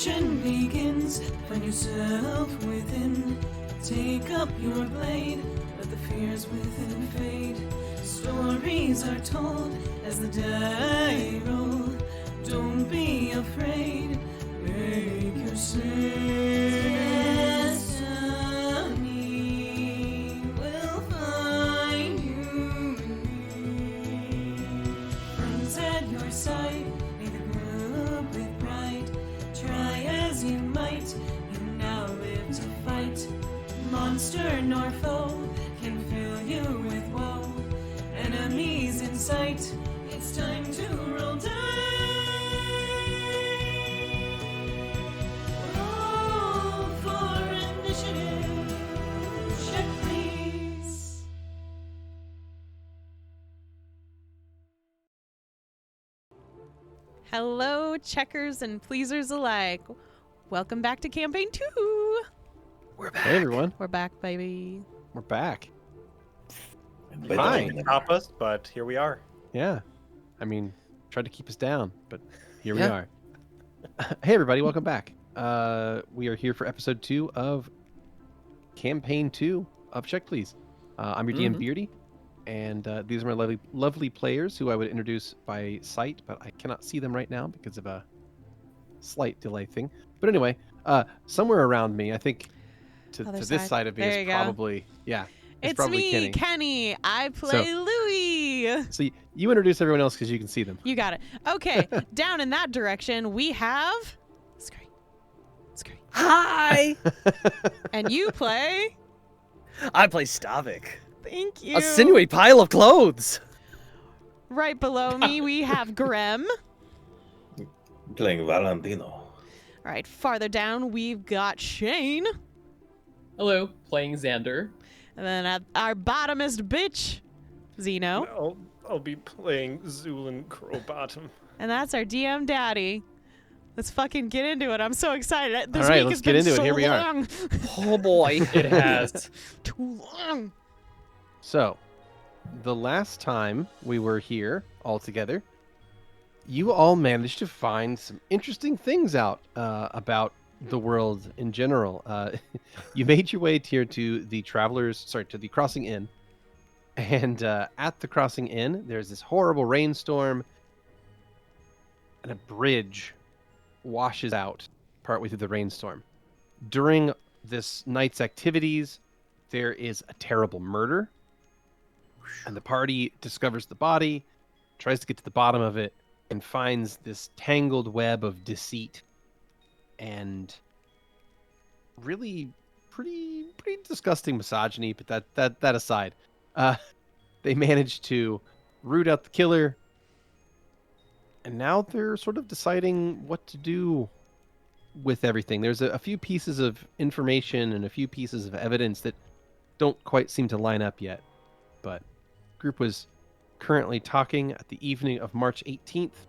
mission begins. Find yourself within. Take up your blade. Let the fears within fade. Stories are told as the die roll. Don't be afraid. Make your destiny will find you. Friends at your side, make the group with pride. Try as you might, you now live to fight. Monster nor foe can fill you with woe. Enemies in sight, it's time to roll dice. Roll for initiative. Check, please. Hello, checkers and pleasers alike. Welcome back to Campaign 2. We're back. Hey everyone, We're back, baby. we're back. Hi. Fine. Stop us, but here we are. Yeah, I mean, tried to keep us down, but here we Yeah. are. Hey everybody, welcome back. We are here for episode 2 of Campaign 2 of Check Please. I'm your DM Beardy, and these are my lovely players who I would introduce by sight, but I cannot see them right now because of a slight delay thing. But anyway, somewhere around me, I think to this side of me There is you go. probably It's probably me, Keni. I play Louie. So you introduce everyone else because you can see them. You got it. Okay, down in that direction, we have Skrewy. Hi! And you play... I play Stavik. Thank you. A sinewy pile of clothes. Right below me, we have Grem. Playing Valentino. All right, farther down, we've got Shane. Hello, playing Xander. And then at our bottomest bitch, Xeno. I'll be playing Zu'lin Crowbottom. And that's our DM daddy. Let's fucking get into it. I'm so excited. This All right, week let's has get been into it. so Here we are. long. Oh boy. It has. Too long. So, the last time we were here all together, you all managed to find some interesting things out about the world in general. You made your way here to the the Crossing Inn. And at the Crossing Inn, there's this horrible rainstorm, and a bridge washes out partway through the rainstorm. During this night's activities, there is a terrible murder, and the party discovers the body, tries to get to the bottom of it, and finds this tangled web of deceit and really pretty disgusting misogyny. But that aside, they managed to root out the killer, and now they're sort of deciding what to do with everything. There's a few pieces of information and a few pieces of evidence that don't quite seem to line up yet. But the group was currently talking at the evening of March 18th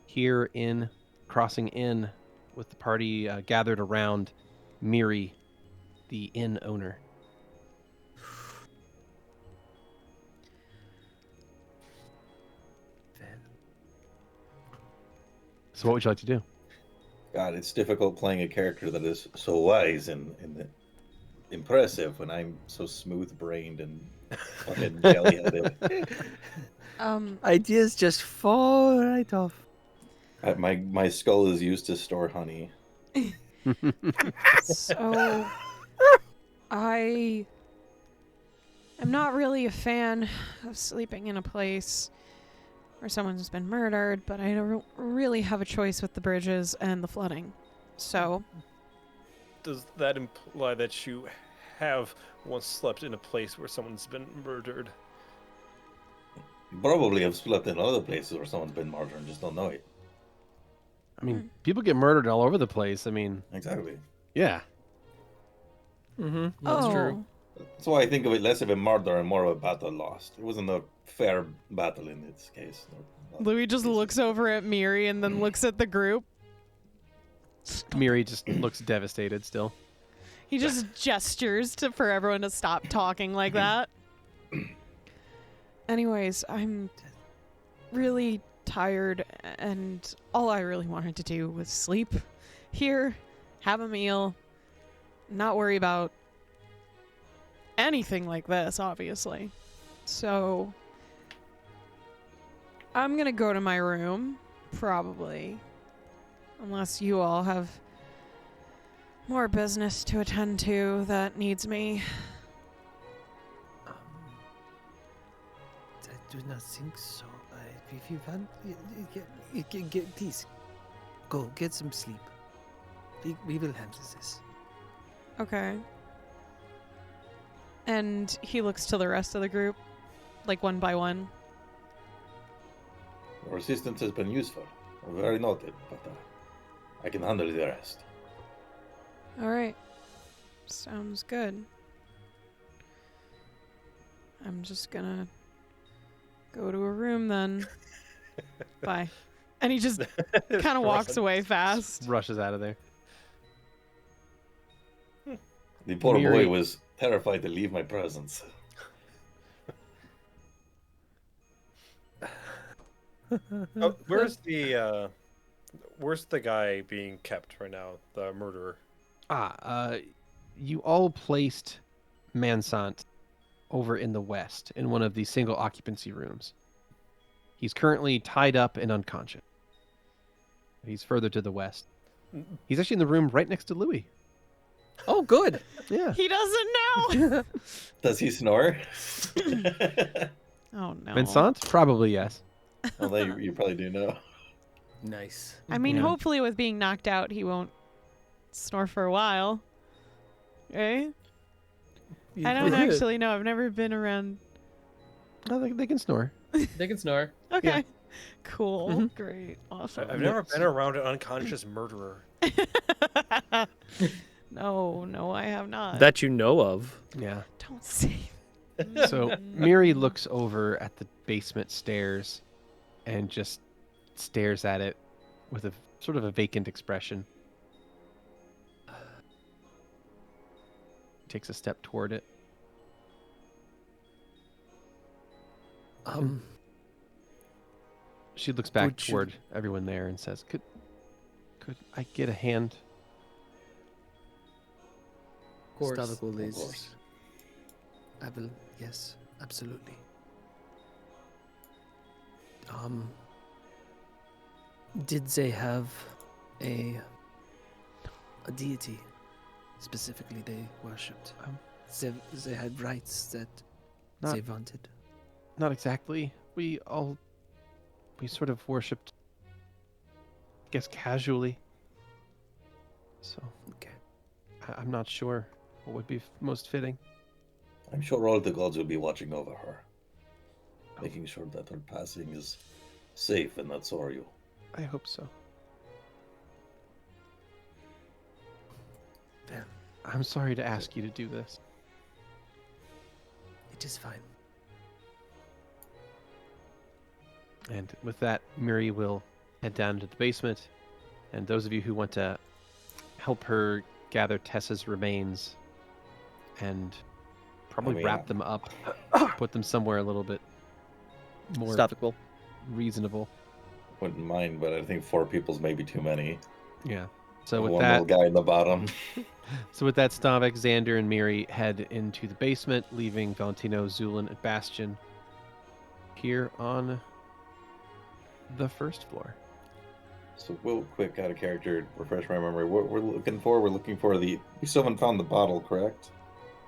here in Crossing Inn with the party gathered around Miri, the inn owner. So what would you like to do? God, it's difficult playing a character that is so wise and impressive when I'm so smooth-brained and fucking jelly-headed. Ideas just fall right off. My skull is used to store honey. So, I am not really a fan of sleeping in a place where someone's been murdered, but I don't really have a choice with the bridges and the flooding. So, Does that imply that you have once slept in a place where someone's been murdered? Probably have slept in other places where someone's been murdered and just don't know it. I mean, people get murdered all over the place. I mean, Exactly. yeah. That's true. That's why I think of it less of a murder and more of a battle lost. It wasn't a fair battle in this case. Louie just looks over at Miri and then looks at the group. Miri just looks devastated still. He just gestures for everyone to stop talking like that. Anyways, I'm really tired, and all I really wanted to do was sleep here, have a meal, not worry about anything like this, obviously. So, I'm gonna go to my room, probably. Unless you all have more business to attend to that needs me. I do not think so. If you want, please go get some sleep. We will handle this. Okay. And he looks to the rest of the group, like one by one. Your assistance has been useful. Very noted, but I can handle the rest. All right. Sounds good. I'm just gonna go to a room then. Bye. And he just kind of walks away fast. Rushes out of there. The poor Miri- boy was terrified to leave my presence. Oh, where's the guy being kept right now? The murderer. You all placed Mansant over in the west in one of the single occupancy rooms. He's currently tied up and unconscious. He's further to the west. He's actually in the room right next to Louie. Oh, good. Yeah. He doesn't know. Does he snore? Oh no. Vincent? Probably yes. Although you probably do know. Nice. I mean, Yeah. hopefully with being knocked out, he won't snore for a while. Right? I don't actually know. I've never been around. Oh, they can snore. They can snore. Okay. Yeah. Cool. Mhm. Great. Awesome. I've never been around an unconscious murderer. No, I have not. That you know of. Yeah. Don't say. So Miri looks over at the basement stairs and just stares at it with a sort of a vacant expression. Takes a step toward it. She looks back Would you- toward everyone there and says, Could I get a hand? Of course. Stavik will Of course. I will. Yes, absolutely. Did they have a deity specifically they worshipped? They had rites that Not- they wanted. Not exactly. We sort of worshipped, I guess, casually. So Okay. I'm not sure what would be most fitting. I'm sure all the gods will be watching over her, making sure that her passing is safe and not sorry. I hope so. Well, I'm sorry to ask you to do this. it is fine. And with that, Miri will head down to the basement. And those of you who want to help her gather Tessa's remains and probably mean, wrap them up, put them somewhere a little bit more Stavik will. reasonable. Wouldn't mind, but I think 4 people's maybe too many. Yeah. So with One that, little guy in the bottom. Stavik, Xander, and Miri head into the basement, leaving Valentino, Zu'lin, and Bastion here on the first floor. So real quick, out of character, refresh my memory. What we're looking for the. We still haven't found the bottle, correct?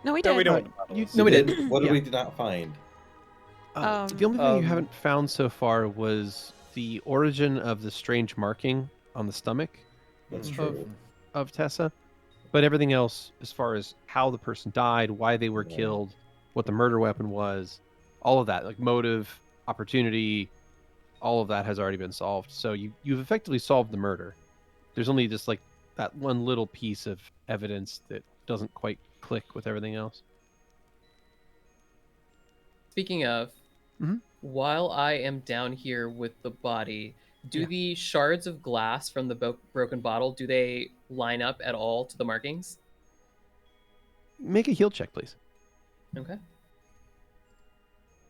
No, we No, did. we don't. No, we didn't. What did Yeah. we not find? The only thing you Um, haven't found so far was the origin of the strange marking on the stomach That's Mhm. true. of Tessa. But everything else, as far as how the person died, why they were Yeah. killed, what the murder weapon was, all of that, like motive, opportunity, all of that has already been solved. So you've effectively solved the murder. There's only just like that one little piece of evidence that doesn't quite click with everything else. Speaking of, Mhm. while I am down here with the body, do Yeah. the shards of glass from the broken bottle, do they line up at all to the markings? Make a heal check, please. Okay.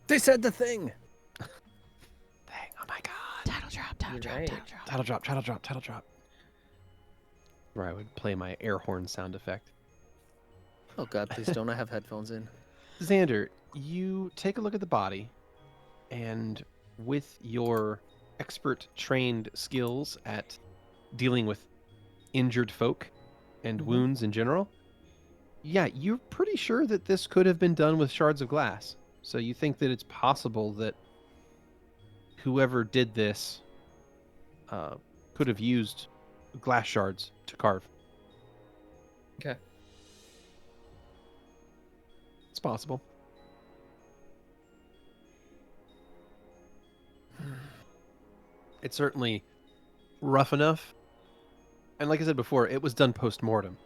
They said the thing. Dang, oh my god. Title drop, title You're drop, right. title drop. Title drop. where I would play my air horn sound effect. Oh God, please don't. I have headphones in. Xander, you take a look at the body, and with your expert trained skills at dealing with injured folk and wounds in general, yeah, you're pretty sure that this could have been done with shards of glass. So you think that it's possible that whoever did this could have used glass shards to carve. Okay. It's possible. It's certainly rough enough. And like I said before, it was done post-mortem.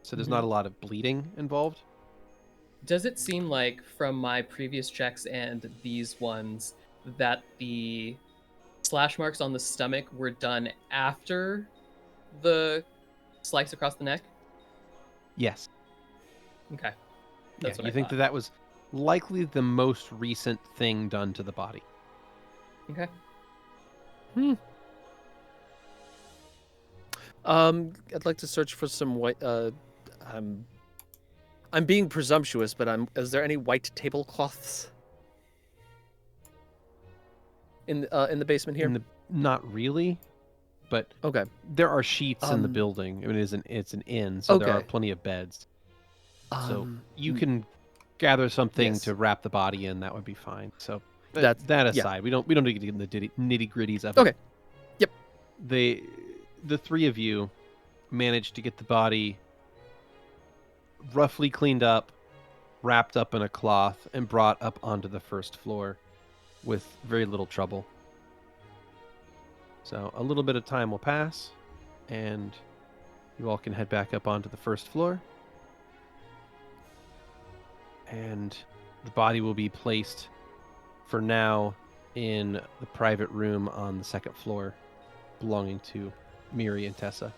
So there's not a lot of bleeding involved. Does it seem like from my previous checks and these ones that the slash marks on the stomach were done after the slice across the neck? Yes. Okay. Yeah, That's what you I think thought. that that was likely the most recent thing done to the body. Okay. I'd like to search for some white. I'm being presumptuous, but is there any white tablecloths in the basement here? Not really, but Okay. there are sheets in the building. I mean, it's an inn, so there are Okay. plenty of beds. So Um, you can gather something yes. to wrap the body in. That would be fine. So That's- that yeah. aside, we don't need to get in the nitty gritties of it. Okay. Yep. The three of you managed to get the body roughly cleaned up, wrapped up in a cloth, and brought up onto the first floor with very little trouble. So a little bit of time will pass, and you all can head back up onto the first floor. And the body will be placed, for now, in the private room on the second floor, belonging to Miri and Tessa.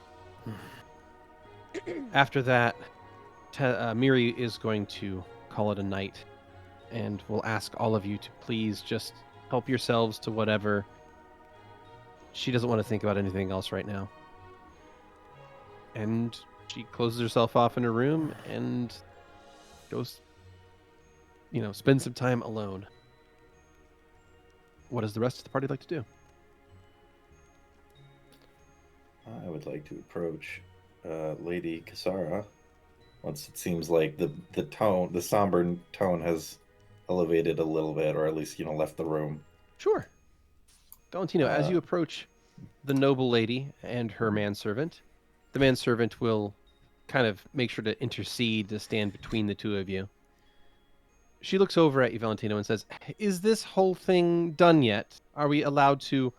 After that, Miri is going to call it a night, and will ask all of you to please just help yourselves to whatever. She doesn't want to think about anything else right now. And she closes herself off in her room and goes, spend some time alone. What does the rest of the party like to do? I would like to approach Lady Kasara once it seems like the somber tone has elevated a little bit, or at least left the room. Sure. Valentino, as you approach the noble lady and her manservant, the manservant will kind of make sure to intercede to stand between the two of you. She looks over at you, Valentino, and says, "Is this whole thing done yet? Are we allowed to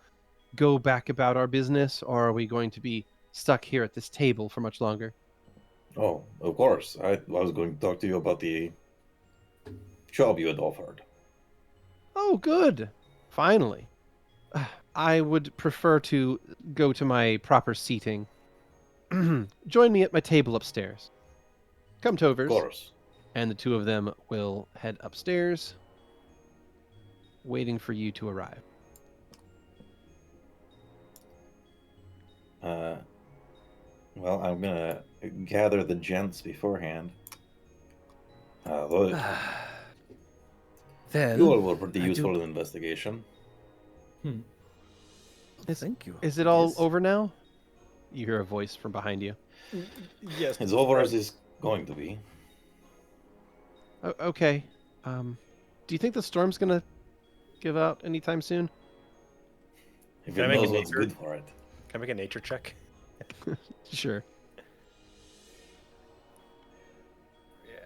go back about our business, or are we going to be stuck here at this table for much longer?" Oh, of course. I was going to talk to you about the job you had offered. Oh, good. Finally. I would prefer to go to my proper seating. Join me at my table upstairs. Come, Tovers. Of course. And the two of them will head upstairs, waiting for you to arrive. Well, I'm gonna gather the gents beforehand. Look, Then you all were pretty I do- useful in the investigation. Thank you. Is it all Yes. over now? You hear a voice from behind you. Yes. As over as it's going to be. Okay. Do you think the storm's gonna give out anytime soon? If Can I it make a knows what's nature? good for it. Can I make a nature check? Sure. Yeah.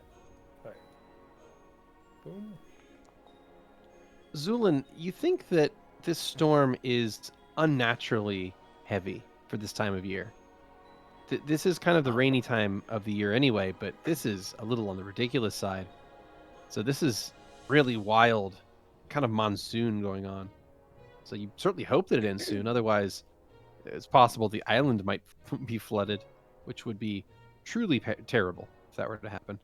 Alright. Boom. Zu'lin, you think that this storm is unnaturally heavy for this time of year. This is kind of the rainy time of the year anyway, but this is a little on the ridiculous side. So this is really wild, kind of monsoon going on. So you certainly hope that it ends soon. Otherwise, it's possible the island might be flooded, which would be truly terrible if that were to happen.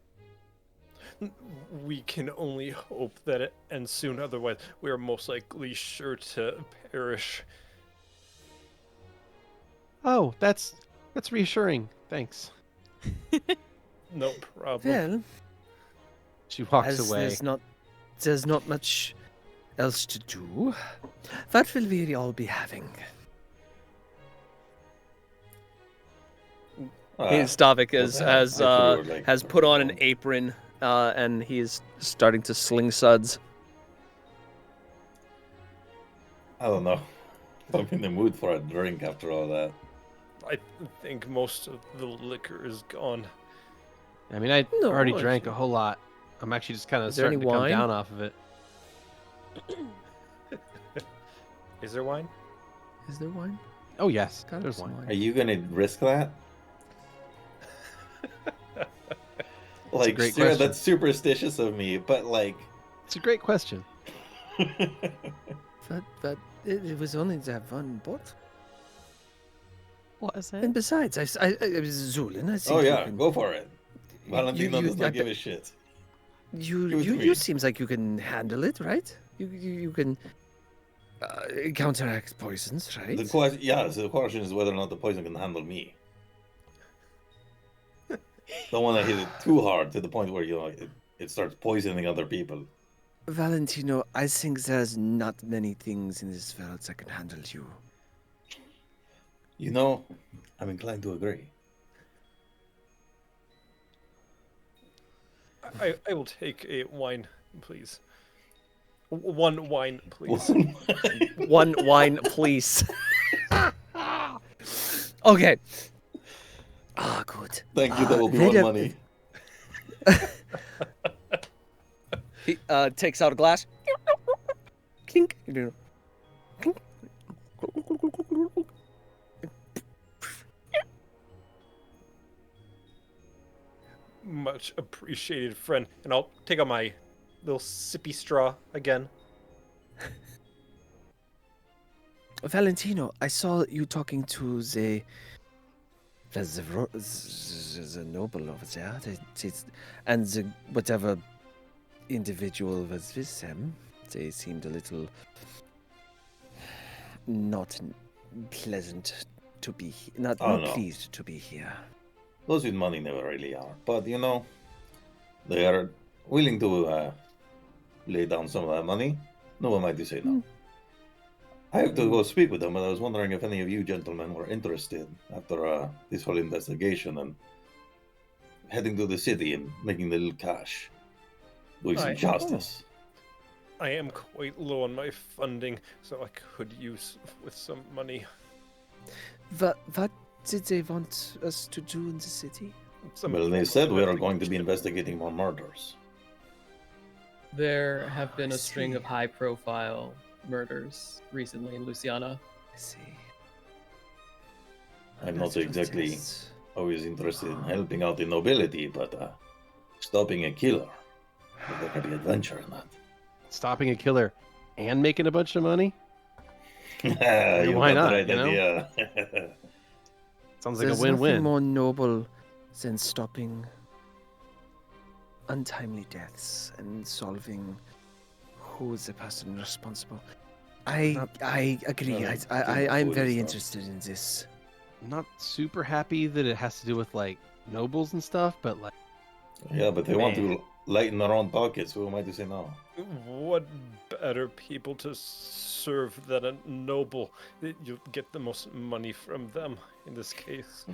We can only hope that it ends soon, otherwise we are most likely sure to perish. Oh, that's That's reassuring. Thanks. No problem. Well, She walks as away. there's not much else to do, what will we all be having? Stavik well, has put on an apron and he is starting to sling suds. I don't know. I'm in the mood for a drink after all that. I think most of the liquor is gone. I mean, I No, already I drank a think- whole lot. I'm actually just kind of Is there any starting to come wine? down off of it. Is there wine? Is there wine? Oh yes, Got there's some one. Are you gonna risk that? Like, great Sarah, question. that's superstitious of me, but like, It's a great question. But it was only that one boat. What is And it? besides, I was Zu'lin. I think oh you yeah, can- go for it. Valentino you- does I not give bet- a shit. You Give it to you me. seems like you can handle it, right? You can counteract poisons, right? The question, yeah. So the question is whether or not the poison can handle me. Don't want to hit it too hard to the point where it starts poisoning other people. Valentino, I think there's not many things in this world that can handle you. You know, I'm inclined to agree. I will take a wine, please. One wine, please. One wine, please. Okay. Ah, good. Thank you. That will be Wait one a- money. He takes out a glass. Clink. Clink. Much appreciated, friend. And I'll take out my little sippy straw again. Valentino, I saw you talking to the noble over there, and the whatever individual was with them. They seemed a little not pleasant to be not Oh, not no. pleased to be here. Those with money never really are. But, they are willing to lay down some of that money. No one might say no. I have to go speak with them, but I was wondering if any of you gentlemen were interested after this whole investigation and heading to the city and making a little cash. Doing some Aye. justice. I am quite low on my funding, so I could use with some money. What did they want us to do in the city? Some Well, they form said of we are going to be investigation. investigating more murders. There have been I a string see. of high-profile murders recently in Luciana. I see. I'm not That's what exactly it is. always interested in helping out the nobility, but stopping a killer. There could be adventure in that. Stopping a killer and making a bunch of money. You why got not, the right you know? idea. Sounds like There's a win-win. nothing more noble than stopping untimely deaths and solving who is the person responsible. I agree. Well, I'm food very stuff. interested in this. Not super happy that it has to do with like nobles and stuff, but like Yeah, but they want Man. to lighten their own pockets. Who am I to say no? What better people to serve than a noble? You'll get the most money from them in this case.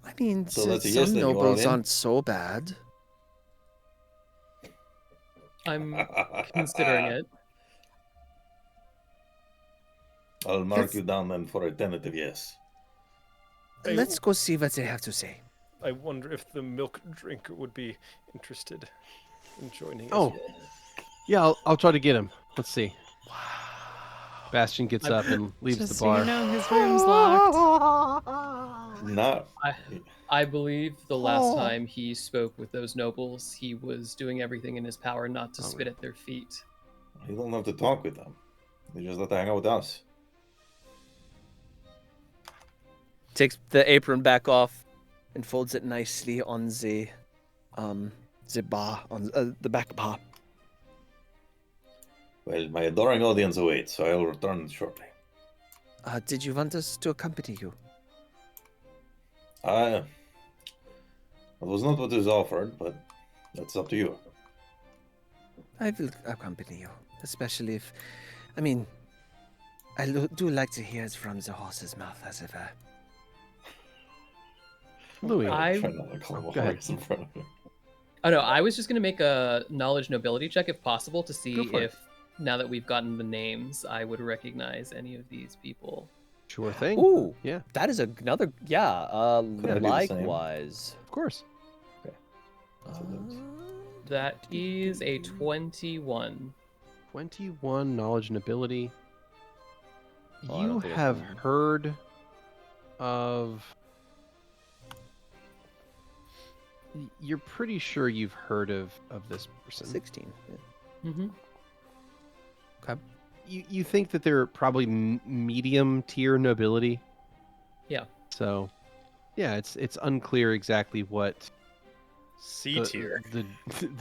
I mean, So that's a yes some then, you all nobles in? aren't so bad. I'm considering it. I'll mark Let's- you down then for a tentative yes. Hey, Let's go see what they have to say. I wonder if the milk drinker would be interested in joining us. oh yeah, I'll try to get him. Let's see. Bastion gets up and leaves Just the so bar. you know, his room's locked. Not. I believe the last time he spoke with those nobles, he was doing everything in his power not to Oh, spit yeah. at their feet. You don't have to talk with them. They just have to hang out with us. Takes the apron back off and folds it nicely on the bar, on the back bar. Well, my adoring audience awaits, so I'll return shortly. Did you want us to accompany you? It was not what was offered, but that's up to you. I will accompany you, especially if, I mean, do like to hear it from the horse's mouth, as it were. Louis, I- Try not to call him a Go ahead. horse in front of him. Oh no, I was just gonna make a knowledge nobility check if possible to see Go for it. if now that we've gotten the names, I would recognize any of these people. sure thing. Ooh, Yeah, that is another, yeah, Could I do the same? likewise. of course. That's what it is. That is a 21. 21 knowledge and ability. Oh, I You don't think it's have gonna- heard of. You're pretty sure you've heard of this person. 16. Yeah. Mm-hmm. You think that they're probably medium tier nobility. Yeah. So, yeah, it's unclear exactly what C tier.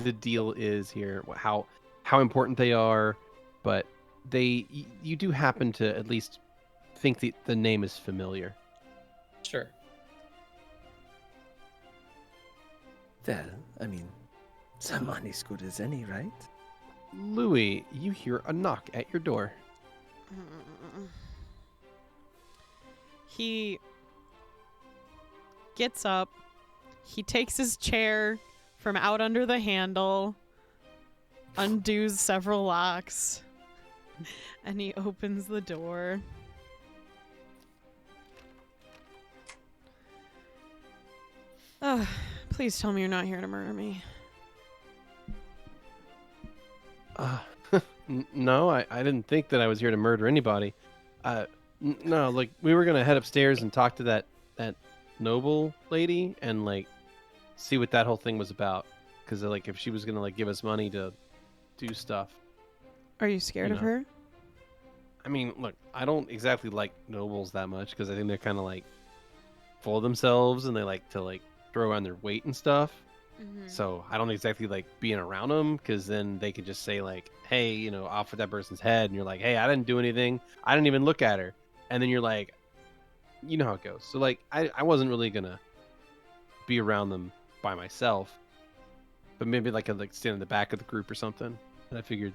the deal is here, how important they are, but you do happen to at least think the name is familiar. Sure. Well, I mean, someone as good as any, right? Louis, you hear a knock at your door. He gets up. He takes his chair from out under the handle, undoes several locks, and he opens the door. Please tell me you're not here to murder me. No, I didn't think that I was here to murder anybody. No, like we were gonna head upstairs and talk to that noble lady and like see what that whole thing was about. Because like if she was gonna like give us money to do stuff. Are you scared of know. her? I mean, look, I don't exactly like nobles that much because I think they're kind of like full of themselves and they like to like throw around their weight and stuff. So I don't exactly like being around them because then they could just say like, hey, you know, off with that person's head. And you're like, hey, I didn't do anything. I didn't even look at her. And then you're like, you know how it goes. So like, I wasn't really going to be around them by myself. But maybe like I'd like stand in the back of the group or something. And I figured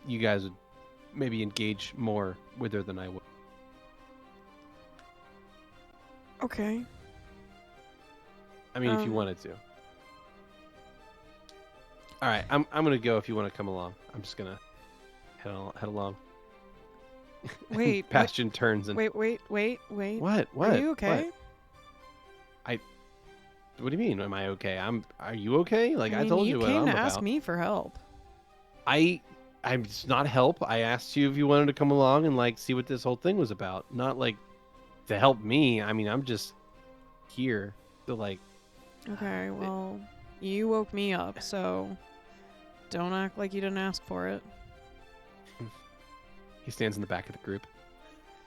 you guys would maybe engage more with her than I would. Okay. I mean, if you wanted to. All right, I'm gonna go. If you want to come along, I'm just gonna head along. Wait. Bastion turns and Wait. What? Are you okay? What do you mean? Am I okay? Are you okay? Like I, mean, told you what came I'm to about. ask me for help. I'm it's not help. I asked you if you wanted to come along and like see what this whole thing was about. Not like to help me. I mean, I'm just here to like. Okay, well, you woke me up, so don't act like you didn't ask for it. He stands in the back of the group.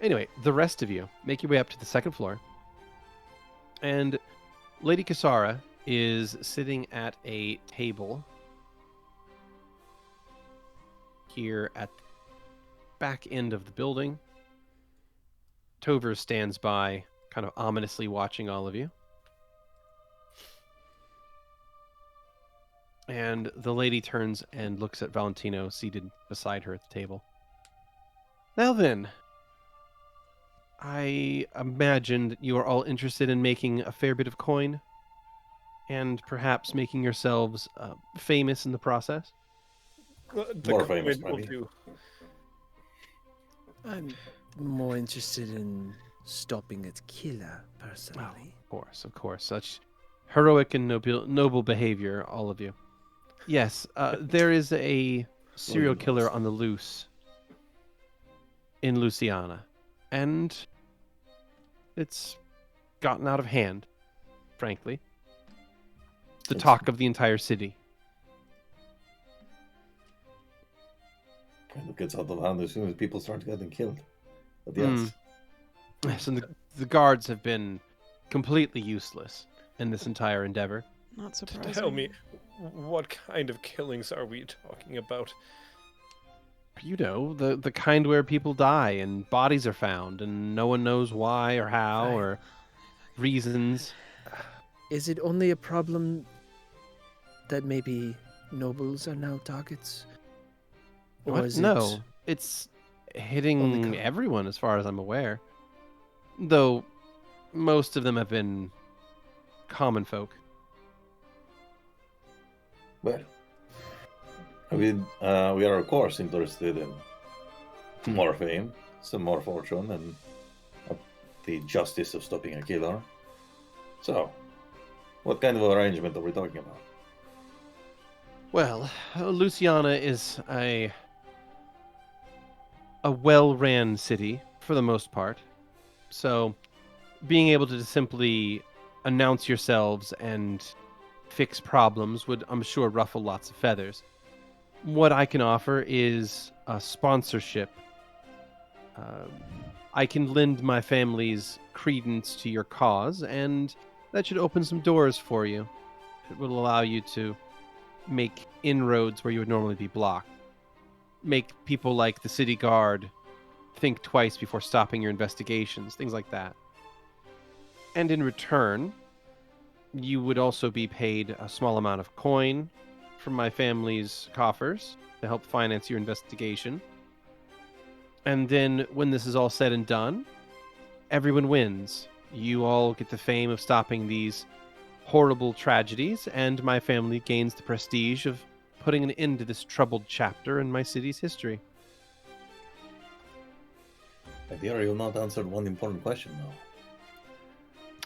Anyway, the rest of you make your way up to the second floor. And Lady Kasara is sitting at a table here at the back end of the building. Tover stands by, kind of ominously watching all of you. And the lady turns and looks at Valentino seated beside her at the table. Now then, I imagined you are all interested in making a fair bit of coin and perhaps making yourselves famous in the process. The More coin famous, will maybe. do. I'm more interested in stopping its killer, personally. Of course. Such heroic and noble behavior, all of you. Yes, there is a serial killer on the loose in Louisiana, and it's gotten out of hand, frankly. The talk of the entire city. Kind of gets out of hand as soon as people start getting killed. But Hmm. yes, Yes, and the guards have been completely useless in this entire endeavor. Not surprising. Tell me, what kind of killings are we talking about? You know, the kind where people die and bodies are found and no one knows why or how Right. or reasons. Is it only a problem that maybe nobles are now targets? Or What? is No, it's Only hitting common. everyone as far as I'm aware. Though most of them have been common folk. Well, we are of course interested in more fame, some more fortune, and the justice of stopping a killer. So, what kind of arrangement are we talking about? Well, Luciana is a well-ran city for the most part. So, being able to simply announce yourselves and fix problems would, I'm sure, ruffle lots of feathers. What I can offer is a sponsorship. I can lend my family's credence to your cause, and that should open some doors for you. It will allow you to make inroads where you would normally be blocked. Make people like the city guard think twice before stopping your investigations, things like that. And in return, you would also be paid a small amount of coin from my family's coffers to help finance your investigation. And then when this is all said and done, everyone wins. You all get the fame of stopping these horrible tragedies, and my family gains the prestige of putting an end to this troubled chapter in my city's history. I fear you have not answered one important question now.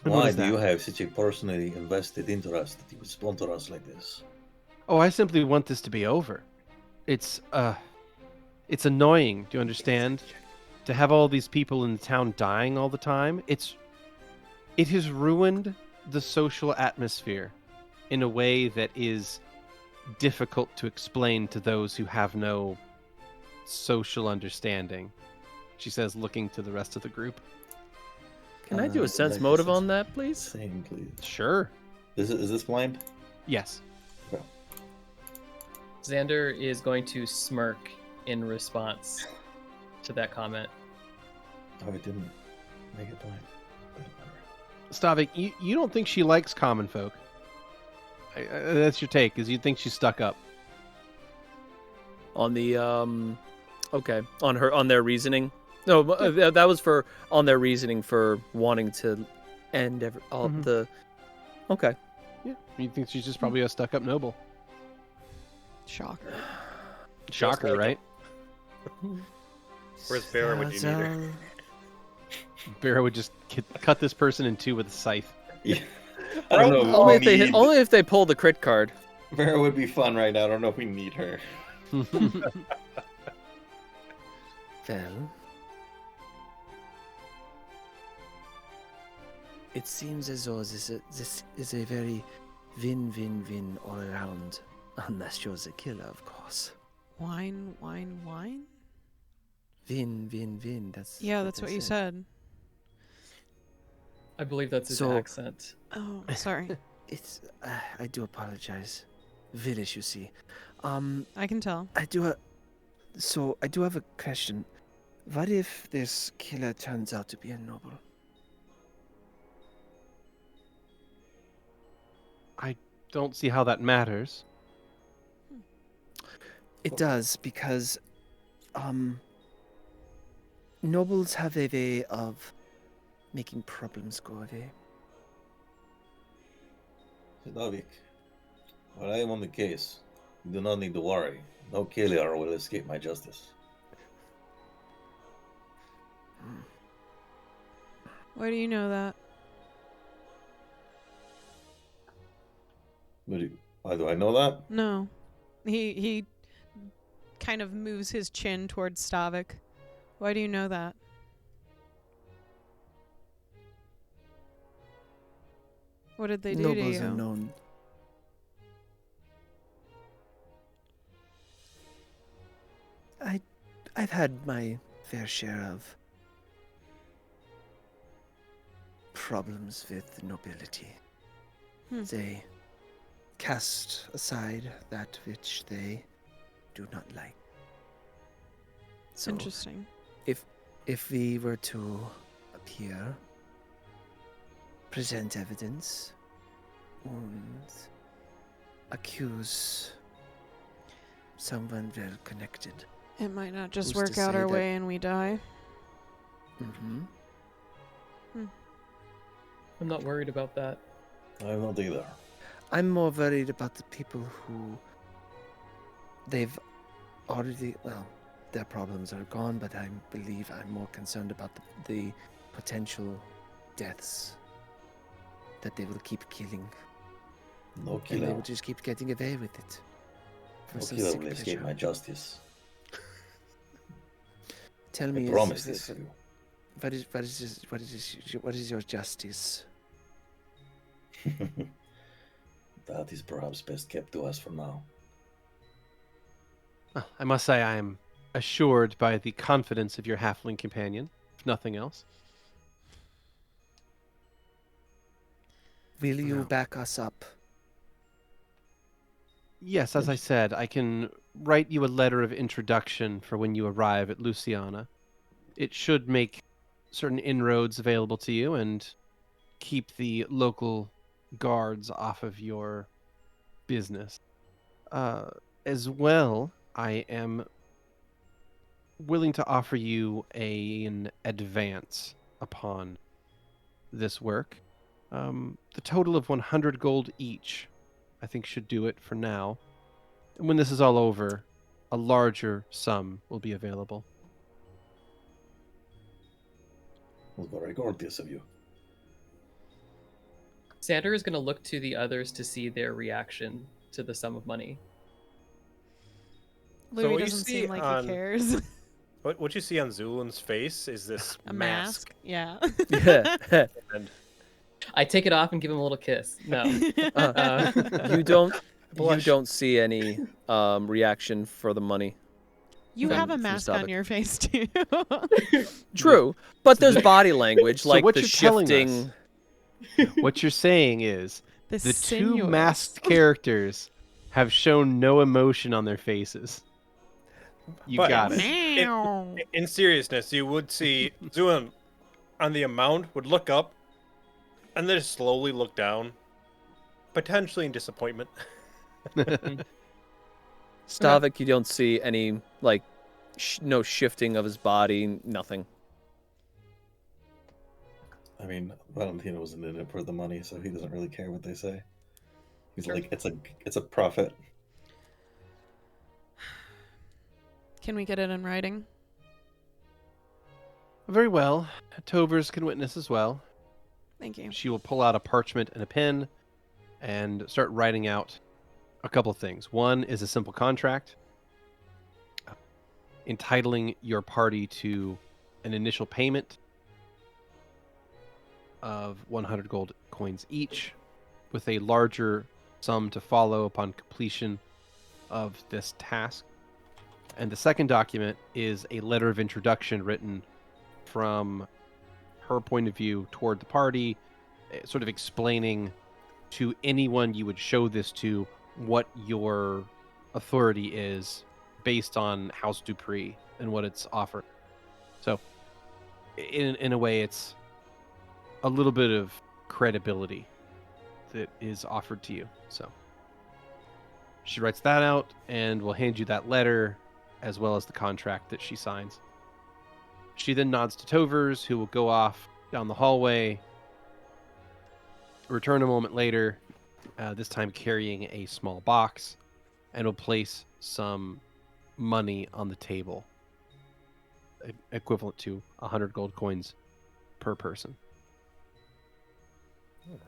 And what Why is do that? you have such a personally invested interest that you would sponsor us like this? Oh, I simply want this to be over. It's annoying, do you understand? To have all these people in the town dying all the time. It has ruined the social atmosphere in a way that is difficult to explain to those who have no social understanding. She says, looking to the rest of the group. Can I do a sense like motive sense- on that, please? Same, please. Sure. Is this blind? Yes. Xander is going to smirk in response to that comment. Oh, I didn't make it blind. Stavik, you don't think she likes common folk. That's your take, is you think she's stuck up. On the okay, on their reasoning. No, that was for on their reasoning for wanting to end all Mhm. the. Okay. Yeah. You think she's just probably a stuck up noble. Shocker. Shocker, like right? Where's Bear when you need her? Barrow would just cut this person in two with a scythe. Yeah. I don't know. Only if we need... only if they pull the crit card. Vera would be fun right now. I don't know if we need her. Well, it seems as though this is a very win-win-win all around. Unless you're the killer, of course. Wine, wine, wine? Win-win-win. Yeah, that's I what you said. I believe that's his So- accent. Oh, sorry. It's. I do apologize. Village, you see. I can tell. I do have a question. What if this killer turns out to be a noble? I don't see how that matters. It does, because nobles have a way of making problems go away. Stavik, while I am on the case, you do not need to worry. No killer will escape my justice. Why do you know that? Why do I know that? No. He kind of moves his chin towards Stavik. Why do you know that? What did they do to Nobles you? are known. I've had my fair share of problems with the nobility. They cast aside that which they do not like. So Interesting. if we were to appear, present evidence, and accuse someone well connected. It might not just Who's work to out say our that- way and we die. Mm-hmm. I'm not worried about that. I'm not either. I'm more worried about the people who they've already, well, their problems are gone, but I believe I'm more concerned about the potential deaths that they will keep killing. No And they killer. will just keep getting away with it. For No some killer sick will escape pleasure. my justice. Tell I me, promise this to you. what is your justice? That is perhaps best kept to us for now. I must say I am assured by the confidence of your halfling companion, if nothing else. Will you No. back us up? Yes, as I said, I can write you a letter of introduction for when you arrive at Luciana. It should make certain inroads available to you and keep the local guards off of your business. As well, I am willing to offer you an advance upon this work. The total of 100 gold each, I think, should do it for now. And when this is all over, a larger sum will be available. It was very courteous of you. Xander is going to look to the others to see their reaction to the sum of money. Louis what you doesn't see seem like on- he cares. What you see on Zu'lin's face is this A mask. Yeah. Yeah. And I take it off and give him a little kiss. No. You don't Blush. see any reaction for the money. You From- have a from mask on Stavik. your face too. True, but there's body language So like what the you're telling us- shifting. What you're saying is the the two sinuous. masked characters have shown no emotion on their faces. You But- got it. Meow. in seriousness, you would see Zu'lin on the amount would look up and then slowly look down, potentially in disappointment. Stavik, you don't see any like no shifting of his body, nothing. I mean, Valentino wasn't in it for the money, so he doesn't really care what they say. He's Sure. like, it's a profit. Can we get it in writing? Very well. Tovers can witness as well. Thank you. She will pull out a parchment and a pen and start writing out a couple of things. One is a simple contract entitling your party to an initial payment of 100 gold coins each, with a larger sum to follow upon completion of this task. And the second document is a letter of introduction written from her point of view toward the party, sort of explaining to anyone you would show this to what your authority is based on House Dupree and what it's offered. So, in a way, it's a little bit of credibility that is offered to you. So, she writes that out and will hand you that letter as well as the contract that she signs. She then nods to Tovers, who will go off down the hallway, return a moment later, this time carrying a small box, and will place some money on the table, equivalent to 100 gold coins per person.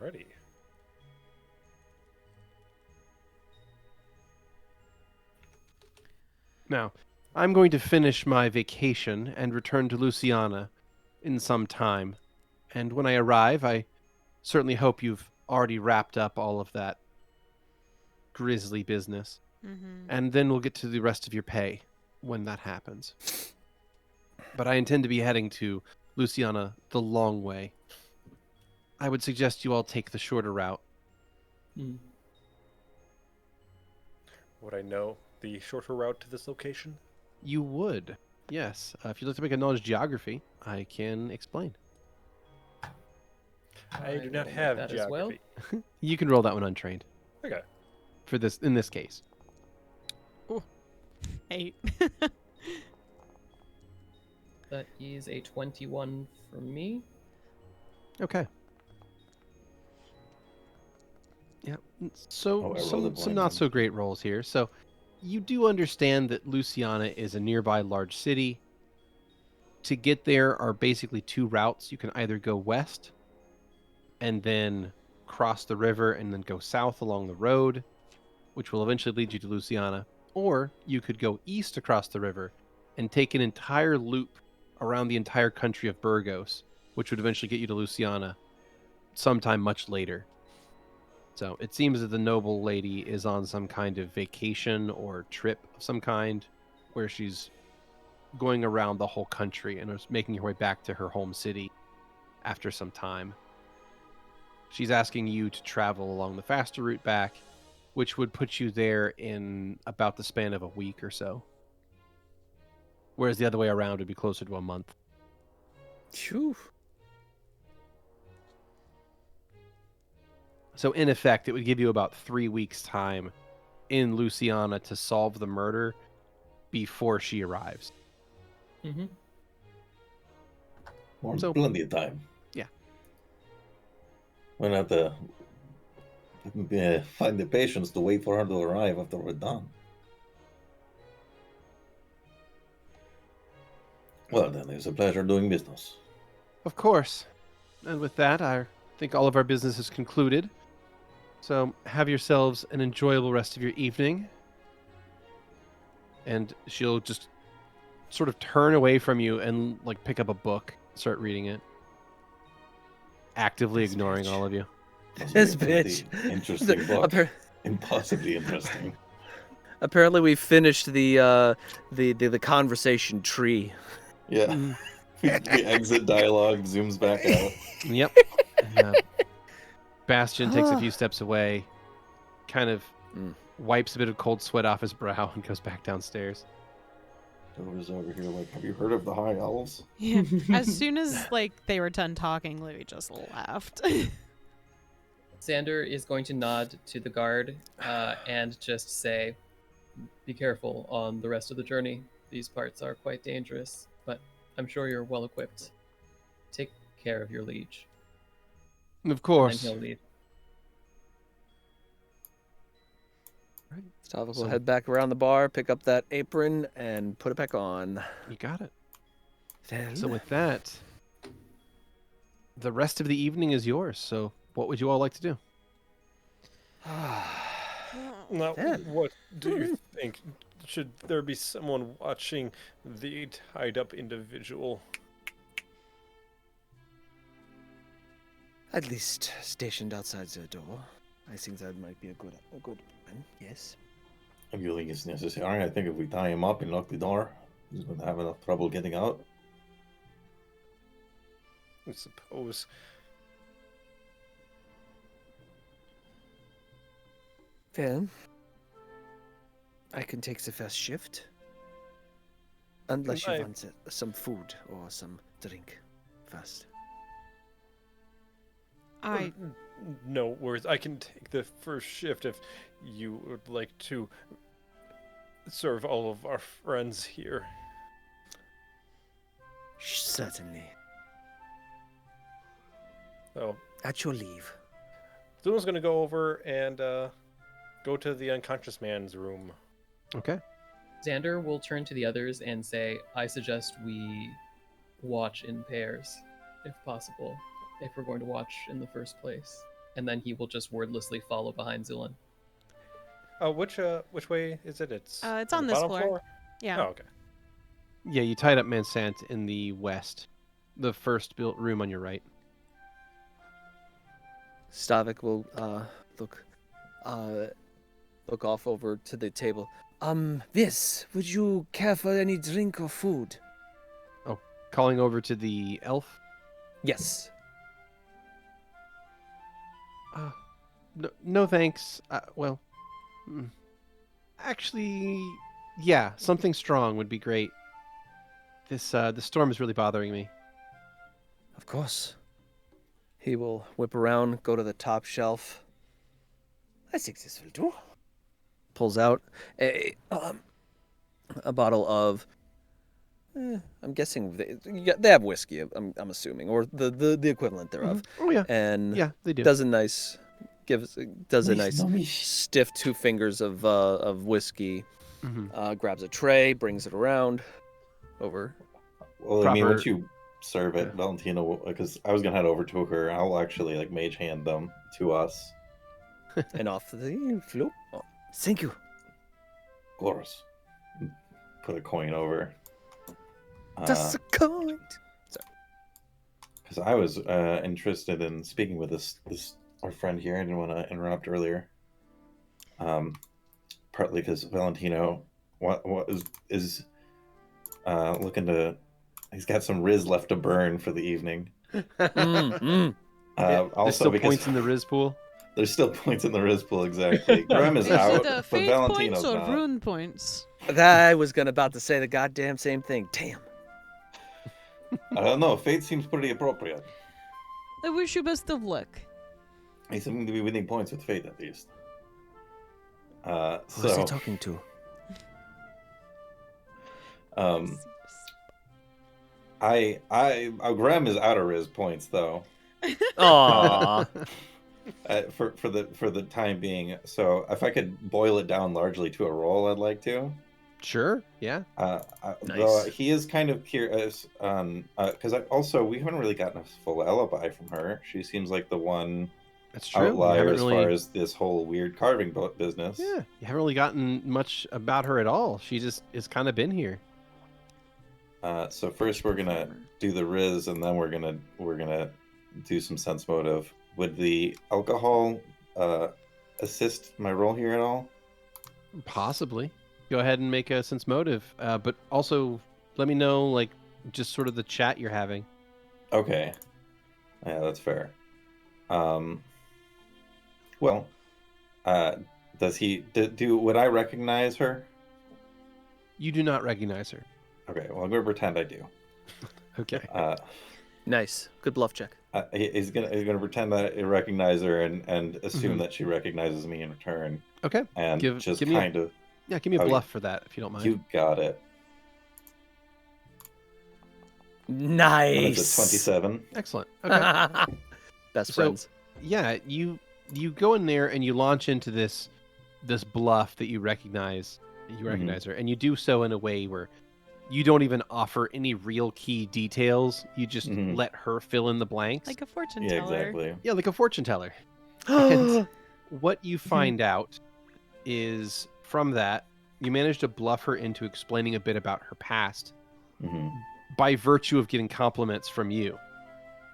Alrighty. Now, I'm going to finish my vacation and return to Luciana in some time. And when I arrive, I certainly hope you've already wrapped up all of that grisly business. Mm-hmm. And then we'll get to the rest of your pay when that happens. But I intend to be heading to Luciana the long way. I would suggest you all take the shorter route. Hmm. Would I know the shorter route to this location? You would. Yes. If you'd like to make a knowledge geography, I can explain. I do will not make have that as well. geography. You can roll that one untrained Okay. for this in this case. 8. That is a 21 for me. Okay. Yeah. So Oh, I rolled a some blind not one. so great rolls here. So you do understand that Luciana is a nearby large city. To get there are basically two routes. You can either go west and then cross the river and then go south along the road, which will eventually lead you to Luciana, or you could go east across the river and take an entire loop around the entire country of Burgos, which would eventually get you to Luciana sometime much later. So it seems that the noble lady is on some kind of vacation or trip of some kind where she's going around the whole country and is making her way back to her home city after some time. She's asking you to travel along the faster route back, which would put you there in about the span of a week or so. Whereas the other way around would be closer to a month. Phew. So in effect, it would give you about 3 weeks' time in Luciana to solve the murder before she arrives. Mm-hmm. More So- plenty of time. Yeah. We're not to find the patience to wait for her to arrive after we're done. Well, then, it's a pleasure doing business. Of course. And with that, I think all of our business is concluded. So have yourselves an enjoyable rest of your evening. And she'll just sort of turn away from you and like pick up a book, start reading it. Actively This ignoring bitch. all of you. Must This be a pretty bitch. Interesting book. Appar- Impossibly interesting. Apparently, we finished the conversation tree. Yeah. Mm. we exit dialogue, zooms back out. Yep. Yeah. Bastion takes a few steps away, kind of Mm. wipes a bit of cold sweat off his brow and goes back downstairs. Dover's over here like, have you heard of the High Elves? Yeah. As soon as like they were done talking, Louie just laughed. Xander is going to nod to the guard and just say, "Be careful on the rest of the journey. These parts are quite dangerous, but I'm sure you're well equipped. Take care of your liege." Of And course. he'll leave. Stavik will So- head back around the bar, pick up that apron, and put it back on. You got it. Then, So with that, the rest of the evening is yours. So what would you all like to do? Now, Then- what do you think? Should there be someone watching the tied-up individual? At least stationed outside the door. I think that might be a good plan. Yes. If you think it's necessary, I think if we tie him up and lock the door, he's going to have enough trouble getting out. I suppose. Well, I can take the first shift. Unless you I- want some food or some drink first. No worries. I can take the first shift if you would like to serve all of our friends here. Certainly. So, At your leave. someone's going to go over and go to the unconscious man's room. Okay. Xander will turn to the others and say, "I suggest we watch in pairs, if possible, if we're going to watch in the first place." And then he will just wordlessly follow behind Zu'lin. Which way is it? It's It's on on the this bottom floor. Yeah. Oh, okay. Yeah, you tied up Mansant in the west, the first built room on your right. Stavik will look off over to the table. Yes. Would you care for any drink or food? Calling over to the elf. Yes. No thanks. Well, actually, yeah, something strong would be great. This storm is really bothering me. Of course. He will whip around, go to the top shelf. I think this will do. Pulls out a bottle of. I'm guessing they have whiskey. I'm assuming, or the equivalent thereof. Oh yeah. And Yeah, they do. does a nice Nice. stiff 2 fingers of whiskey. Grabs a tray, brings it around over. Well, I mean, Proper- once you serve it, Valentino, because I was gonna head over to her, I'll actually like mage hand them to us. And off the float. Oh, thank you. Of course. Put a coin over. That's a coin. Because I was interested in speaking with this our friend here. I didn't want to interrupt earlier. Partly because Valentino, what is looking to. He's got some Riz left to burn for the evening. There's Also, still because points in the Riz pool. there's still points in the Riz pool, exactly. Grem is Is out, it but fate Valentino's points or not. rune points? I was about to say the goddamn same thing. Damn. I don't know. Fate seems pretty appropriate. I wish you best of luck. He seems to be winning points with Fate, at least. Who's he So, talking to? Grem is out of Riz points though. Aww. For the time being. So if I could boil it down largely to a roll, I'd like to. Sure. Yeah. Though he is kind of curious because we haven't really gotten a full alibi from her. She seems like the one That's true. outlier as far as this whole weird carving boat business. Yeah. You haven't really gotten much about her at all. She just has kind of been here. So first we're gonna do the Riz, and then we're gonna do some sense motive. Would the alcohol assist my roll here at all? Possibly. Go ahead and make a sense motive, but also let me know, like, just sort of the chat you're having. Okay. Yeah, that's fair. Well, does he would I recognize her? You do not recognize her. Okay, well, I'm gonna pretend I do. Okay. Nice. Good bluff check. He's gonna pretend that I recognize her and assume that she recognizes me in return, Okay. and Give me kind of. Yeah, give me a Oh, bluff for that if you don't mind. You got it. Nice. What is it, 27? Excellent. Okay. Best So- friends. Yeah, you go in there and you launch into this bluff that you recognize. You recognize her, and you do so in a way where you don't even offer any real key details. You just let her fill in the blanks. Like a fortune Yeah, teller. exactly. Yeah, like a fortune teller. And what you find out is from that, you manage to bluff her into explaining a bit about her past hmm by virtue of getting compliments from you.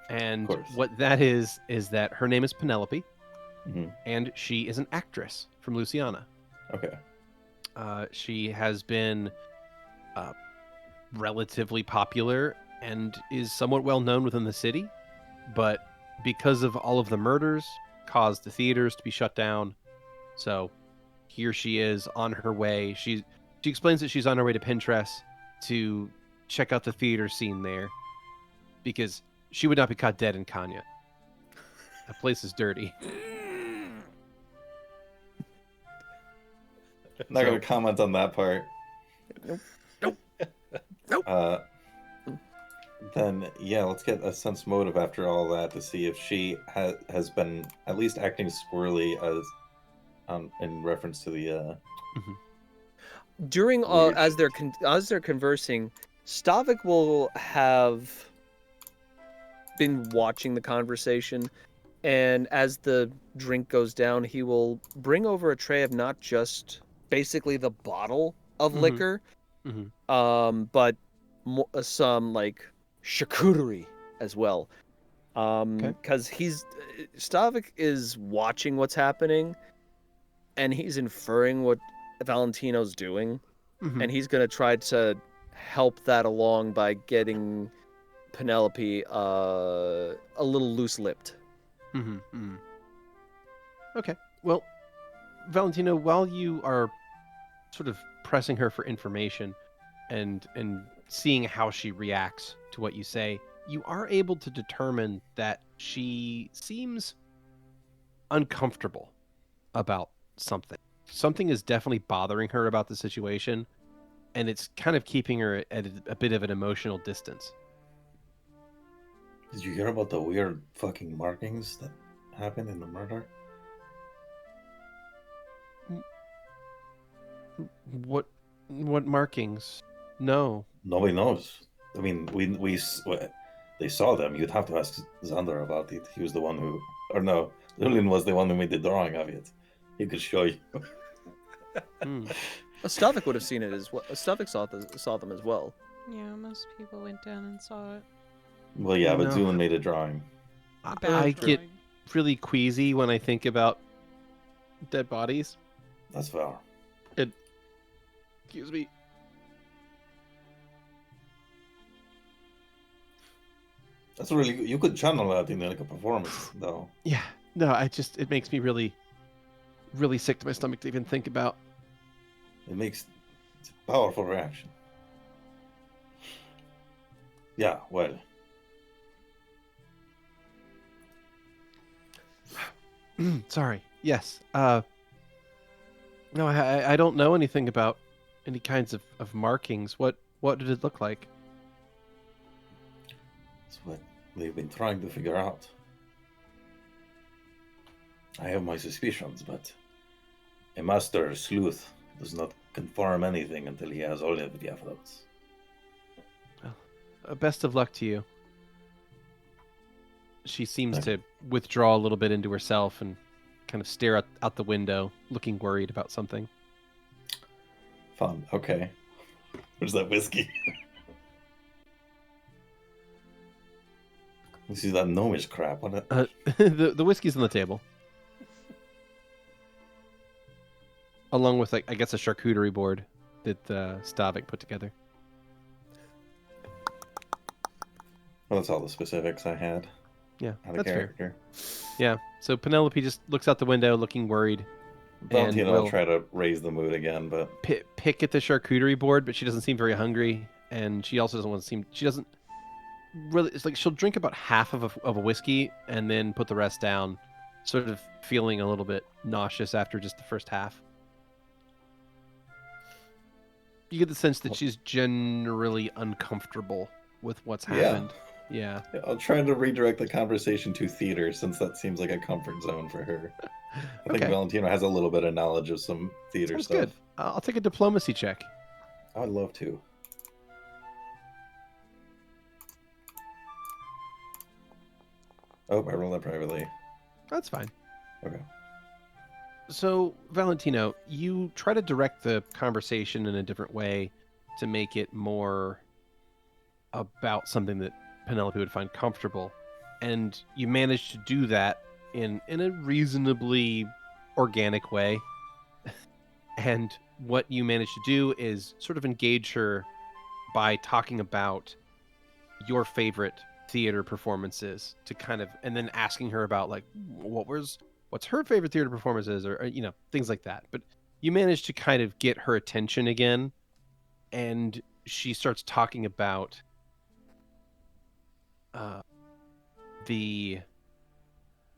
And Of course. what that is that her name is Penelope, hmm and she is an actress from Louisiana. Okay. She has been relatively popular and is somewhat well known within the city, but because of all of the murders, caused the theaters to be shut down. So here she is on her way. She explains that she's on her way to Pinterest to check out the theater scene there, because she would not be caught dead in Kanya. That place is dirty. Not gonna comment on that part. Nope. Then yeah, let's get a sense motive after all that to see if she has been at least acting squirrely as in reference to the During Weird. as they're conversing, Stavik will have been watching the conversation, and as the drink goes down, he will bring over a tray of not just basically the bottle of Mhm. liquor, but some like charcuterie as well. Because Stavik is watching what's happening, and he's inferring what Valentino's doing, and he's gonna try to help that along by getting Penelope a little loose-lipped. Okay. Well, Valentino, while you are sort of pressing her for information and seeing how she reacts to what you say, you are able to determine that she seems uncomfortable about something. Something is definitely bothering her about the situation, and it's kind of keeping her at a bit of an emotional distance. Did you hear about the weird fucking markings that happened in the murder? What markings? No. Nobody knows. I mean, they saw them. You'd have to ask Xander about it. He was the one who, or no, Zu'lin was the one who made the drawing of it. He could show you. Stavik would have seen it as well. Stavik saw them as well. Yeah, most people went down and saw it. Well, yeah, but No. Zu'lin made a drawing. I get really queasy when I think about dead bodies. That's fair. Excuse me. That's really good. You could channel that in like a performance, though. Yeah. No, it makes me really, really sick to my stomach to even think about. It's a powerful reaction. Yeah, well. Sorry. Yes. No, I don't know anything about any kinds of markings. What did it look like? It's what they've been trying to figure out. I have my suspicions, but a master sleuth does not confirm anything until he has all of the evidence. Best of luck to you. She seems to withdraw a little bit into herself and kind of stare out the window, looking worried about something. Fun. Okay. Where's that whiskey? You see that gnomish crap on it? The whiskey's on the table. Along with, like, I guess, a charcuterie board that Stavik put together. Well, that's all the specifics I had. Yeah, Out of that's character. fair. Yeah, so Penelope just looks out the window looking worried. Valentino will will try to raise the mood again, but pick at the charcuterie board, but she doesn't seem very hungry, and she also doesn't want to seem. She doesn't really. It's like she'll drink about half of a whiskey and then put the rest down, sort of feeling a little bit nauseous after just the first half. You get the sense that she's generally uncomfortable with what's happened. Yeah. I'll try to redirect the conversation to theater, since that seems like a comfort zone for her. I think Valentino has a little bit of knowledge of some theater Sounds stuff. good. I'll take a diplomacy check. I would love to. Oh, I rolled that privately. That's fine. Okay. So, Valentino, you try to direct the conversation in a different way to make it more about something that Penelope would find comfortable. And you manage to do that in a reasonably organic way. And what you manage to do is sort of engage her by talking about your favorite theater performances, to kind of, and then asking her about, like, what's her favorite theater performances, or you know, things like that. But you manage to kind of get her attention again, and she starts talking about the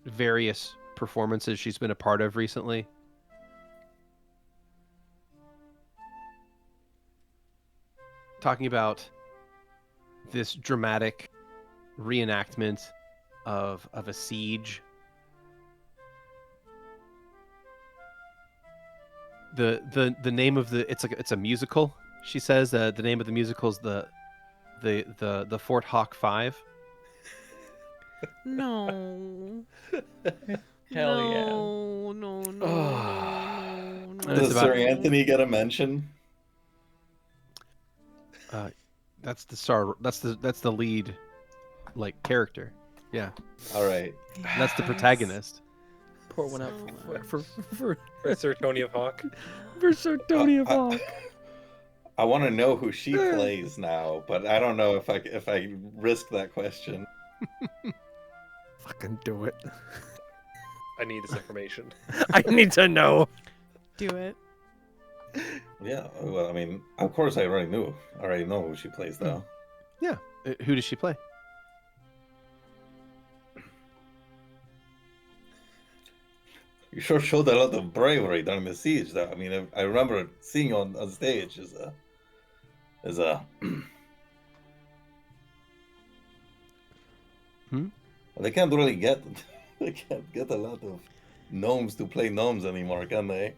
various performances she's been a part of recently. Talking about this dramatic reenactment of a siege. The name of it's a musical. She says the name of the musical is the Fort Hawk 5. No. Hell No. Does Sir Anthony get a mention? That's the star. That's the lead, like, character. Yeah. All right. That's the protagonist. Pour one out for Sir Tony of Hawk. Sir Tony of Hawk. I want to know who she plays now, but I don't know if I risk that question. Fucking do it. I need this information. I need to know. Do it. Yeah, well, I mean, of course I already know who she plays, though. Yeah. Who does she play? You sure showed a lot of bravery during the siege, though. I mean, I remember seeing you on stage as a... Hmm? They can't really get... They can't get a lot of gnomes to play gnomes anymore, can they?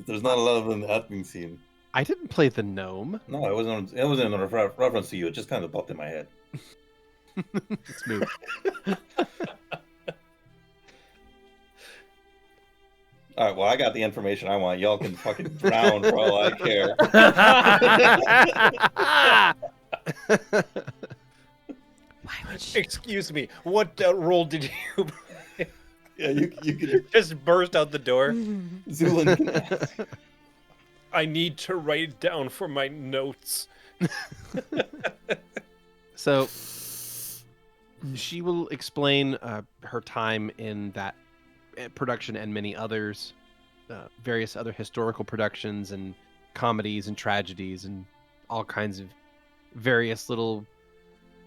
There's not a lot of them in the acting scene. I didn't play the gnome. No, it wasn't a reference to you. It just kind of popped in my head. Smooth. All right, well, I got the information I want. Y'all can fucking drown for all I care. Why would she? Excuse me. What role did you play? Yeah, you could Just burst out the door. Zu'lin can act. I need to write it down for my notes. So she will explain her time in that production and many others, various other historical productions and comedies and tragedies and all kinds of various little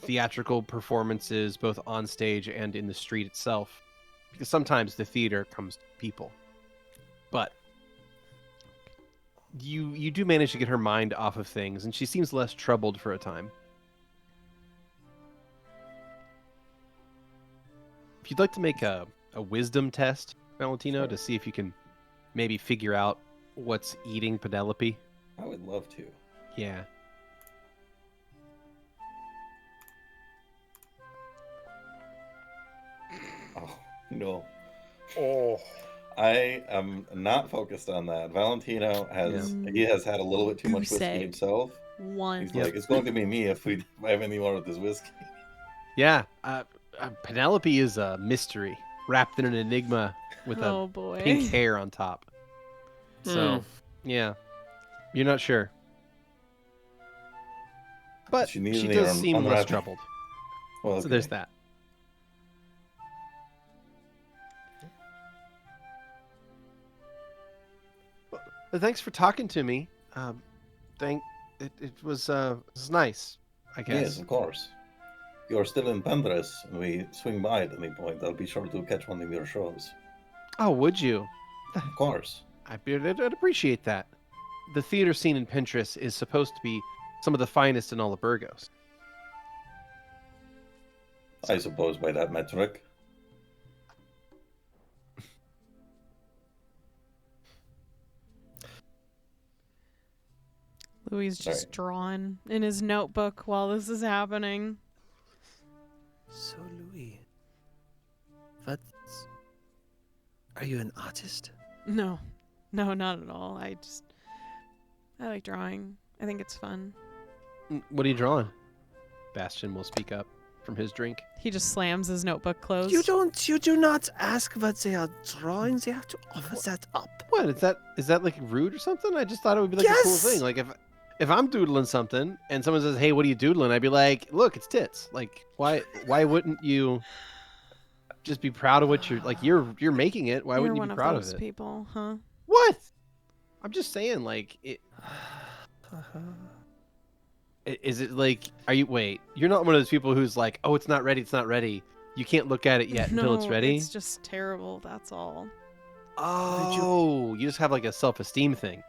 theatrical performances, both on stage and in the street itself. Because sometimes the theater comes to people. But you do manage to get her mind off of things, and she seems less troubled for a time. If you'd like to make a wisdom test, Valentino, to see if you can maybe figure out what's eating Penelope. I would love to. Yeah. Oh, no. Oh. I am not focused on that. Valentino has had a little bit too much whiskey Goose egg. himself. One. He's like, it's going to be me if I have any more of this whiskey. Yeah. Penelope is a mystery wrapped in an enigma with Oh a boy. pink hair on top. So, yeah. You're not sure. But She needs she any does seem less unwrapping. troubled. Well, So there's that. Well, thanks for talking to me. It was nice, I guess. Yes, of course. If you're still in Pendres and we swing by at any point, I'll be sure to catch one of your shows. Oh, would you? Of course. I'd appreciate that. The theater scene in Pinterest is supposed to be some of the finest in all of Burgos. I suppose by that metric. Louis just Sorry. drawn in his notebook while this is happening. So, Louis, are you an artist? No, not at all. I like drawing. I think it's fun. What are you drawing? Bastion will speak up from his drink. He just slams his notebook closed. You do not ask what they are drawing. They have to offer that up. What is that like rude or something? I just thought it would be like a cool Yes! thing. Like if I'm doodling something and someone says, "Hey, what are you doodling?" I'd be like, "Look, it's tits." Like why wouldn't you just be proud of what you're making it? Why You're wouldn't you one be of proud those of it? people, huh? What? I'm just saying, like it. Is it like? Wait? You're not one of those people who's like, "Oh, it's not ready. It's not ready. You can't look at it yet until it's No, ready." It's just terrible. That's all. Oh, you just have like a self-esteem thing.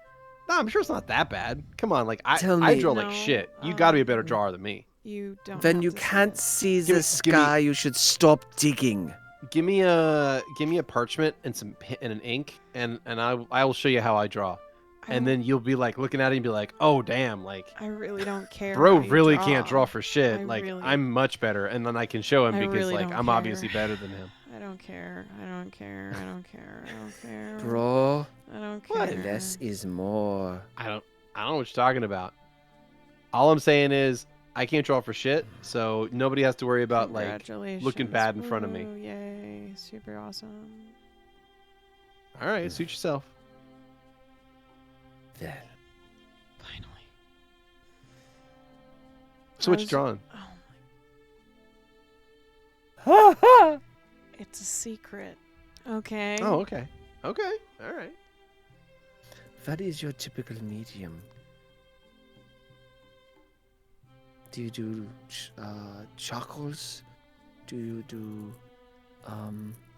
No, I'm sure it's not that bad. Come on, like I Tell I me- draw like No, shit. You got to be a better um, drawer than me. You don't. When have you to say can't it. see Give the me- sky, you should stop digging. Give me a parchment and some and an ink, and I will show you how I draw. I And don't- then you'll be like looking at it and be like, "Oh damn, like I really don't care. bro how you really can't draw for shit. I Like really- I'm much better." And then I can show him I because really like don't I'm obviously care. better than him. I don't care. I don't care. I don't care. I don't care. Bro, I don't What? care. less is more. I don't know what you're talking about. All I'm saying is I can't draw for shit, so nobody has to worry about like Congratulations. looking bad in front of me. Woo, Yay. Super awesome. All right, suit yourself. There. Finally. So what you How's- drawing? Oh my. It's a secret. Okay. Oh, okay. Okay. All right. what is your typical medium? Do you do charcoals? Do you do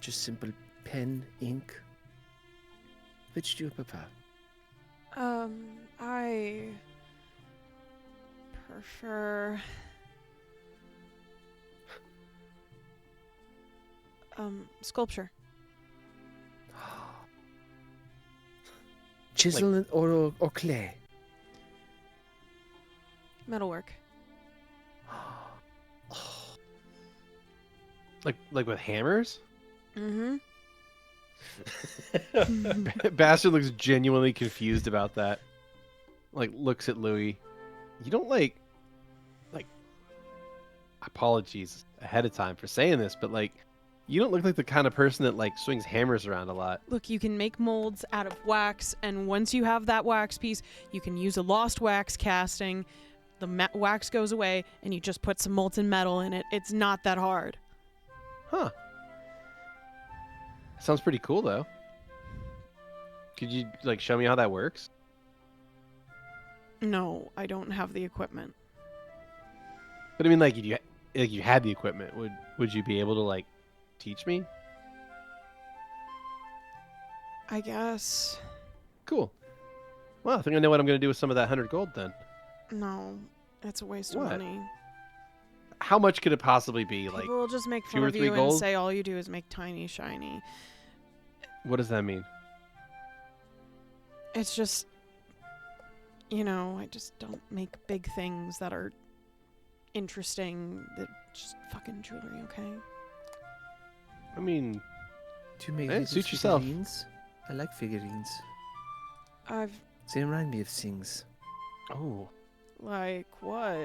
just simple pen, ink? Which do you prefer? I prefer sculpture. Chisel or clay? Metalwork. Like with hammers? Mm-hmm. Bastard looks genuinely confused about that. Like, looks at Louie. You don't like apologies ahead of time for saying this, but like, you don't look like the kind of person that like swings hammers around a lot. Look, you can make molds out of wax, and once you have that wax piece, you can use a lost wax casting. The wax goes away, and you just put some molten metal in it. It's not that hard. Huh. Sounds pretty cool, though. Could you like show me how that works? No, I don't have the equipment. But I mean, like, if you had the equipment, would you be able to like teach me? I guess. Cool. Well, I think I know what I'm going to do with some of that 100 gold then. No, it's a waste What? of money. How much could it possibly be? Like, People will just make 2 fun or of 3 you and gold? say all you do is make tiny, shiny. What does that mean? It's just, I just don't make big things that are interesting. They're just fucking jewelry, okay? I mean, Do you make Hey, little suit yourself. figurines? I like figurines. I've, They remind me of things. oh, like, what?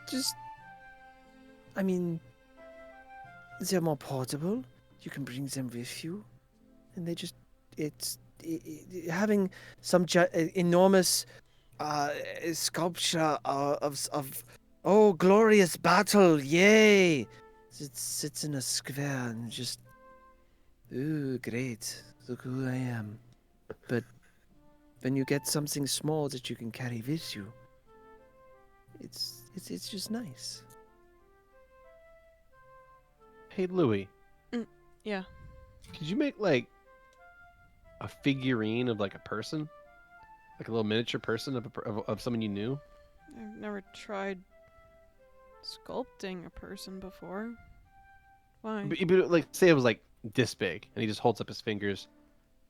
Just, I mean, they're more portable. You can bring them with you, and they just, having some enormous sculpture of oh, glorious battle, yay! It sits in a square and just, ooh, great, look who I am. But when you get something small that you can carry with you, it's just nice. hey Louie, Yeah. could you make like a figurine of like a person, like a little miniature person of someone you knew? I've never tried sculpting a person before. Why? But like, say it was like this big, and he just holds up his fingers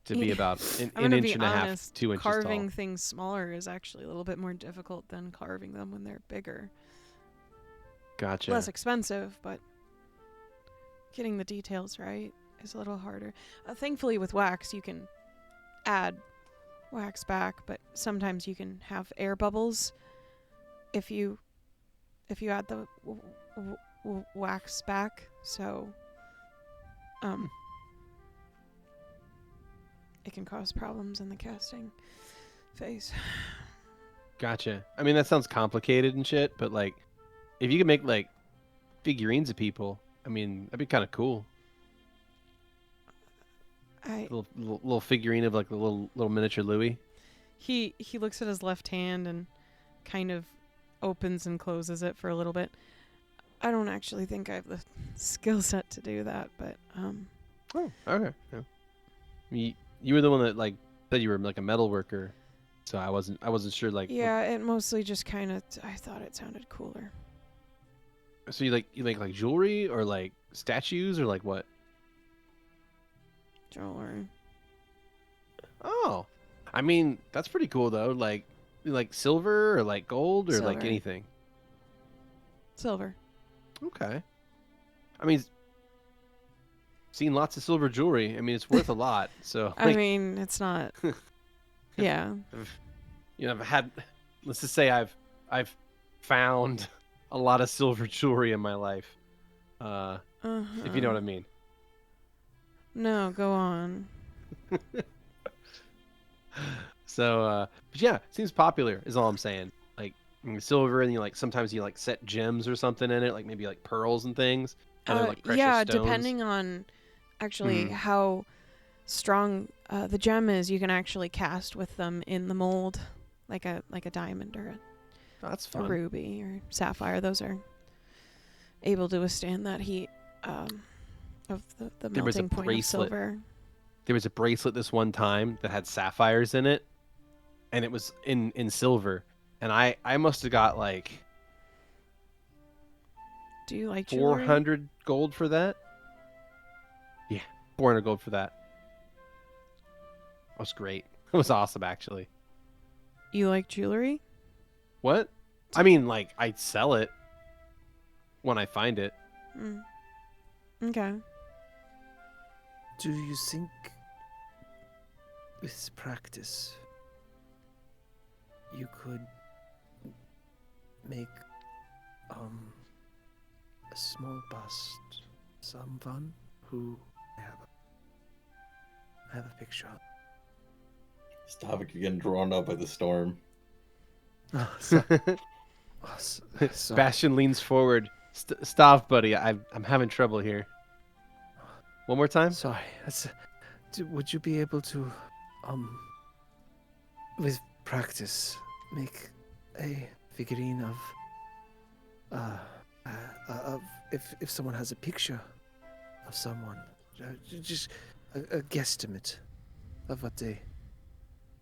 to be about I'm an gonna inch be and a half, honest, 2 inches carving tall. things smaller is actually a little bit more difficult than carving them when they're bigger. Gotcha. Less expensive, but getting the details right is a little harder. Thankfully, with wax, you can add wax back, but sometimes you can have air bubbles if you add the wax back. So, it can cause problems in the casting phase. Gotcha. I mean, that sounds complicated and shit, but like, if you could make like figurines of people, I mean, that'd be kind of cool. Little figurine of like the little miniature Louie. He looks at his left hand and kind of opens and closes it for a little bit. I don't actually think I have the skill set to do that, but Oh, okay. Yeah. You were the one that like said you were like a metal worker, so I wasn't sure like. yeah, it mostly just kind of I thought it sounded cooler. So you make like jewelry or like statues or like what? Jewelry. Oh, I mean that's pretty cool though. Like silver or like gold or like Silver. anything. Silver. Okay. I mean, seen lots of silver jewelry. I mean, it's worth a lot. So I like, mean, it's not. Yeah. I've had. Let's just say I've found a lot of silver jewelry in my life. If you know what I mean. No, go on. So, but yeah, seems popular is all I'm saying. Like silver, and sometimes you like set gems or something in it, like maybe like pearls and things. Other like precious yeah, stones. depending on actually Mhm. how strong The gem is you can actually cast with them in the mold, like a diamond or That's a fun. ruby or sapphire. Those are able to withstand that heat of the There was a melting point of bracelet. silver. There was a bracelet this one time that had sapphires in it, and it was in silver. And I must have got like Do you like jewelry? 400 gold for that. Yeah, 400 gold for that. That was great. It was awesome, actually. You like jewelry? What? I mean, like, I'd sell it when I find it. Mm. Okay. Do you think with practice you could make a small bust, someone who I have a picture of? Stavik, you're getting drawn up by the storm. Sorry. Bastion leans forward. Stop, buddy. I'm having trouble here. One more time? Sorry. Would you be able to, with practice, make a figurine of if someone has a picture of someone, just a guesstimate of what they,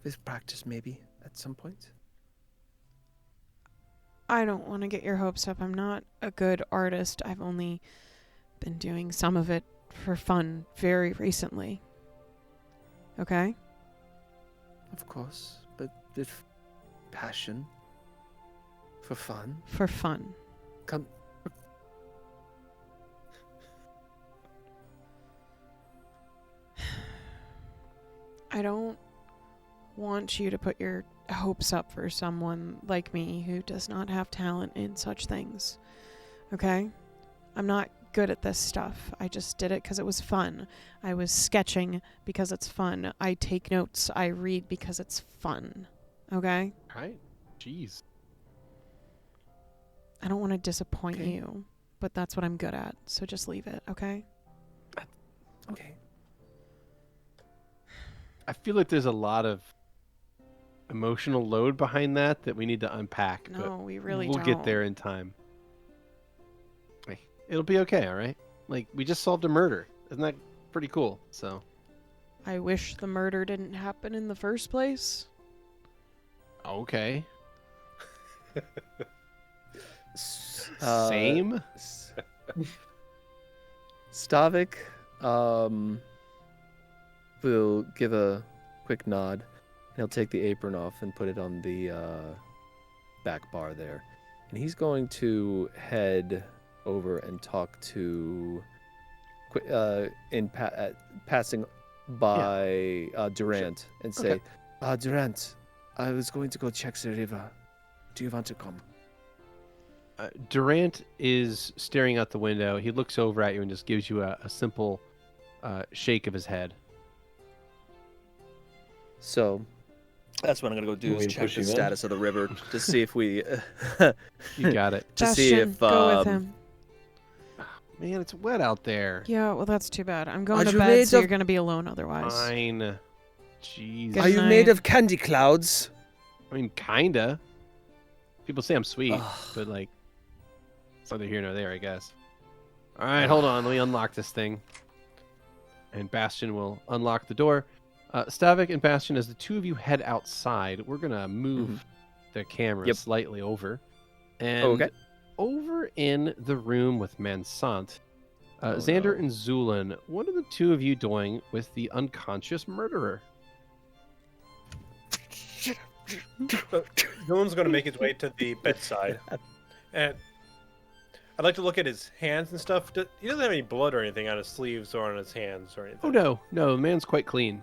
with practice maybe at some point? I don't want to get your hopes up. I'm not a good artist. I've only been doing some of it for fun very recently. Okay? Of course, but with passion, for fun. For fun. Come. I don't want you to put your hopes up for someone like me who does not have talent in such things. Okay? I'm not good at this stuff. I just did it because it was fun. I was sketching because it's fun. I take notes. I read because it's fun. Okay? Right. Jeez. I don't want to disappoint Okay. you, but that's what I'm good at. So just leave it, okay? Okay. I feel like there's a lot of emotional load behind that we need to unpack. No, but we really we'll don't. get there in time. Hey, it'll be okay, all right? Like, we just solved a murder. Isn't that pretty cool? So, I wish the murder didn't happen in the first place. okay. Uh, Same? Stavik will give a quick nod. He'll take the apron off and put it on the back bar there. And he's going to head over and talk to, passing by Durant and say, Okay. Durant, I was going to go check the river. Do you want to come? Durant is staring out the window. He looks over at you and just gives you a simple shake of his head. So that's what I'm going to go do, You want is me to check push the you in? status of the river to see if we... You got it. to see Bastion, if... go with him. Man, it's wet out there. Yeah, well, that's too bad. I'm going Are to you bed, made so of- you're going to be alone otherwise. Fine. Jeez. Good Are you night. made of candy clouds? I mean, kinda. People say I'm sweet, Ugh. but like, it's neither here nor there, I guess. All right, hold on. Let me unlock this thing. And Bastion will unlock the door. Stavik and Bastion, as the two of you head outside, we're gonna move the camera Yep. slightly over. And Okay. over in the room with Mansant, Oh, Xander no. and Zu'lin, what are the two of you doing with the unconscious murderer? Dylan's going to make his way to the bedside, and I'd like to look at his hands and stuff. He doesn't have any blood or anything on his sleeves or on his hands or anything. Oh no, the man's quite clean.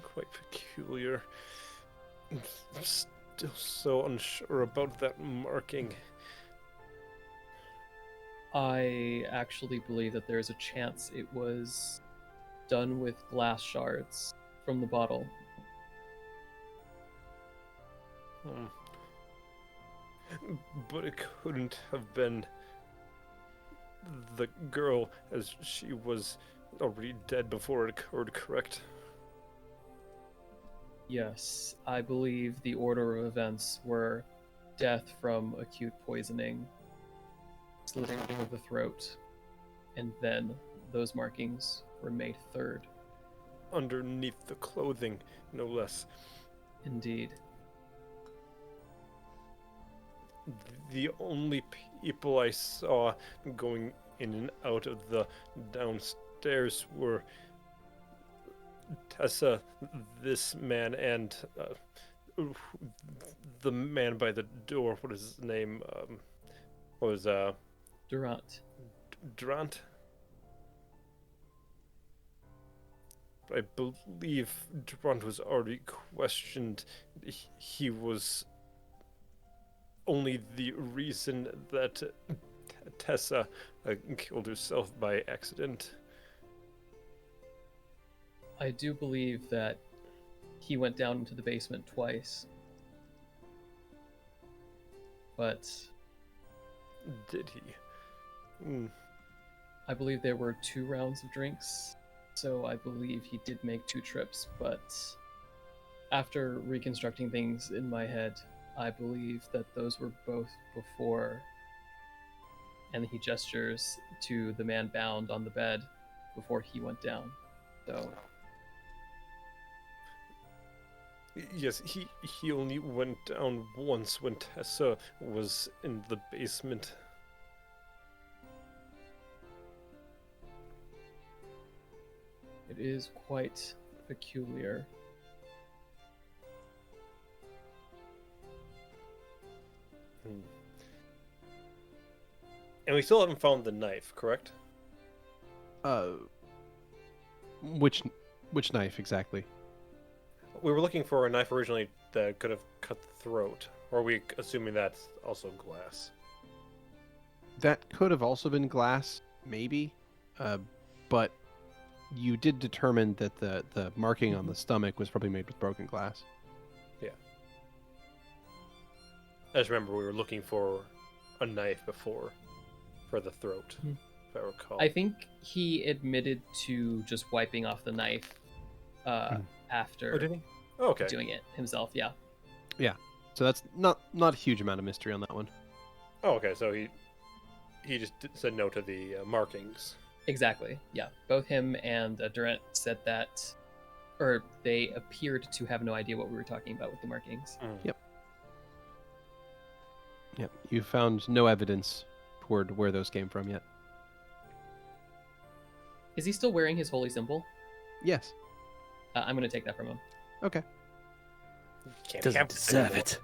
Quite peculiar. I'm still so unsure about that marking. I actually believe that there's a chance it was done with glass shards from the bottle. But it couldn't have been the girl, as she was already dead before it occurred, correct? Yes, I believe the order of events were death from acute poisoning, slitting of the throat, and then those markings were made third. Underneath the clothing, no less. Indeed. The only people I saw going in and out of the downstairs were Tessa, this man, and the man by the door. What is his name? What was Durant. Durant? I believe Durant was already questioned. He was only the reason that Tessa killed herself by accident. I do believe that he went down into the basement twice. But Did he? I believe there were 2 rounds of drinks, so I believe he did make 2 trips, but after reconstructing things in my head, I believe that those were both before, and he gestures to the man bound on the bed before he went down. So Yes, he only went down once when Tessa was in the basement. it is quite peculiar. And we still haven't found the knife, correct? Which knife exactly? We were looking for a knife originally that could have cut the throat. Or are we assuming that's also glass? That could have also been glass, maybe. But you did determine that the marking on the stomach was probably made with broken glass. I just remember we were looking for a knife before for the throat, if I recall. I think he admitted to just wiping off the knife after Oh, did he? Oh, okay. doing it himself, yeah. So that's not a huge amount of mystery on that one. Oh, okay. So he just said no to the markings. Exactly, yeah. Both him and Durant said that, or they appeared to have no idea what we were talking about with the markings. Yep. You found no evidence toward where those came from yet. Is he still wearing his holy symbol? Yes. I'm going to take that from him. Okay. Can't Doesn't have deserve it.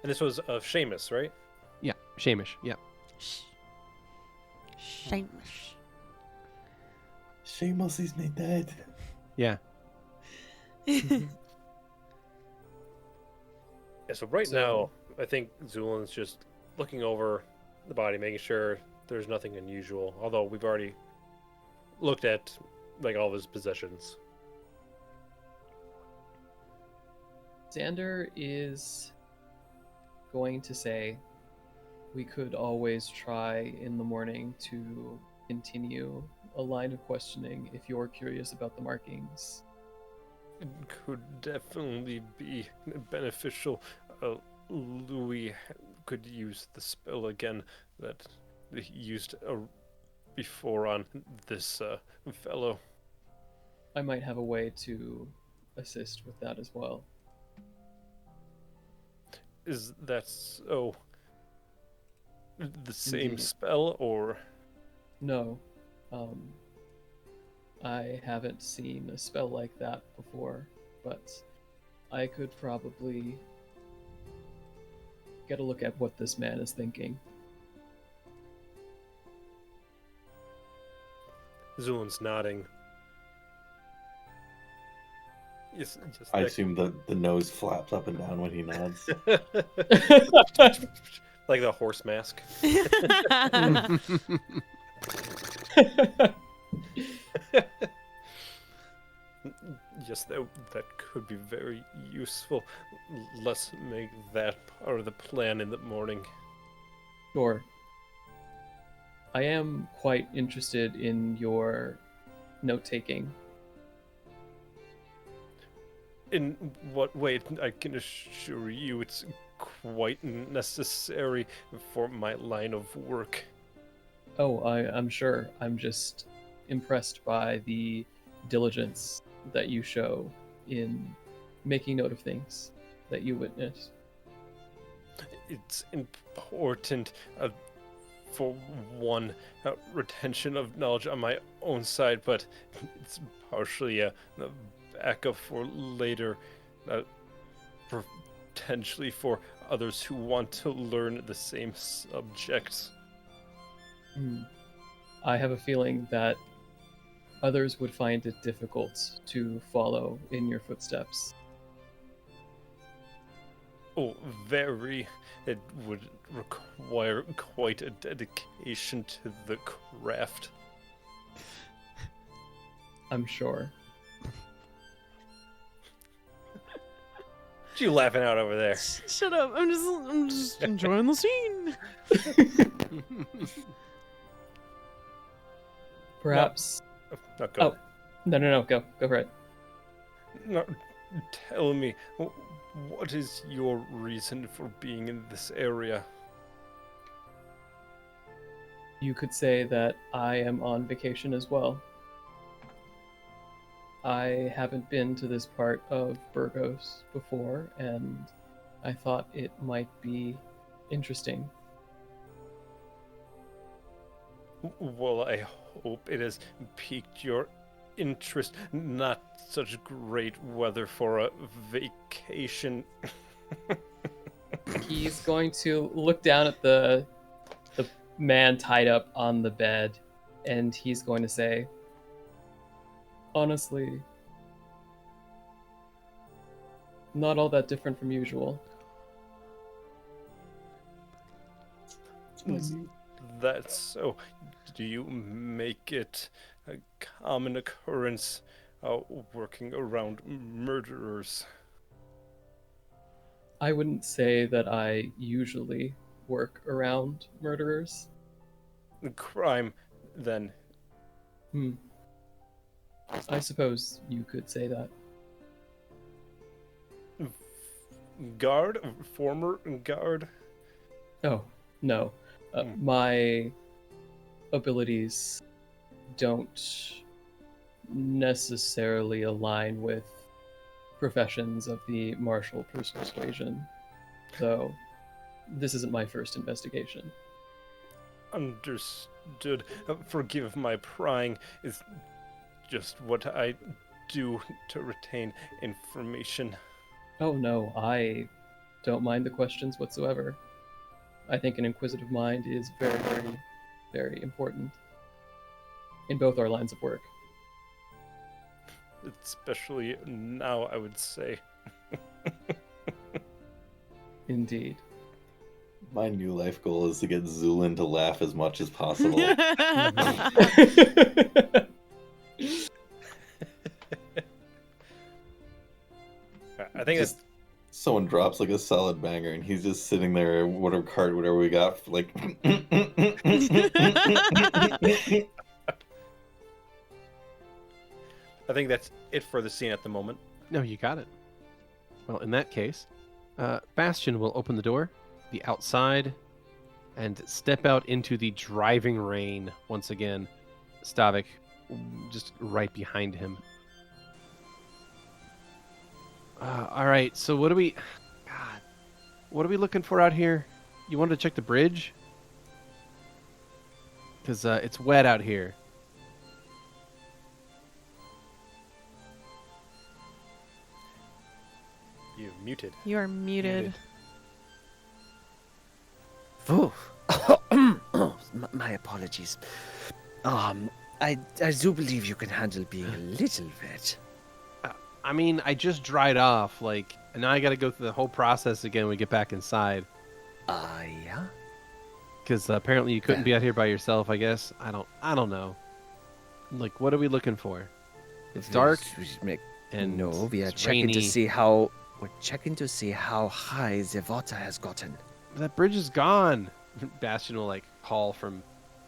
And this was of Seamus, right? Yeah. Shamish. Yeah. Shameless. Seamus is not dead. Yeah. Yeah, so right now, I think Zu'lin's just looking over the body, making sure there's nothing unusual. Although we've already looked at like all of his possessions. Xander is going to say, we could always try in the morning to continue a line of questioning if you're curious about the markings. It could definitely be beneficial. Louie could use the spell again that he used before on this fellow. I might have a way to assist with that as well. Is that so? The same Indeed. spell, or? No. I haven't seen a spell like that before, but I could probably get a look at what this man is thinking. Zu'lin's nodding. Yes, just I assume the nose flaps up and down when he nods. like the horse mask. Yes, that could be very useful. Let's make that part of the plan in the morning. Sure. I am quite interested in your note-taking. In what way? I can assure you it's quite necessary for my line of work. Oh, I'm sure. I'm just impressed by the diligence that you show in making note of things that you witness. It's important for one, retention of knowledge on my own side, but it's partially a backup for later, potentially for others who want to learn the same subjects. I have a feeling that others would find it difficult to follow in your footsteps. Oh, very. It would require quite a dedication to the craft. I'm sure. What you laughing out over there? Shut up! I'm just enjoying the scene. Perhaps. No, go. No. Go for it. No, tell me, what is your reason for being in this area? You could say that I am on vacation as well. I haven't been to this part of Burgos before, and I thought it might be interesting. Well, I hope it has piqued your interest. Not such great weather for a vacation. He's going to look down at the man tied up on the bed, and he's going to say, honestly, not all that different from usual. That's so. Do you make it a common occurrence working around murderers? I wouldn't say that I usually work around murderers. Crime, then. I suppose you could say that. Guard? Former guard? Oh, no. My abilities don't necessarily align with professions of the martial persuasion, so this isn't my first investigation. Understood. Forgive my prying. It's just what I do to retain information. Oh no, I don't mind the questions whatsoever. I think an inquisitive mind is very, very, very important in both our lines of work. Especially now, I would say. Indeed. My new life goal is to get Zu'lin to laugh as much as possible. I think Just someone drops like a solid banger, and he's just sitting there, whatever we got, like. I think that's it for the scene at the moment. No, you got it. Well, in that case, Bastion will open the door, be outside, and step out into the driving rain once again. Stavik just right behind him. All right, so what are we looking for out here? You wanted to check the bridge? Because it's wet out here. You muted. You are muted. Oh, my apologies. I do believe you can handle being a little wet. I mean, I just dried off, and now I got to go through the whole process again when we get back inside. Yeah? Because apparently you couldn't be out here by yourself, I guess. I don't know. What are we looking for? It's dark. And no, we are it's checking rainy. to see how. We're checking to see how high the water has gotten. That bridge is gone. Bastion will call from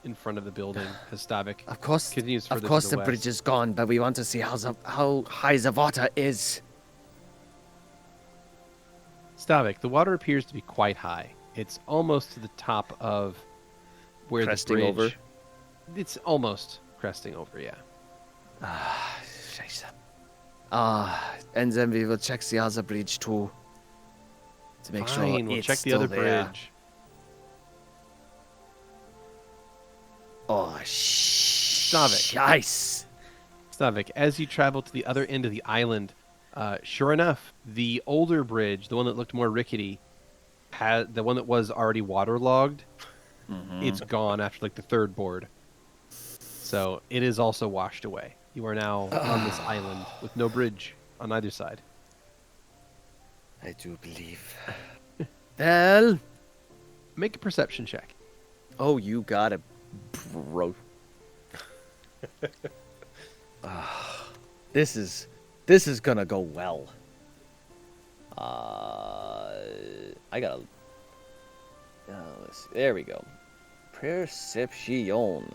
in front of the building as Stavik Of course, continues further of course to the the west. bridge is gone, but we want to see how high the water is. Stavik, the water appears to be quite high. It's almost to the top of where Cresting the over? bridge... It's almost cresting over, yeah. Scheiße. And then we will check the other bridge too. To make sure Fine, we'll it's check the still other there. bridge. Oh, Stavik. Scheiße. Stavik, as you travel to the other end of the island, sure enough, the older bridge, the one that looked more rickety, the one that was already waterlogged, it's gone after like the third board. So it is also washed away. You are now on this island with no bridge on either side. I do believe. Well, Make a perception check. Oh, you got it, bro. this is gonna go well. I got a. Let's see. There we go. Perception.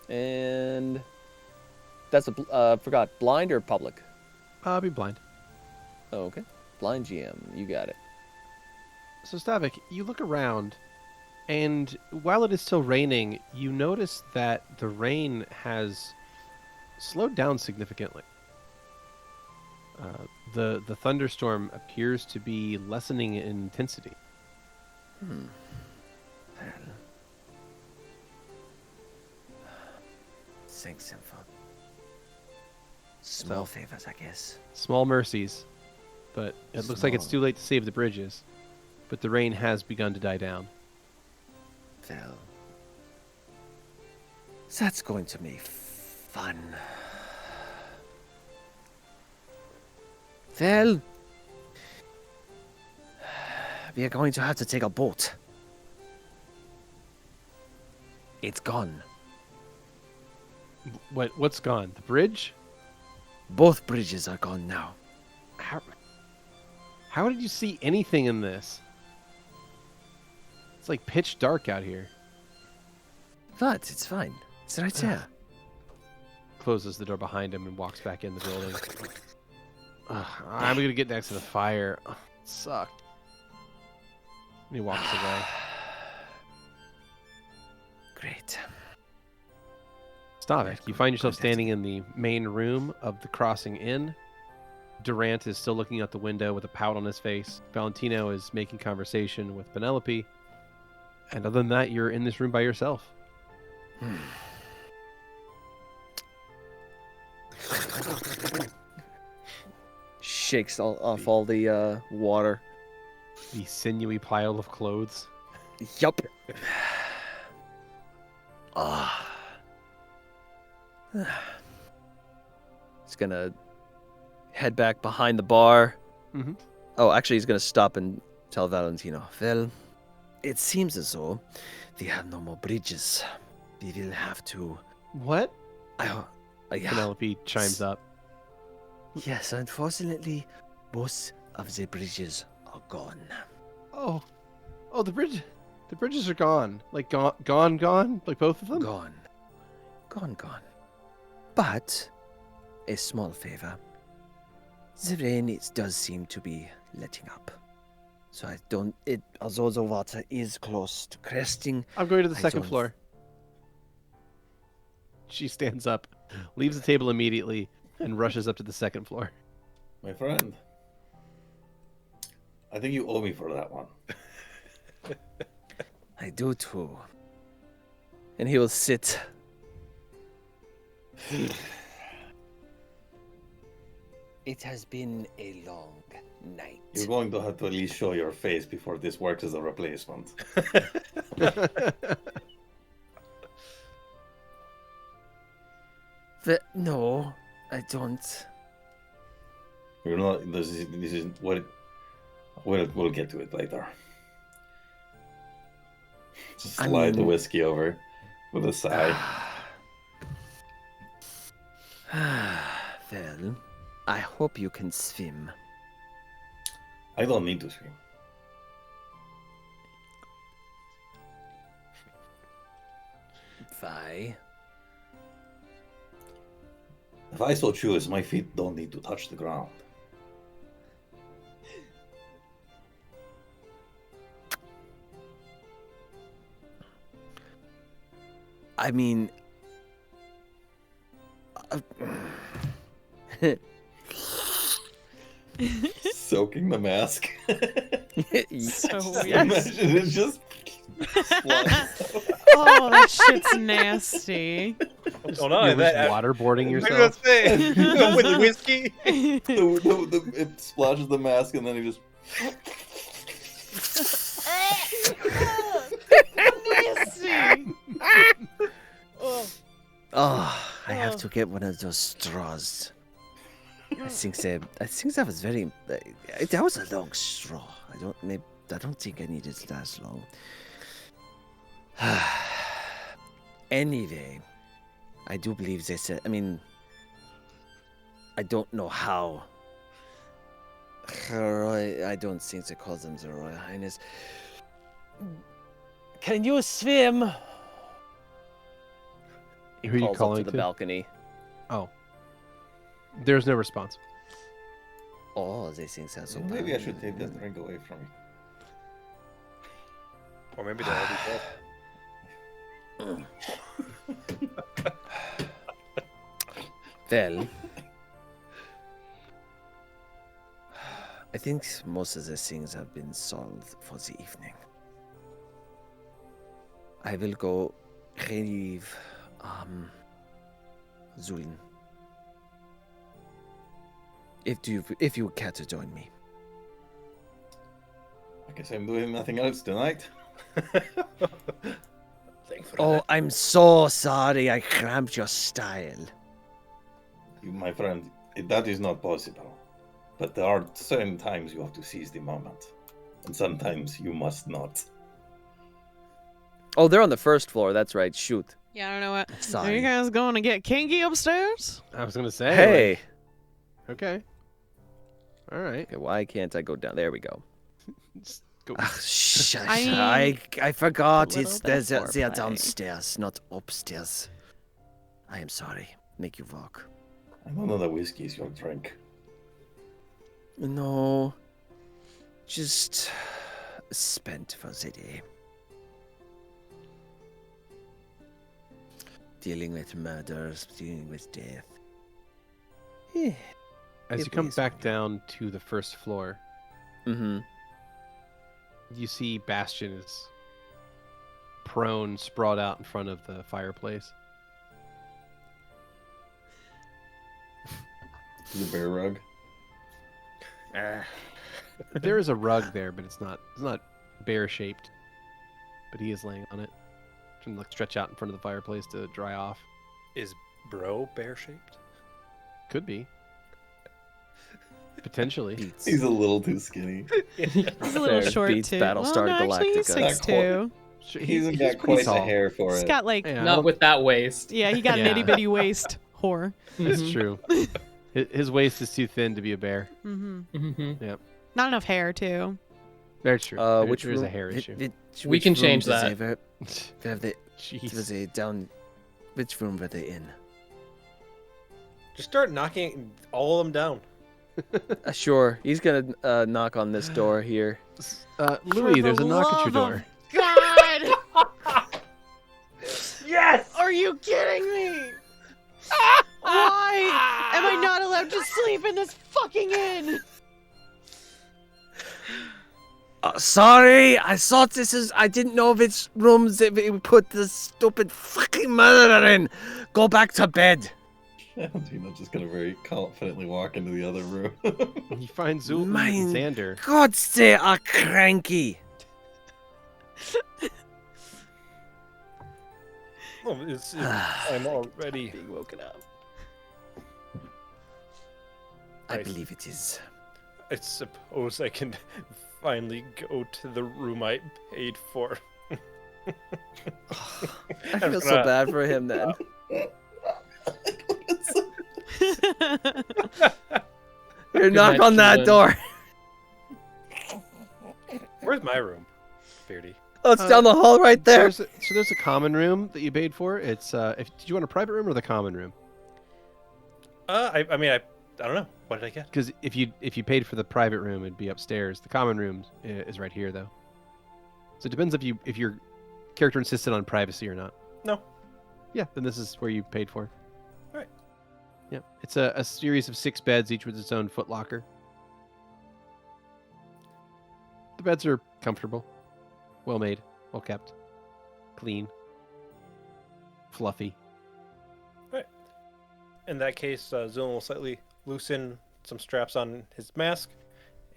And that's forgot, blind or public? I'll be blind. Oh, okay. Blind GM, you got it. So Stavik, you look around, and while it is still raining, you notice that the rain has slowed down significantly. The thunderstorm appears to be lessening in intensity. Thanks, Info. Small favors, I guess. Small mercies, but it looks like it's too late to save the bridges. But the rain has begun to die down. Well, that's going to be fun. Well, we are going to have to take a boat. It's gone. What's gone? The bridge? Both bridges are gone now. How did you see anything in this? It's like pitch dark out here. But it's fine. It's right there. Closes the door behind him and walks back in the building. I'm gonna get next to the fire. It sucked. And he walks away. Great. Stavik, you find yourself standing in the main room of the Crossing Inn. Durant is still looking out the window with a pout on his face. Valentino is making conversation with Penelope. And other than that, you're in this room by yourself. Shakes off all the water. The sinewy pile of clothes. Yup. He's gonna head back behind the bar. Mhm. Oh, actually, he's gonna stop and tell Valentino. Well, it seems as though we have no more bridges. We will have to. What? Yeah. Penelope chimes up. Yes, unfortunately, both of the bridges are gone. Oh, the bridge. The bridges are gone. Like gone. Like both of them. Gone. Gone. But a small favor. The rain, it does seem to be letting up. So I don't. Although the water is close to cresting. I'm going to the I second don't- floor. She stands up, leaves the table immediately, and rushes up to the second floor. My friend, I think you owe me for that one. I do too. And he will sit. It has been a long night. You're going to have to at least show your face before this works as a replacement. No, I don't. You're not. This is what. We'll get to it later. Just slide the whiskey over with a sigh. Well, I hope you can swim. I don't need to swim. I. If I so choose, my feet don't need to touch the ground. I mean, Soaking the mask. So weird. Imagine it just. Oh, that shit's nasty. Oh no, You're just that waterboarding I was yourself. gonna say, with whiskey. It splashes the mask and then he just. Nasty. oh, I have to get one of those straws. I think that was very. That was a long straw. I don't think I needed it that long. Anyway, I do believe they said. I mean, I don't know how. I don't think they call them the Royal Highness. Can you swim? He Who are you calls calling up to the to? balcony. Oh. There's no response. Oh, they think that's so bad. Maybe I should take that drink away from you. Or maybe they'll all be dead. Well, I think most of the things have been solved for the evening. I will go relieve Zu'lin. If you care to join me. I guess I'm doing nothing else tonight. Thanks for Oh, that. I'm so sorry I cramped your style. You, my friend, that is not possible. But there are certain times you have to seize the moment. And sometimes you must not. Oh, they're on the first floor. That's right. Shoot. Yeah, I don't know what. Are Sorry. you guys going to get kinky upstairs? I was gonna say. Hey. like, okay. All right. Okay, why can't I go down? There we go. Just go. Shush. I I forgot. a It's little bit they're of foreplay. downstairs, not upstairs. I am sorry. Make you walk. I don't know the whiskey is your drink. No. Just spent for the day. Dealing with murders, dealing with death. Eh. As It you come is back fine. down to the first floor, Mm-hmm. you see Bastion is prone, sprawled out in front of the fireplace. The bear rug. There is a rug there, but it's not bear shaped. But he is laying on it. Trying to like stretch out in front of the fireplace to dry off. Is bro bear shaped? Could be. Potentially. Beats. He's a little too skinny. He's a little Fair. short Beats too. Battlestar well, no, actually, he's Galactica. 6'2". He hasn't got pretty quite tall. the hair for He's it. got like, Yeah, Not with that waist. yeah, he got an Yeah. itty bitty waist. Whore. That's Mhm. true. His waist is too thin to be a bear. Mm-hmm. Mm-hmm. Not enough hair too. Very true. Which there is a room- hair issue. We can change room that. Were they, Jeez. were they down? Which room were they in? Just start knocking all of them down. Sure. He's gonna knock on this door here. Louie, there's a the knock at your love door. God! Yes! Are you kidding me? Why am I not allowed to sleep in this fucking inn? Sorry, I thought this is. I didn't know which rooms they put this stupid fucking murderer in. Go back to bed. Valentino's just gonna very confidently walk into the other room. You find Zu'lin Mine- and Xander. God, they are cranky. Oh, I'm already. Being woken up. I Nice. believe it is. I suppose I can finally go to the room I paid for. I feel so bad for him then. Here, knock night, on that Zu'lin. door. Where's my room, Beardy? Oh, it's down the hall right there. So there's a common room that you paid for. It's did you want a private room or the common room? I don't know. What did I get? Because if you paid for the private room, it'd be upstairs. The common room is right here, though. So it depends if your character insisted on privacy or not. No. Yeah, then this is where you paid for. All right. Yeah, it's a series of 6 beds, each with its own footlocker. The beds are comfortable, well made, well kept, clean, fluffy. In that case, Zu'lin will slightly loosen some straps on his mask,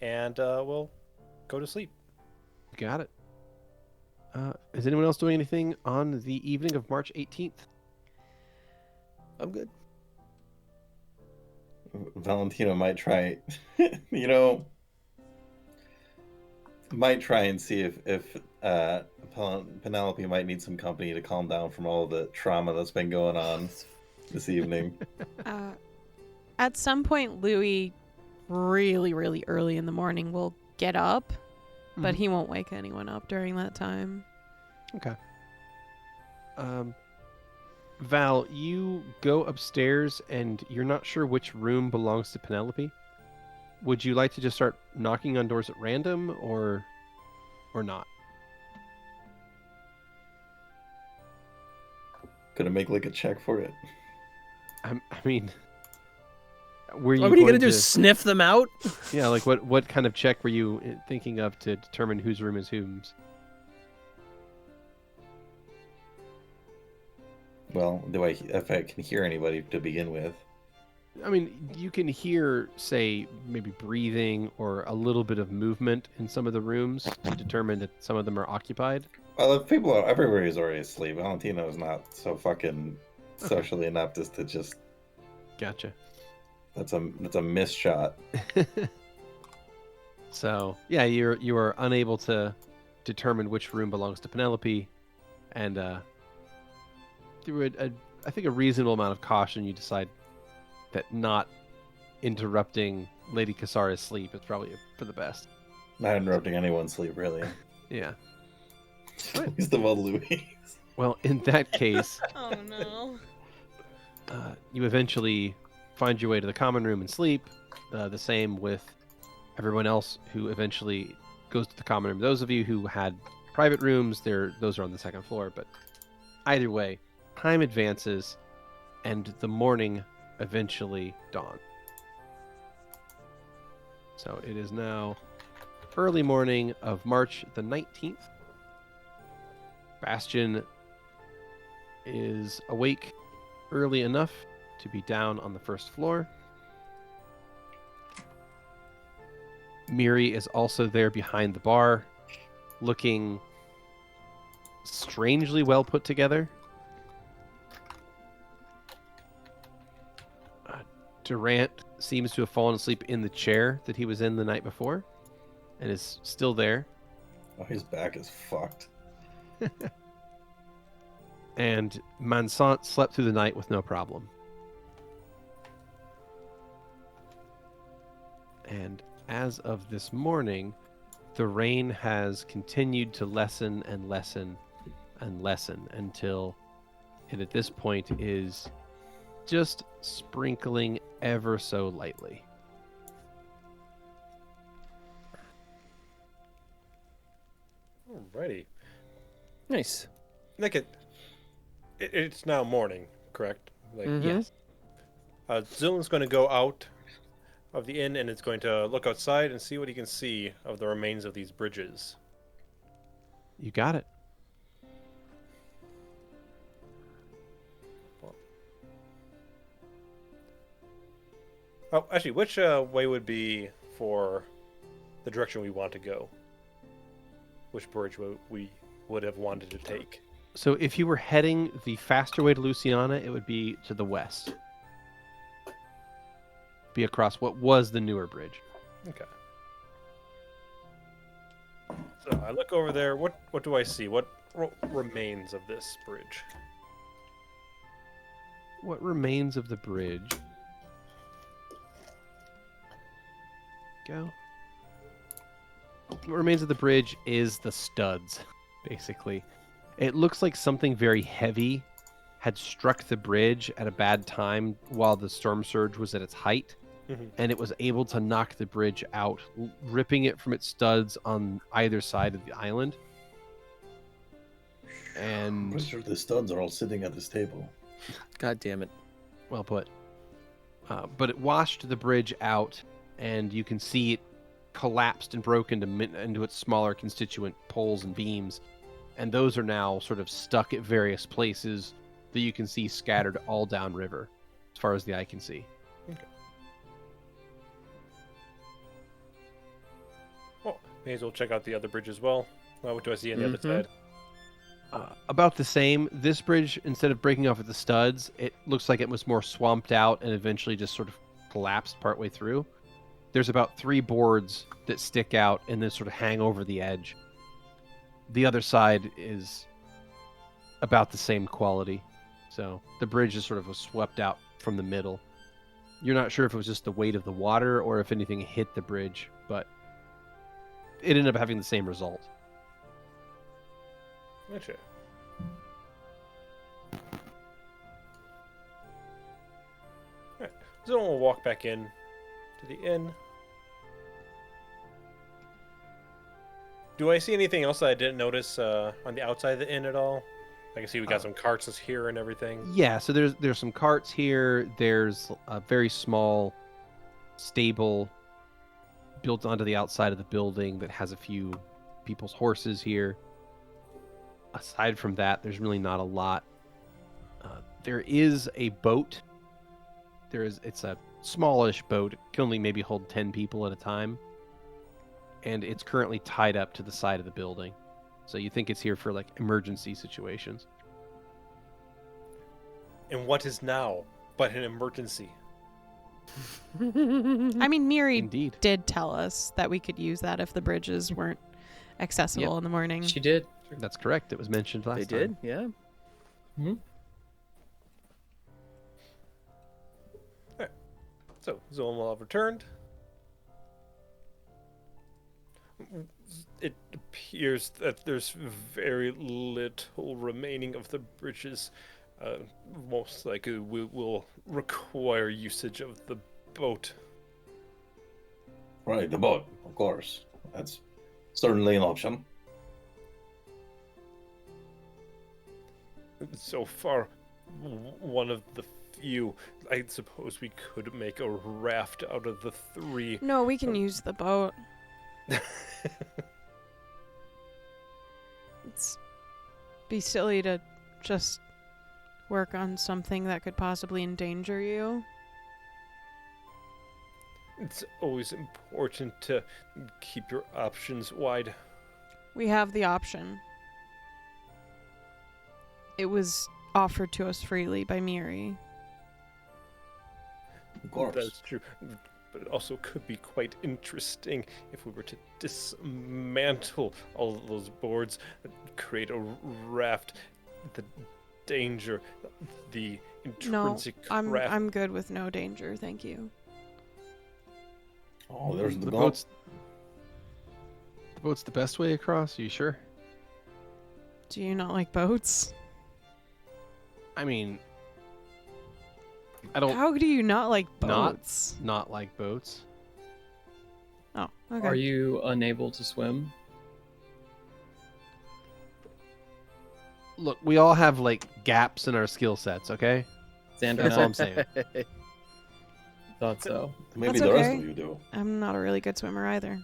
and we'll go to sleep. Got it. Is anyone else doing anything on the evening of March 18th? I'm good. Valentino might try, might try and see if Penelope might need some company to calm down from all the trauma that's been going on this evening. At some point, Louie, really, really early in the morning, will get up, but he won't wake anyone up during that time. Okay. Val, you go upstairs and you're not sure which room belongs to Penelope. Would you like to just start knocking on doors at random or not? Gonna make like a check for it. I mean, were you What are you going gonna do? Sniff them out? Yeah, like what kind of check were you thinking of to determine whose room is whom's? Well, if I can hear anybody to begin with? I mean, you can hear, say, maybe breathing or a little bit of movement in some of the rooms to determine that some of them are occupied. Well, if everybody's already asleep, Valentino's not so fucking socially inept as to just. Gotcha. That's a missed shot. So yeah, you are unable to determine which room belongs to Penelope, and through I think a reasonable amount of caution, you decide that not interrupting Lady Kasara's sleep is probably for the best. Not interrupting anyone's sleep, really. Yeah. Least of all Louie. Well, in that case, Oh no. you eventually find your way to the common room and sleep. The same with everyone else who eventually goes to the common room. Those of you who had private rooms, those are on the second floor. But either way, time advances, and the morning eventually dawns. So it is now early morning of March the 19th. Bastion is awake early enough to be down on the first floor. Miri is also there behind the bar, looking strangely well put together. Durant seems to have fallen asleep in the chair that he was in the night before and is still there. Oh, his back is fucked. And Mansant slept through the night with no problem. And as of this morning, the rain has continued to lessen and lessen and lessen until it at this point is just sprinkling ever so lightly. Alrighty. Nice. Like it's now morning, correct? Like, Yes. Zu'lin's going to go out of the inn and it's going to look outside and see what he can see of the remains of these bridges. You got it. Oh, actually, which way would be for the direction we want to go? Which bridge we would have wanted to take? So if you were heading the faster way to Luciana, it would be to the west. Be across what was the newer bridge. Okay. So I look over there. What do I see? What remains of this bridge? What remains of the bridge? Go. What remains of the bridge is the studs. basically. It looks like something very heavy had struck the bridge at a bad time while the storm surge was at its height, and it was able to knock the bridge out, ripping it from its studs on either side of the island. And Pretty sure the studs are all sitting at this table. God damn it. well put. But it washed the bridge out, and you can see it collapsed and broke into its smaller constituent poles and beams, and those are now sort of stuck at various places that you can see scattered all downriver, as far as the eye can see. Okay. Well, may as well check out the other bridge as well. What do I see on the other side? About the same. This bridge, instead of breaking off at the studs, it looks like it was more swamped out and eventually just sort of collapsed partway through. There's about 3 boards that stick out and then sort of hang over the edge. The other side is about the same quality. So the bridge is sort of swept out from the middle. You're not sure if it was just the weight of the water or if anything hit the bridge, but it ended up having the same result. Gotcha. Alright, so we'll walk back in to the inn. Do I see anything else that I didn't notice on the outside of the inn at all? I can see we got some carts here and everything. Yeah, so there's some carts here. There's a very small stable built onto the outside of the building that has a few people's horses here. Aside from that, there's really not a lot. There is a boat. It's a smallish boat. It can only maybe hold 10 people at a time. And it's currently tied up to the side of the building. So you think it's here for like emergency situations. And what is now but an emergency? I mean, Miri Indeed. did tell us that we could use that if the bridges weren't accessible in the morning. She did. That's correct. It was mentioned last They time. did, yeah. So, Zu'lin will have returned. It appears that there's very little remaining of the bridges. Most likely we will require usage of the boat. Right, the boat, of course. That's certainly an option. So far, one of the few. I suppose we could make a raft out of the 3. No, we can use the boat. It's be silly to just work on something that could possibly endanger you. It's always important to keep your options wide. We have the option. It was offered to us freely by Miri. Of course. That's true. But it also could be quite interesting if we were to dismantle all of those boards, create a raft, the danger, the No, intrinsic I'm craft. I'm good with no danger, thank you. Oh, there's the The boat. boat's the best way across. Are you sure? Do you not like boats? I mean, I don't How do you not like Not- boats? not like boats. Oh, okay. Are you unable to swim? Look, we all have like gaps in our skill sets, okay? Xander, That's all no? I'm saying. Thought so. Maybe That's the rest okay. of you do. I'm not a really good swimmer either.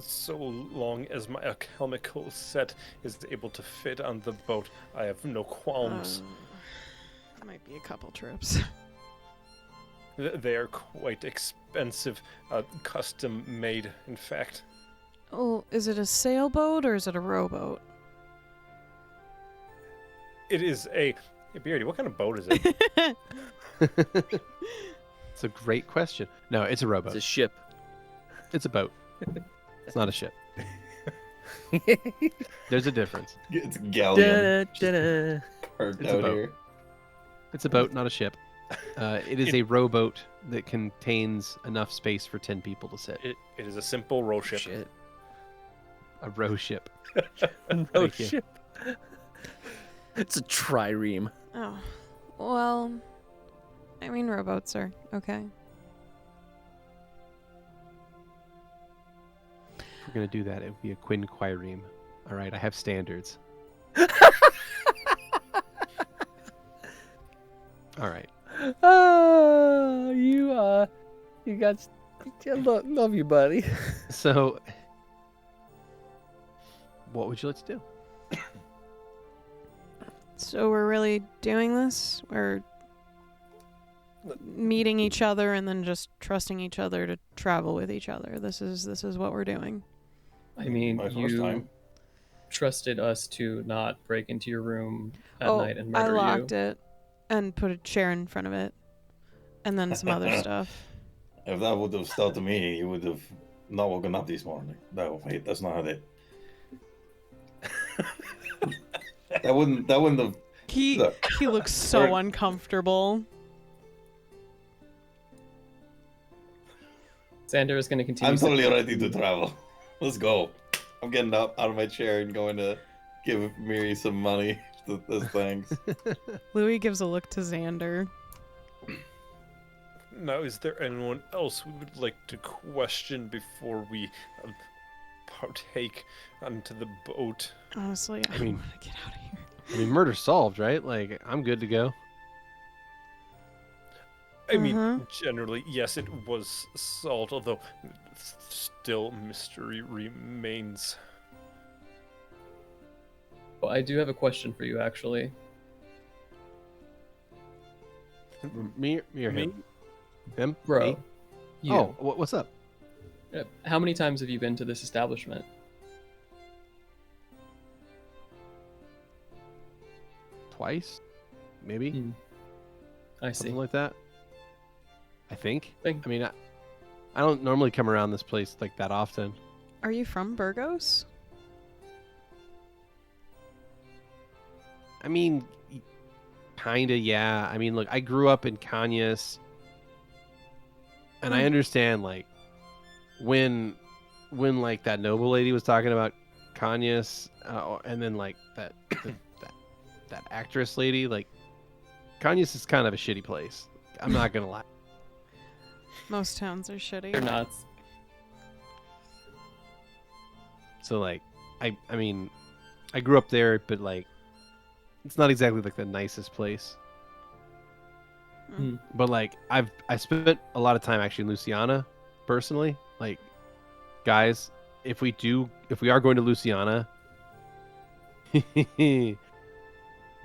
So long as my alchemical set is able to fit on the boat, I have no qualms. Might be a couple trips. They are quite expensive, custom made, in fact. Oh, is it a sailboat or is it a rowboat? It is a... Hey, Beardy, what kind of boat is it? It's a great question. No, it's a rowboat. It's a ship. It's a boat. It's not a ship. There's a difference. It's galleon Da-da-da-da. parked It's a out boat. here. It's a boat, not a ship. It is a rowboat that contains enough space for 10 people to sit. It is a simple row ship. Shit. A row ship. Oh Thank you. shit. It's a trireme. Oh, well, I mean, rowboats are okay. If we're gonna do that, it would be a quinquireme. All right, I have standards. All right. You got. Love you, buddy. So, what would you like to do? So we're really doing this? We're meeting each other and then just trusting each other to travel with each other. This is what we're doing. I mean, My first you time. trusted us to not break into your room at Oh, night and I murder locked you. it and put a chair in front of it, and then some other stuff. If that would have stopped me, you would have not woken up this morning. No, wait, that's not how they. that wouldn't have. He Look. he looks so Or- uncomfortable. Xander is going to continue. I'm totally sitting- ready to travel. Let's go. I'm getting up out of my chair and going to give Miri some money as thanks. Louie gives a look to Xander. Now, is there anyone else we would like to question before we partake onto the boat? Honestly, I mean- want to get out of here. I mean, murder solved, right? Like, I'm good to go. I mean, Mhm. generally, yes, it was solved, although still mystery remains. Well, I do have a question for you, actually. Me or him? Him? Bro. Me? You. Oh, what's up? How many times have you been to this establishment? Twice? Maybe? Hmm. I see. Something like that. I think. Think- I mean, I don't normally come around this place like that often. Are you from Burgos? I mean, kinda, yeah. I mean, look, I grew up in Canyas, and I Hmm. understand like when like that noble lady was talking about Canyas, and then like that that actress lady, like Canyas is kind of a shitty place. I'm not gonna lie. Most towns are shitty. They're not. So like, I mean, I grew up there, but like, it's not exactly like the nicest place. Mm. But like, I spent a lot of time actually in Louisiana, personally. Like, guys, if we are going to Louisiana,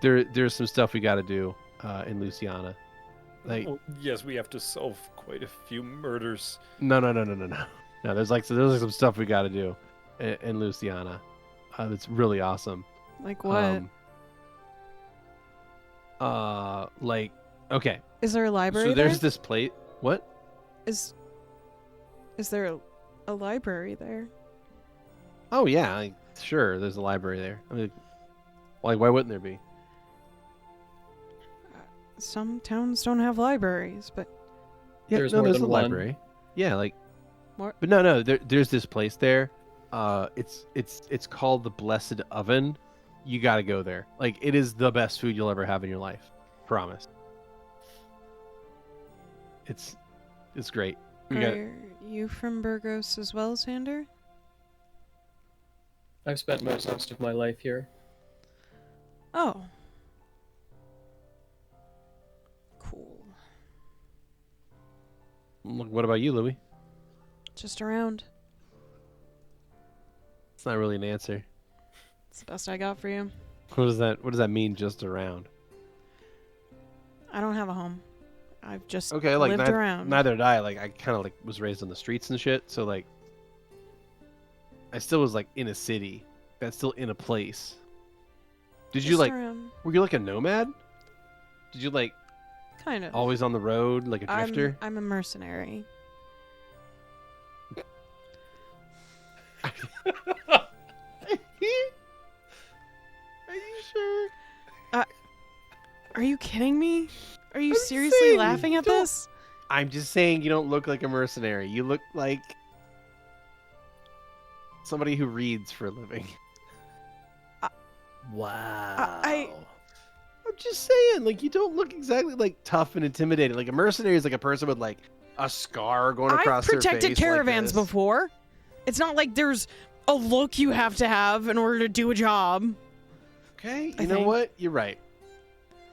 there's some stuff we got to do in Louisiana. Like, Well, yes, we have to solve quite a few murders. no. No, there's like some stuff we got to do in Louisiana. That's really awesome. Like what? Like, okay. Is there a library So there's there? this place. What? Is there a library there? Oh yeah, like, sure. There's a library there. I mean, like, why wouldn't there be? Some towns don't have libraries, but Yeah, There's no, more there's than a one. library. Yeah, like. More- But no. There's this place there. It's called the Blessed Oven. You got to go there. Like, it is the best food you'll ever have in your life. Promise. It's great. You got are you from Burgos as well, Xander? I've spent most of my life here. Oh. Cool. What about you, Louie? Just around. It's not really an answer. It's the best I got for you. What does that mean? Just around? I don't have a home. I've just Okay, like lived around. neither did I. Like, I kind of like was raised on the streets and shit. So like, I still was like in a city. That's still in a place. Did you Just like? around. Were you like a nomad? Did you like Kind of. always on the road, like a drifter? I'm a mercenary. Are you sure? Are you kidding me? Are you I'm seriously saying, laughing at don't- this? I'm just saying you don't look like a mercenary. You look like somebody who reads for a living. Wow. I'm just saying, like, you don't look exactly like tough and intimidating. Like a mercenary is like a person with like a scar going across I've their protected face caravans like this. before. It's not like there's a look you have to have in order to do a job. Okay, I you know think. what? You're right.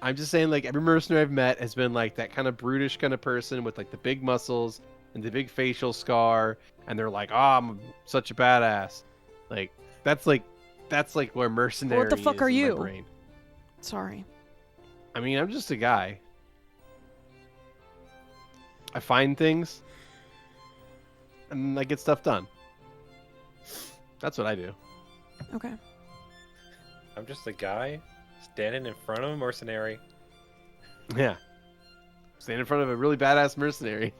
I'm just saying, like, every mercenary I've met has been like that kind of brutish kind of person with like the big muscles and the big facial scar, and they're like, "Oh, I'm such a badass." Like that's like where mercenary What the fuck is are in my you? brain. Sorry. I mean, I'm just a guy. I find things, and I get stuff done. That's what I do. Okay. I'm just a guy standing in front of a mercenary. Yeah. Stand in front of a really badass mercenary.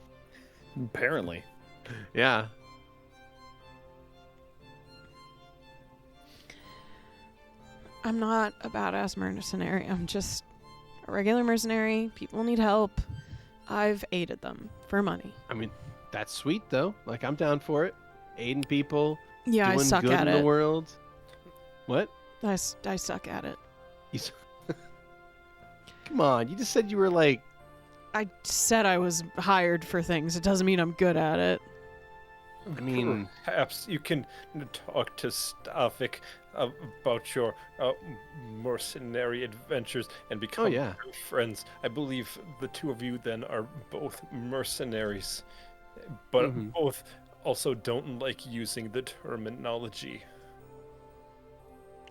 Apparently. Yeah. I'm not a badass mercenary. I'm just a regular mercenary. People need help. I've aided them for money. I mean, that's sweet though. Like I'm down for it. Aiding people, Yeah, doing I suck good at in the it. world. What? I suck at it. You s- Come on, you just said you were like. I said I was hired for things. It doesn't mean I'm good at it. I mean, Perhaps you can talk to Stavik about your mercenary adventures and become yeah. friends. I believe the two of you then are both mercenaries, but Mhm. both also don't like using the terminology.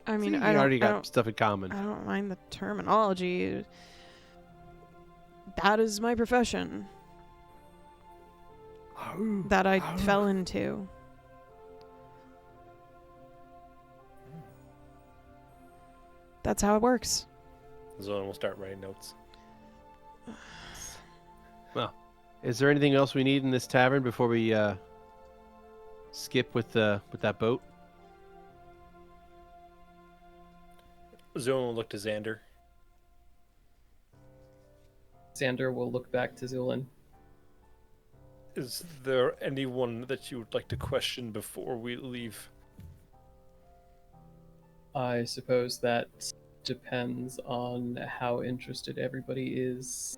I mean, see, I you already don't, I got don't, stuff in common. I don't mind the terminology. That is my profession that I fell into. That's how it works. Zona will start writing notes. Is there anything else we need in this tavern before we skip with that boat? Zona will look to Xander. Xander will look back to Zu'lin. Is there anyone that you would like to question before we leave? I suppose that depends on how interested everybody is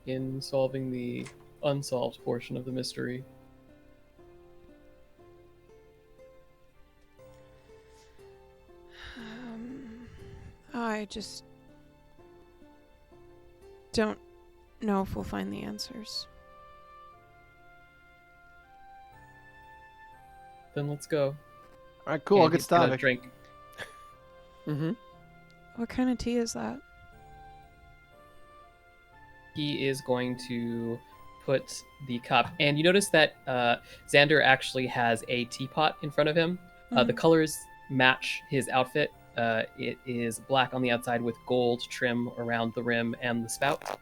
in solving the unsolved portion of the mystery. I just don't know if we'll find the answers. Then let's go. All right, cool. And I'll get he's gonna Stavik. drink. Mm-hmm. What kind of tea is that? He is going to put the cup, and you notice that Xander actually has a teapot in front of him. The colors match his outfit. It is black on the outside with gold trim around the rim and the spout.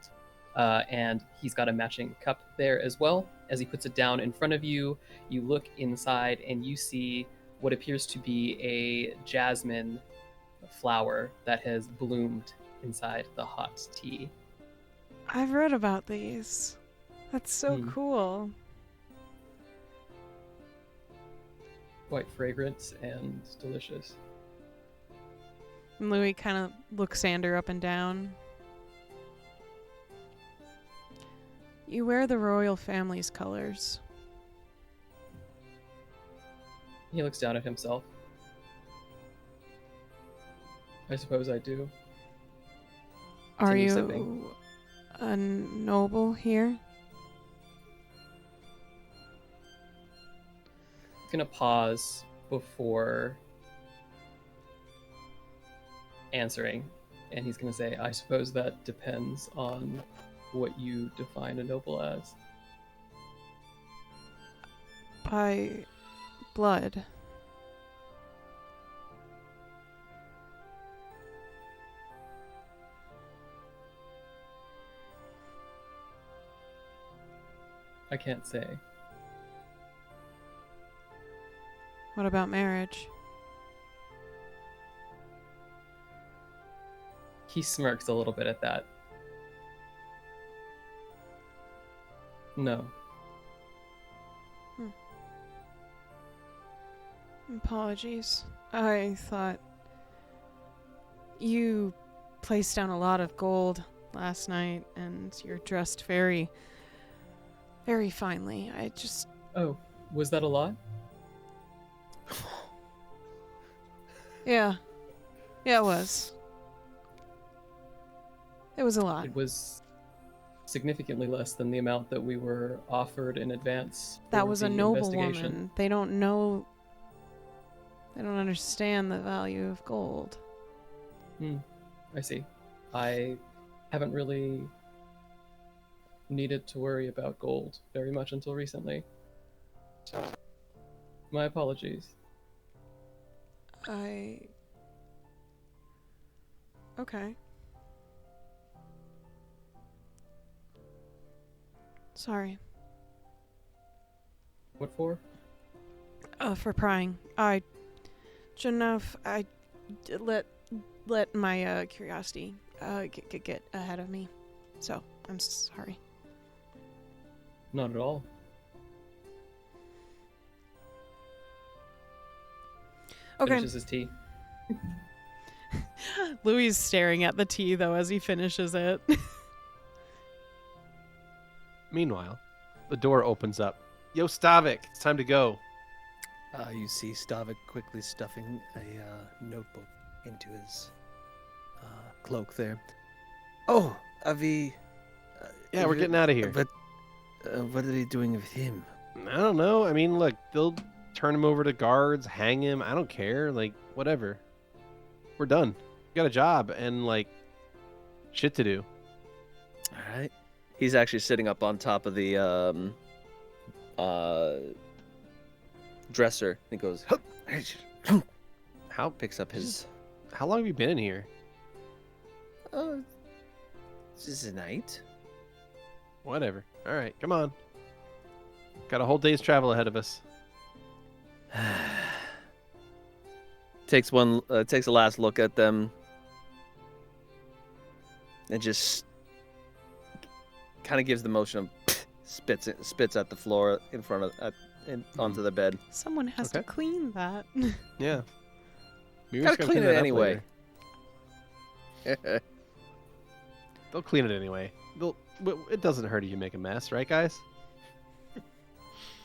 And he's got a matching cup there as well. As he puts it down in front of you, you look inside and you see what appears to be a jasmine flower that has bloomed inside the hot tea. I've read about these. That's so cool. Quite fragrant and delicious. Louie kind of looks Xander up and down. You wear the royal family's colors. He looks down at himself. I suppose I do. Are Continue you sipping. a noble here? He's gonna pause before answering, and he's gonna say, I suppose that depends on what you define a noble as. By blood. I can't say. What about marriage? He smirks a little bit at that. No. Apologies. I thought you placed down a lot of gold last night, and you're dressed very, very finely. I just... Oh, was that a lot? Yeah. Yeah, it was. It was a lot. It was significantly less than the amount that we were offered in advance. That for was a the noble investigation. woman. They don't know... They don't understand the value of gold. I see. I haven't really needed to worry about gold very much until recently. So, my apologies. Okay. Sorry. What for? For prying. I shouldn't have. I let my curiosity get ahead of me. So, I'm sorry. Not at all. Okay. Finishes his tea. Louie is staring at the tea, though, as he finishes it. Meanwhile, the door opens up. Yo, Stavik, it's time to go. You see Stavik quickly stuffing a notebook into his cloak there. Oh, Avi. Yeah, we're getting out of here. But what are they doing with him? I don't know. I mean, look, they'll turn him over to guards, hang him. I don't care. Like, whatever. We're done. We got a job and, like, shit to do. All right. He's actually sitting up on top of the dresser. He goes, How picks up his. how long have you been in here? Oh, this is a night. Whatever. All right, come on. Got a whole day's travel ahead of us. Takes a last look at them, and just kind of gives the motion of spits at the floor in front of onto the bed. Someone has to Okay. clean that. Yeah. We're Gotta just gonna clean that it up anyway. later. They'll clean it anyway. It doesn't hurt if you make a mess, right, guys?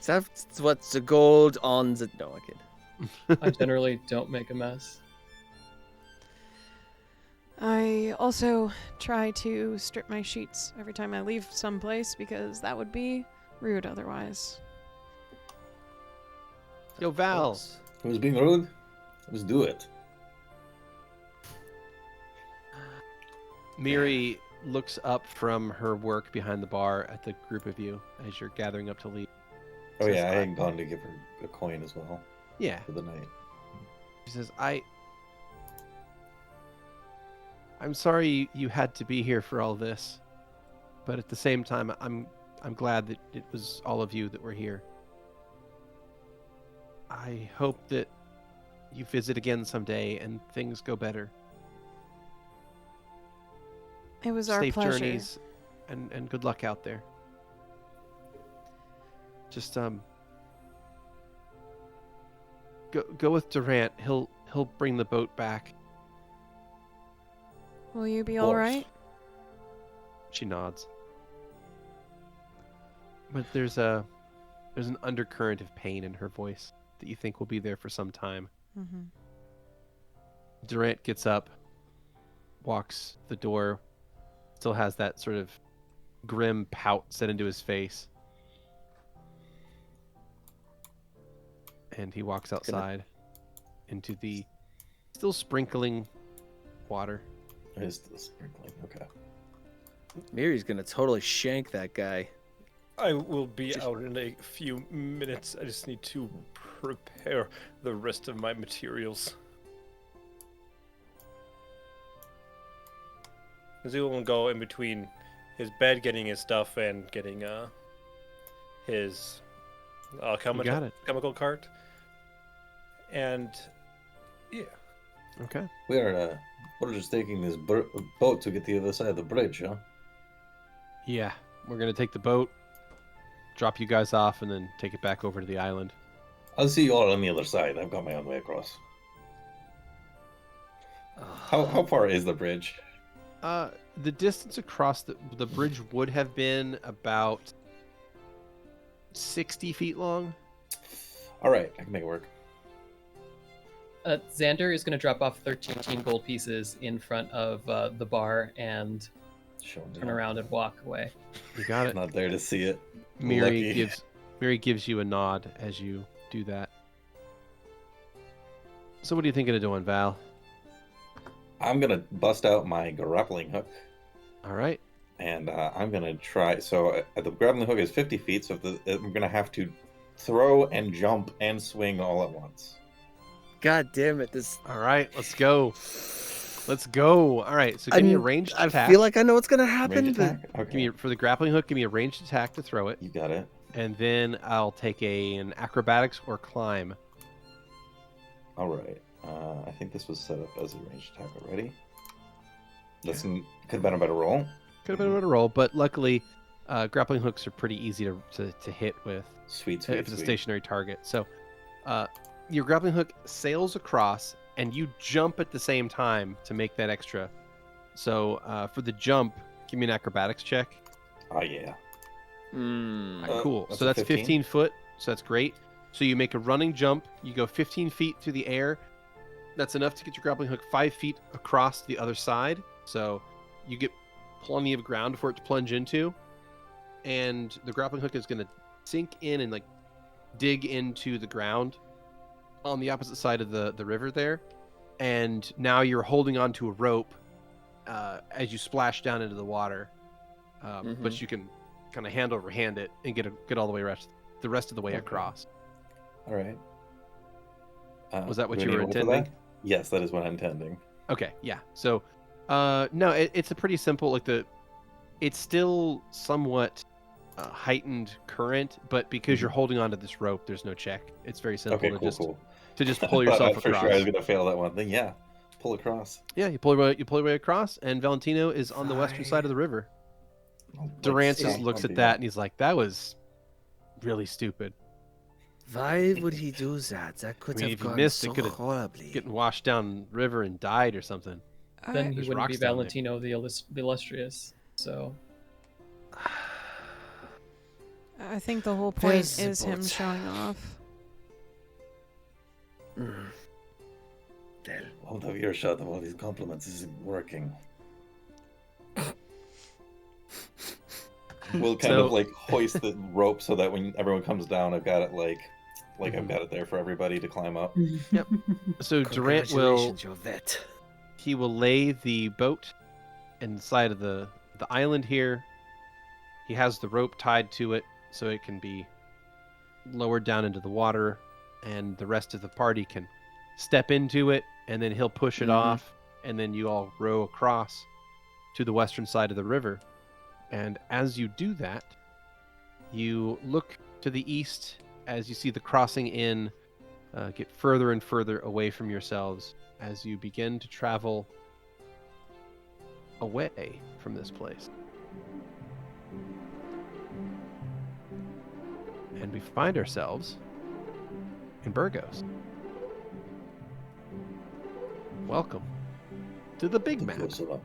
That's what's the gold on the. No, I kid. I generally don't make a mess. I also try to strip my sheets every time I leave someplace because that would be rude otherwise. Yo, Val. It was being rude. Let's do it. Miri looks up from her work behind the bar at the group of you as you're gathering up to leave. Oh Says, yeah, I had gone to give her a coin as well Yeah. for the night. She says, I'm sorry you had to be here for all this, but at the same time, I'm glad that it was all of you that were here. I hope that you visit again someday and things go better. It was our Safe pleasure. journeys and good luck out there. Just go with Durant. He'll bring the boat back. Will you be Of all course. right? She nods. But there's an undercurrent of pain in her voice that you think will be there for some time. Mm-hmm. Durant gets up, walks the door, still has that sort of grim pout set into his face. And he walks outside into the still sprinkling water. It is still sprinkling. Okay. Miri's gonna totally shank that guy. I will be out in a few minutes. I just need to prepare the rest of my materials. Zu'lin will go in between his bed, getting his stuff, and getting his chemical cart. And yeah, Okay. We're just taking this boat to get to the other side of the bridge, huh? Yeah, we're gonna take the boat, drop you guys off, and then take it back over to the island. I'll see you all on the other side. I've got my own way across. How far is the bridge? The distance across the bridge would have been about 60 feet long. All right, I can make it work. Xander is going to drop off 13 gold pieces in front of the bar and turn around and walk away. You got it. Not there to see it. Miri Lucky. gives you a nod as you do that. So what are you thinking of doing, Val? I'm gonna bust out my grappling hook, All right. and I'm gonna try. So the grappling hook is 50 feet, so I'm gonna have to throw and jump and swing all at once. God damn it! This. All right. Let's go. Let's go. All right. So give me a ranged I attack. feel like I know what's gonna happen, Range but attack? Okay, Give me for the grappling hook. Give me a ranged attack to throw it, you got it. and then I'll take an acrobatics or climb. All right. I think this was set up as a ranged attack already. Could have been a better roll. Could have been a better roll, but luckily, grappling hooks are pretty easy to hit with Sweet. if it's a stationary target. So, your grappling hook sails across, and you jump at the same time to make that extra. So, for the jump, give me an acrobatics check. Oh yeah. All right, cool. That's So a that's 15. 15 foot. So that's great. So you make a running jump. You go 15 feet through the air. That's enough to get your grappling hook 5 feet across the other side. So you get plenty of ground for it to plunge into. And the grappling hook is going to sink in and like dig into the ground on the opposite side of the river there. And now you're holding onto a rope as you splash down into the water. But you can kind of hand over hand it and get all the way the rest of the way Okay. across. All right. Was that what do you we were need to roll for intending? that? Yes, that is what I'm intending. Okay, yeah. So, no, it's a pretty simple it's still somewhat heightened current, but because you're holding onto this rope, there's no check. It's very simple Okay, to cool. just pull I thought yourself for across. sure I was gonna fail that one. Then yeah, pull across. Yeah, you pull your way across, and Valentino is on the western side of the river. Durant just looks at that and he's like, "That was really stupid. why would he do that? That could I mean, have if he gone missed, so it could've horribly. Getting washed down river and died or something." Then he There's wouldn't be rocks down there. Valentino the illustrious. So I think the whole point There's is him boats. showing off. Mm. Well, Won't have earshot of all these compliments. This isn't working. We'll kind of like hoist the rope so that when everyone comes down, I've got it I've got it there for everybody to climb up. So Durant will congratulations, your vet. he will lay the boat inside of the island here. He has the rope tied to it so it can be lowered down into the water, and the rest of the party can step into it, and then he'll push it off, and then you all row across to the western side of the river. And as you do that, you look to the east as you see the crossing in get further and further away from yourselves as you begin to travel away from this place. And we find ourselves in Burgos. Welcome to the big map. Close it up.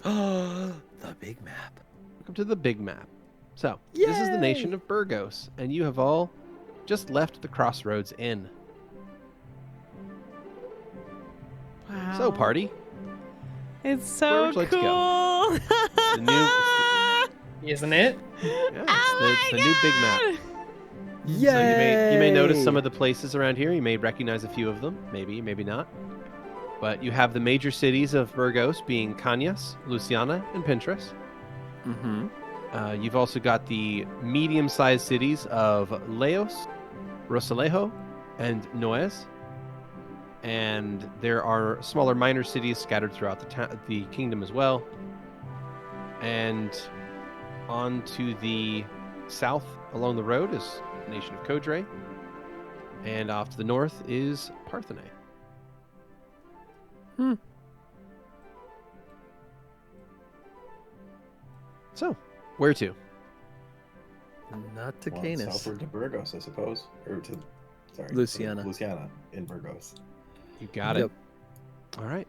The big map. Welcome to the big map. So, this is the nation of Burgos, and you have all just left the Crossroads Inn. Wow. So, party, It's Where so would you like to cool. the new, isn't it? it's the new big map. So you may notice some of the places around here. You may recognize a few of them, maybe not. But you have the major cities of Burgos being Cañas, Luciana, and Pinterest. Mm-hmm. You've also got the medium-sized cities of Leos, Rosalejo, and Noes. And there are smaller minor cities scattered throughout the kingdom as well. And on to the south along the road is the nation of Kodre. And off to the north is Parthenae. So, where to? Not to Well, Canis. southward to Burgos, I suppose, or to Sorry, Luciana. Luciana in Burgos. You got it. Yep. All right.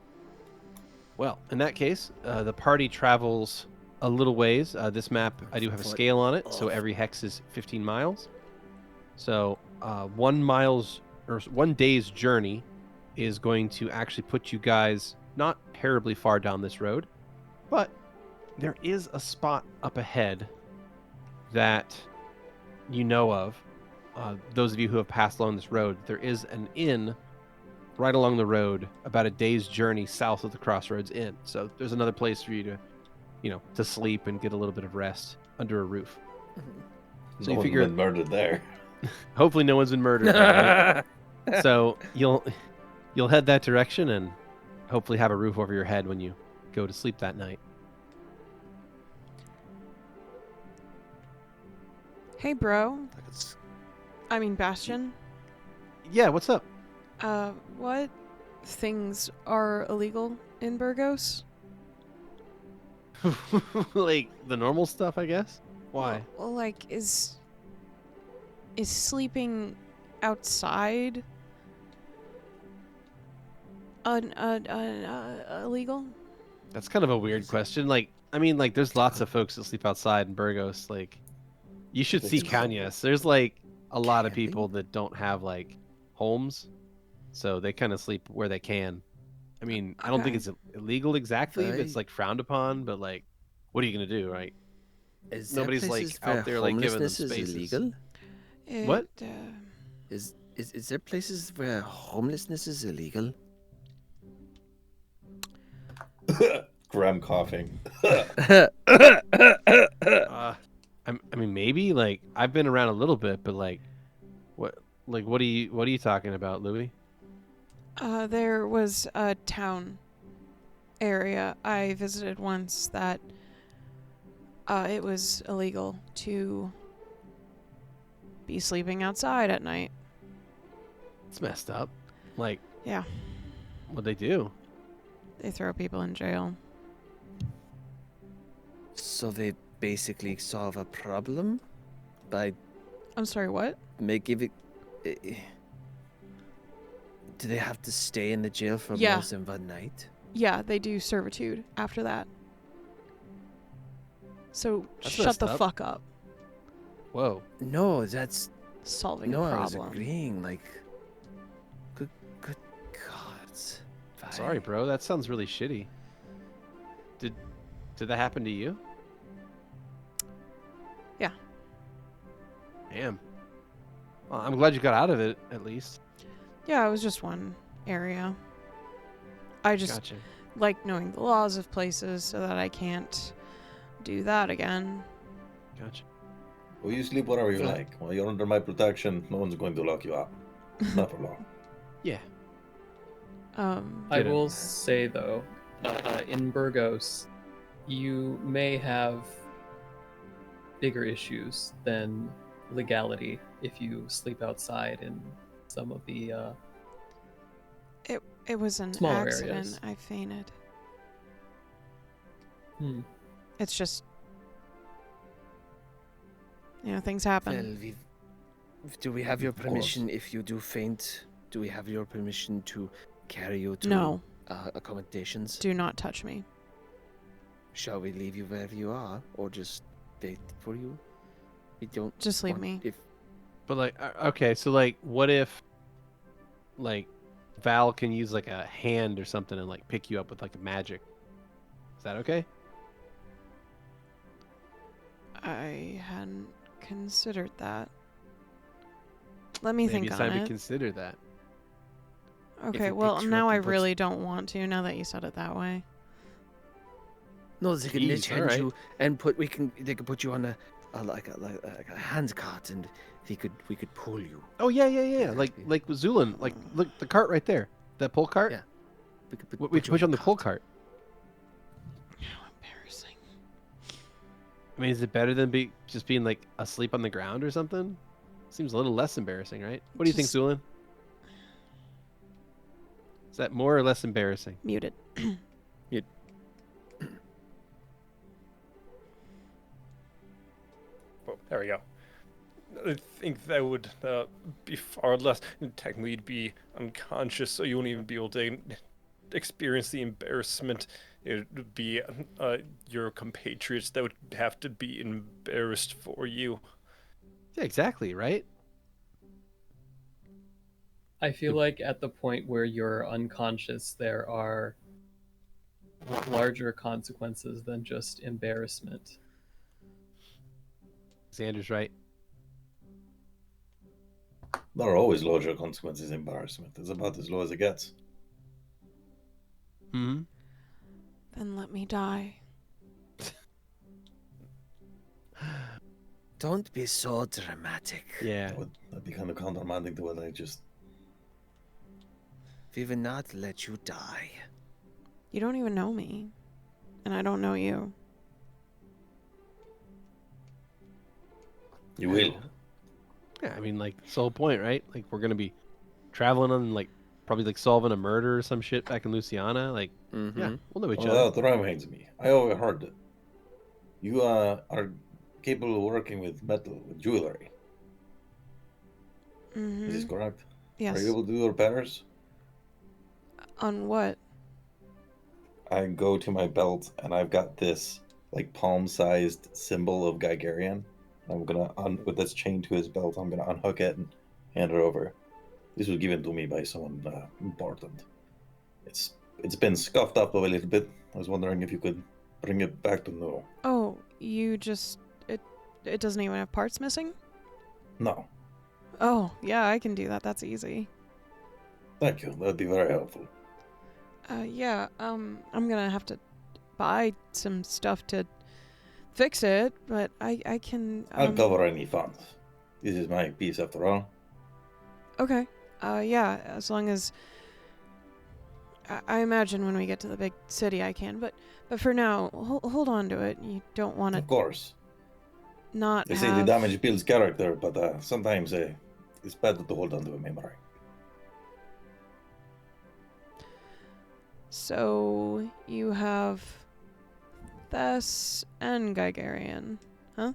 Well, in that case, the party travels a little ways. This map, I do have a scale on it, so every hex is 15 miles. So 1 day's journey is going to actually put you guys not terribly far down this road, but there is a spot up ahead that you know of. Those of you who have passed along this road, there is an inn right along the road, about a day's journey south of the Crossroads Inn. So there's another place for you to, to sleep and get a little bit of rest under a roof. So you figure, been murdered there. hopefully no one's been murdered there, right? So you'll head that direction and hopefully have a roof over your head when you go to sleep that night. Hey, bro. I mean, Bastion. Yeah, what's up? What things are illegal in Burgos? Like the normal stuff, I guess. Why? Well, like, is sleeping outside illegal? That's kind of a weird question. Like, I mean, like, there's lots of folks that sleep outside in Burgos. Like, you should see Kanyas. There's like a lot of people that don't have like homes, so they kind of sleep where they can. I mean, I don't think it's illegal exactly, but it's like frowned upon. But like, what are you gonna do, right? Nobody's like out there like giving them spaces. Illegal? What? Is there places where homelessness is illegal? Grem coughing. I mean, maybe like I've been around a little bit, but like, what are you talking about, Louie? There was a town area I visited once that it was illegal to be sleeping outside at night. It's messed up. Like, Yeah, what'd they do? they throw people in jail. So they basically solve a problem by I'm sorry, what? giving. Do they have to stay in the jail for Yeah. more than one night? Yeah, they do servitude after that. So That's shut messed the up. fuck up. Whoa. No, that's Solving no. a I was problem. agreeing. Like, good God. Fine. Sorry, bro. That sounds really shitty. Did that happen to you? Yeah. Damn. Well, I'm glad you got out of it at least. Yeah, it was just one area. I just Gotcha. like knowing the laws of places so that I can't do that again. Gotcha. Well, you sleep wherever you like. Well, you're under my protection. No one's going to lock you up. Not for long. Yeah. I Get it. will say though, in Burgos, you may have bigger issues than legality if you sleep outside in some of the It was an Smaller accident. areas. I fainted. hmm. It's just, things happen. Well, do we have your Of course. permission if you do faint? Do we have your permission to carry you to No, accommodations? do not touch me. Shall we leave you wherever you are, or just wait for you? We don't. Just leave want- me. If But like, okay, so like, what if, like, Val can use like a hand or something and like pick you up with like a magic? Is that okay? I hadn't considered that. Let me Maybe think it's on time to it. consider that. Okay, he well, picks you now up I and puts- really don't want to, now that you said it that way. no, they can Jeez, hand alright. you and they could put you on a hand cart, and we could pull you. Oh yeah. Exactly. Like with Zu'lin, like look the cart right there, that pull cart. Yeah. We could We can put you on the pull cart. How embarrassing. I mean, is it better than just being like asleep on the ground or something? Seems a little less embarrassing, right? What do you think, Just- Zu'lin? Is that more or less embarrassing? Muted. Well, there we go. I think that would be far less. Technically, you'd be unconscious, so you won't even be able to experience the embarrassment. It would be your compatriots that would have to be embarrassed for you. Yeah, exactly, right? I feel like at the point where you're unconscious, there are larger consequences than just embarrassment. Xander's right. There are always larger consequences. Embarrassment. It's about as low as it gets. Hmm. Then let me die. Don't be so dramatic. Yeah. That'd be kind of countermanding to what I just. We will not let you die. You don't even know me. And I don't know you. You will. Yeah, I mean, like, that's the whole point, right? Like, we're gonna be traveling on, like, probably, like, solving a murder or some shit back in Louisiana. Like, Mm-hmm. yeah, we'll know each Well, other. that reminds me. I overheard that you are capable of working with metal, with jewelry. Mm-hmm. Is this correct? Yes. Are you able to do repairs? On what? I go to my belt and I've got this like palm-sized symbol of Gigerian. I'm gonna with this chain to his belt. I'm gonna unhook it and hand it over. This was given to me by someone important. It's been scuffed up a little bit. I was wondering if you could bring it back to new. Oh, you just... It doesn't even have parts missing? No, Oh, yeah, I can do that. That's easy. thank you. That'd be very helpful. Yeah, I'm gonna have to buy some stuff to fix it, but I can... I'll cover any funds. This is my piece after all. Okay. Yeah, as long as... I imagine when we get to the big city I can, but for now, hold on to it. You don't want to Of course. not They have... say the damage builds character, but sometimes it's better to hold on to a memory. So, you have Thess and Gigerian, huh?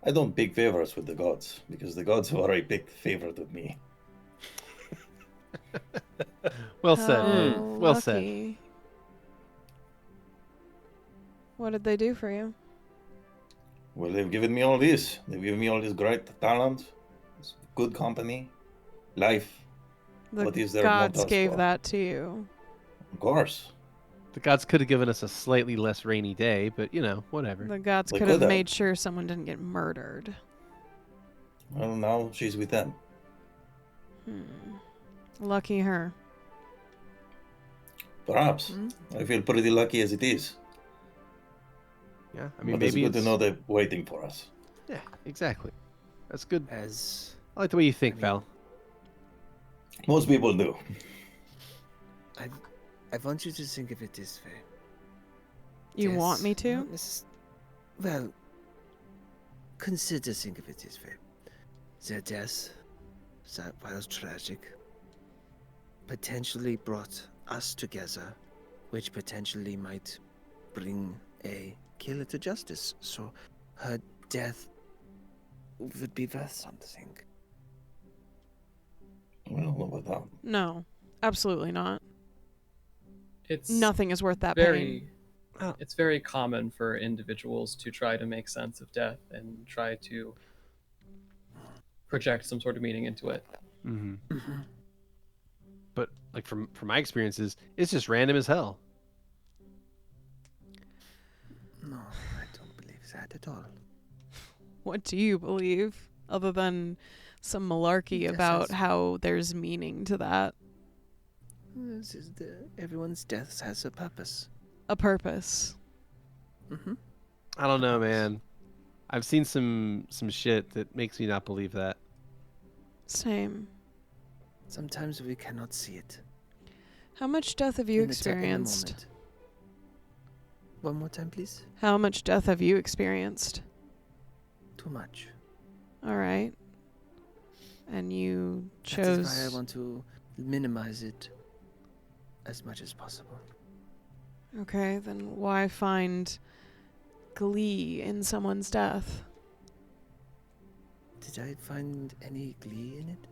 I don't pick favorites with the gods, because the gods have already picked favorite with me. Well said. How Well said. lucky. What did they do for you? Well, they've given me all this. They've given me all this great talent, this good company, life. The What is there more gods to ask gave for? that to you. Of course. The gods could have given us a slightly less rainy day, but, you know, whatever. The gods They could have could have. made sure someone didn't get murdered. Well, now she's with them. Lucky her. Perhaps. Hmm? I feel pretty lucky as it is. Yeah, I mean, But it's maybe good to know they're waiting for us. Yeah, exactly. That's good. As I like the way you think, I mean- Val. Most people do. I want you to think of it this way. You want me Not to? Well, consider think of it this way. Their death, that was tragic, potentially brought us together, which potentially might bring a killer to justice. So her death would be worth something. I don't know about that. No, absolutely not. It's Nothing is worth that pain. very it's very common for individuals to try to make sense of death and try to project some sort of meaning into it. Mm-hmm. But, like, from my experiences, it's just random as hell. No, I don't believe that at all. What do you believe, other than some malarkey Yes, about yes. how there's meaning to that? Everyone's death has a purpose. A purpose. Mm-hmm. I don't know, man. I've seen some shit that makes me not believe that. Same. Sometimes we cannot see it. How much death have you in the experienced? moment. One more time, please. How much death have you experienced? Too much. All right. And you That is chose... why I want to minimize it as much as possible. Okay, then why find glee in someone's death? Did I find any glee in it?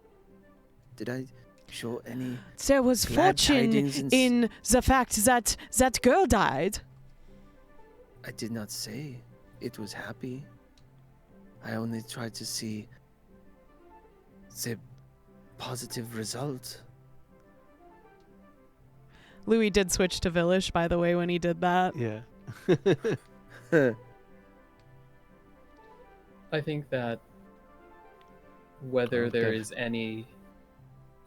Did I show any? There was Glad fortune tidings and in the fact that that girl died. I did not say it was happy. I only tried to see the positive result. Louie did switch to Villish, by the way, when he did that. Yeah. I think that whether Oh, there death. is any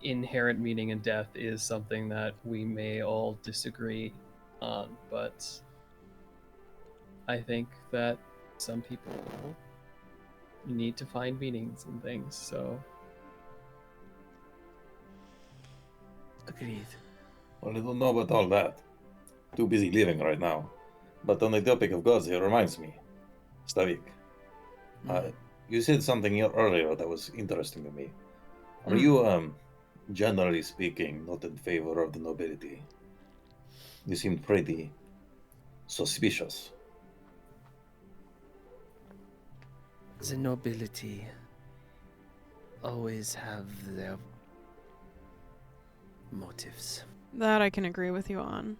inherent meaning in death is something that we may all disagree on, but I think that some people need to find meanings in things, so Agreed. Well, I don't know about all that. Too busy living right now. But on the topic of gods, it reminds me. Stavik, you said something earlier that was interesting to me. Are you, generally speaking, not in favor of the nobility? You seem pretty suspicious. The nobility always have their motives. That I can agree with you on.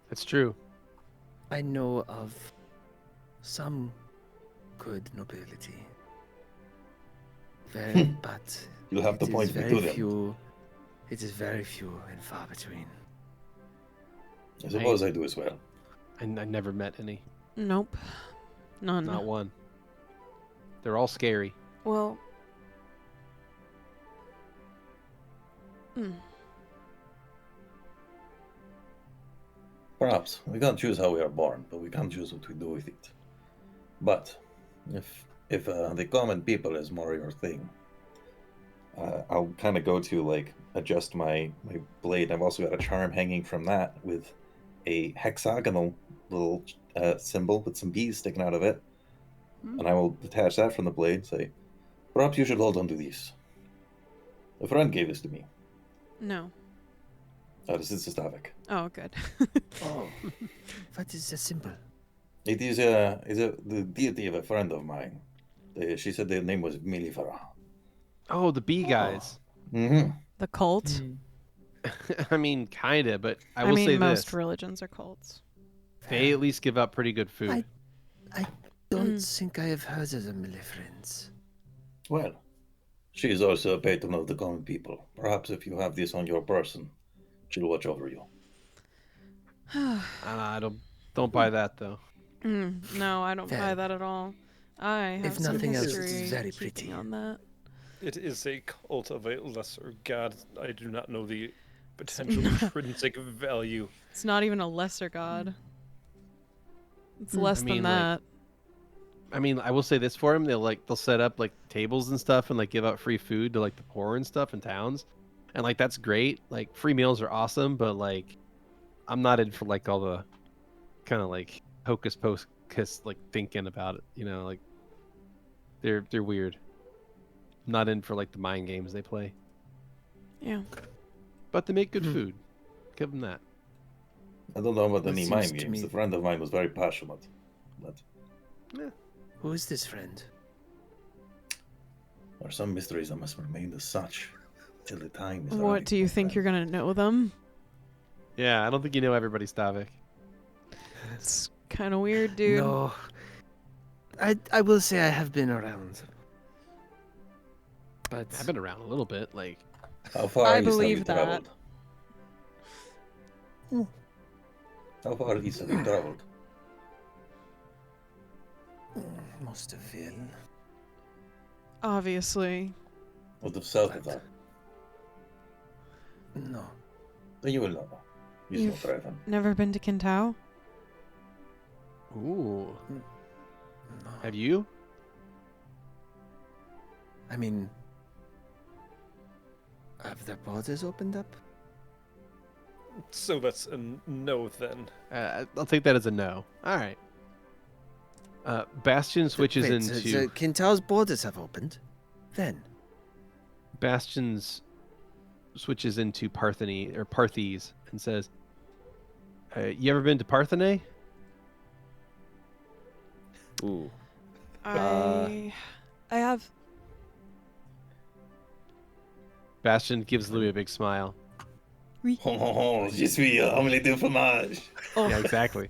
That's true. I know of some good nobility. Very, but You'll have to it is point me very to them. few. It is very few and far between. I suppose I do as well. I never met any. Nope. None. Not one. They're all scary. Well. Perhaps. We can't choose how we are born, but we can choose what we do with it. But if the common people is more your thing, I'll kind of go to like adjust my blade. I've also got a charm hanging from that with a hexagonal little symbol with some bees sticking out of it, and I will detach that from the blade. Say, perhaps you should hold on to these. A friend gave this to me. No. This is Stavik. Oh, good. Oh, what is the symbol? It is the deity of a friend of mine. She said their name was Milifara. Oh, the bee guys. Mm-hmm. The cult. Mm. I mean, kinda, but I I will mean, say most this: religions are cults. they at least give out pretty good food. I don't think I have heard of the Millifrins. Well, she is also a patron of the common people. Perhaps if you have this on your person, she'll watch over you. I don't buy that though. No, I don't buy Fair. that at all. I have If some nothing else, history it's very keeping pretty. on that. It is a cult of a lesser god. I do not know the potential intrinsic value. It's not even a lesser god. It's less I mean, than like, that. I mean, I will say this for them: they'll set up like tables and stuff, and like give out free food to like the poor and stuff in towns, and like that's great. Like free meals are awesome, but like I'm not in for like all the kind of like hocus pocus like thinking about it. You know, like they're weird. I'm not in for like the mind games they play, Yeah. but they make good food. Give them that. I don't know about That any seems mind to games. me- The friend of mine was very passionate. But Who is this friend? there are some mysteries that must remain as such till the time is What right, do you my think you're friend. gonna know them? Yeah, I don't think you know everybody, Stavik. It's kind of weird, dude. No. I will say I have been around. But I've been around a little bit. Like, How far I east have believe you that. traveled? How far east have you traveled? most of it. Obviously. What of south of that? No. Then you will know. You You've- still driving. Never been to Kintao? ooh, No. have you? I mean, have the borders opened up? So that's a no then. I'll take that as a no. All right. Bastion switches Wait, into so Kintao's borders have opened? Then? Bastion's switches into Partheny or Parthes and says, "You ever been to Parthene?" Ooh. I Bastion gives Louie a big smile. Oh, je suis omelette de fromage. Yeah, exactly.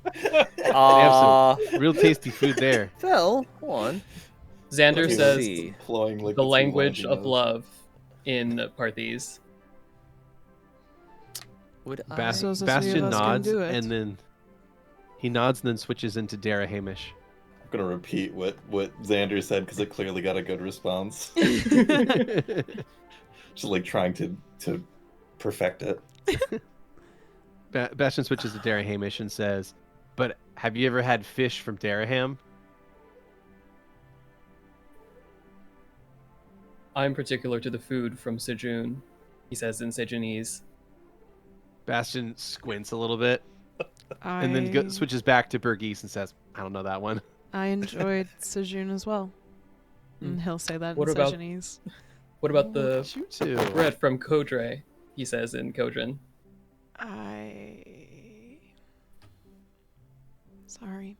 Ah, Real tasty food there. Phil, hold on. Xander Let's says see. Flowing like the it's language lasagna. of love in Parthese. Would So the three of Bastion us can nods, do it. and then he nods and then switches into Dara Hamish. I'm gonna repeat what Xander said because it clearly got a good response. Just like trying to perfect it. Bastion switches to Dara Hamish and says, "But have you ever had fish from Daraham?" I'm particular to the food from Sejun, he says in Sejunese. Bastion squints a little bit and then I switches back to Burgese and says, "I don't know that one." enjoyed Sejun as well. And he'll say that What in about- Sejunese. What about Look the at you two. bread from Kodre, he says in Kodrin. Sorry.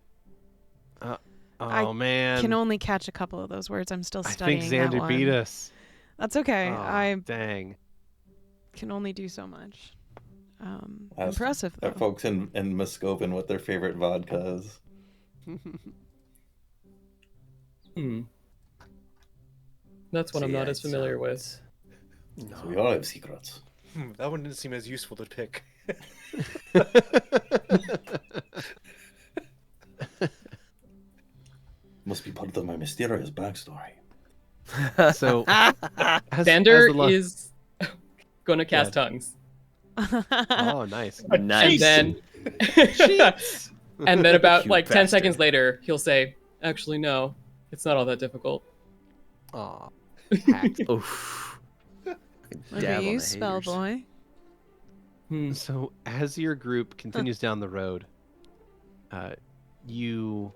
Oh I man, Can only catch a couple of those words. I'm still I studying think that Xander one. beat us. That's okay. Oh, I dang. can only do so much. Ask Impressive, though. That folks in Muskoven what their favorite vodka is. That's one I'm See, not I as familiar with. So we all have secrets. That one didn't seem as useful to pick. Must be part of my mysterious backstory. So, Xander is gonna cast tongues. Oh, nice. Nice. And then and then about You like 10 bastard. seconds later, he'll say, actually no, it's not all that difficult. Aw. Oof. Look at you, spell boy. So, as your group continues down the road, you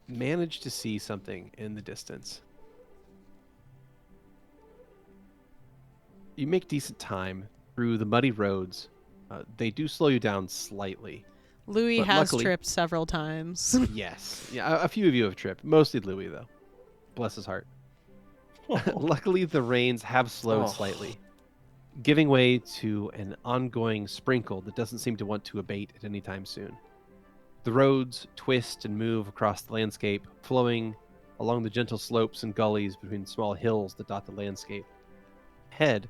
manage to see something in the distance. You make decent time through the muddy roads. They do slow you down slightly. Louie But has luckily- tripped several times. Yes. Yeah, a few of you have tripped. Mostly Louie, though. Bless his heart. Luckily, the rains have slowed Oh. slightly, giving way to an ongoing sprinkle that doesn't seem to want to abate at any time soon. The roads twist and move across the landscape, flowing along the gentle slopes and gullies between small hills that dot the landscape. Ahead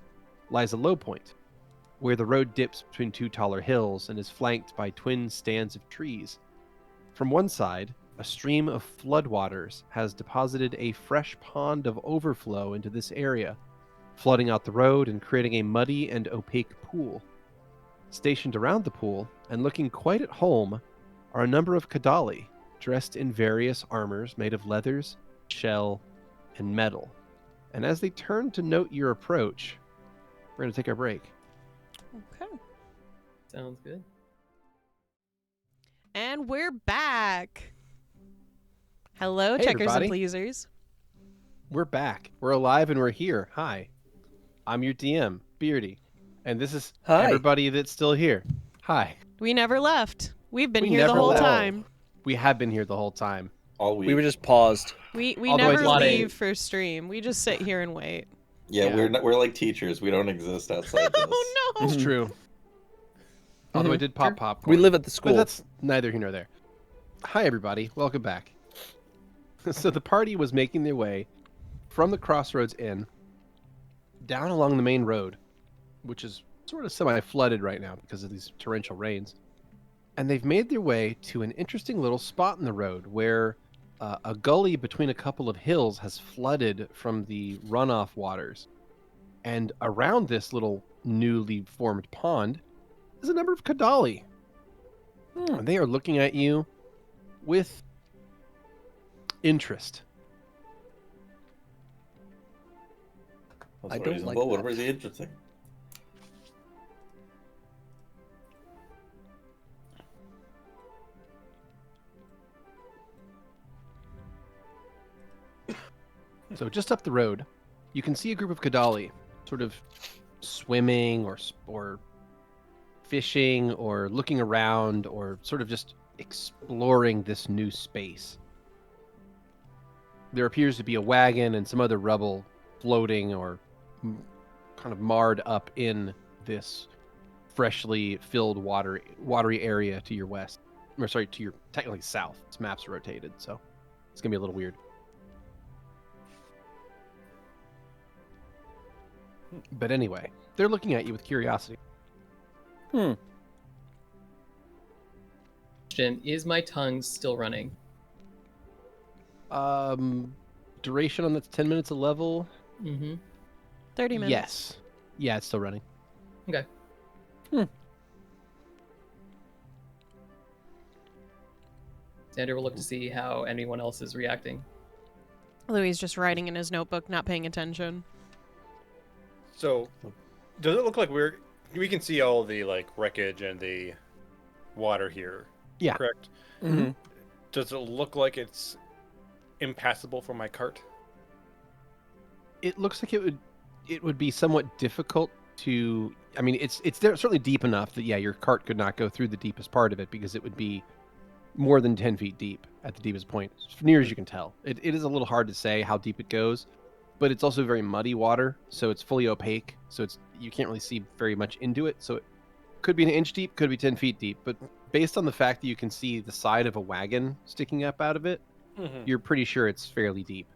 lies a low point, where the road dips between two taller hills and is flanked by twin stands of trees. From one side, a stream of floodwaters has deposited a fresh pond of overflow into this area, flooding out the road and creating a muddy and opaque pool. Stationed around the pool, and looking quite at home, are a number of Kadali, dressed in various armors made of leathers, shell, and metal. And as they turn to note your approach, we're going to take our break. Okay. Sounds good. And we're back. Hello, Hey, checkers everybody. and pleasers. We're back. We're alive and we're here. Hi. I'm your DM, Beardy. And this is Hi. everybody that's still here. Hi. We never left. We've been We here the never whole left. time. We have been here the whole time. All week. We were just paused. We Although I never did- leave for stream. We just sit here and wait. Yeah, Yeah. we're like teachers. We don't exist outside this. Oh no! It's true. Although I did pop popcorn. We live at the But school. that's neither here nor there. Hi, everybody. Welcome back. So the party was making their way from the Crossroads Inn down along the main road, which is sort of semi-flooded right now because of these torrential rains. And they've made their way to an interesting little spot in the road where a gully between a couple of hills has flooded from the runoff waters. And around this little newly formed pond is a number of Kadali. And they are looking at you with interest. That's I don't reasonable. like What that. was the interesting? So just up the road, you can see a group of Kadali sort of swimming or fishing or looking around or sort of just exploring this new space. There appears to be a wagon and some other rubble floating or kind of marred up in this freshly filled watery area to your west. Or sorry, to your technically south. This map's rotated, so it's gonna be a little weird. But anyway, they're looking at you with curiosity. Question, is my tongue still running? Duration on that's 10 minutes a level. Mm-hmm. 30 minutes. Yes. Yeah, it's still running. Okay. Xander will look to see how anyone else is reacting. Louie is just writing in his notebook, not paying attention. So, does it look like we can see all the like wreckage and the water here? Yeah. Correct. Mm-hmm. Does it look like it's impassable for my cart? It looks like it would be somewhat difficult to. I mean, it's there, certainly deep enough that yeah, your cart could not go through the deepest part of it because it would be more than 10 feet deep at the deepest point, as near as you can tell. It is a little hard to say how deep it goes, but it's also very muddy water, so it's fully opaque, so you can't really see very much into it. So it could be an inch deep, could be 10 feet deep, but based on the fact that you can see the side of a wagon sticking up out of it, you're pretty sure it's fairly deep.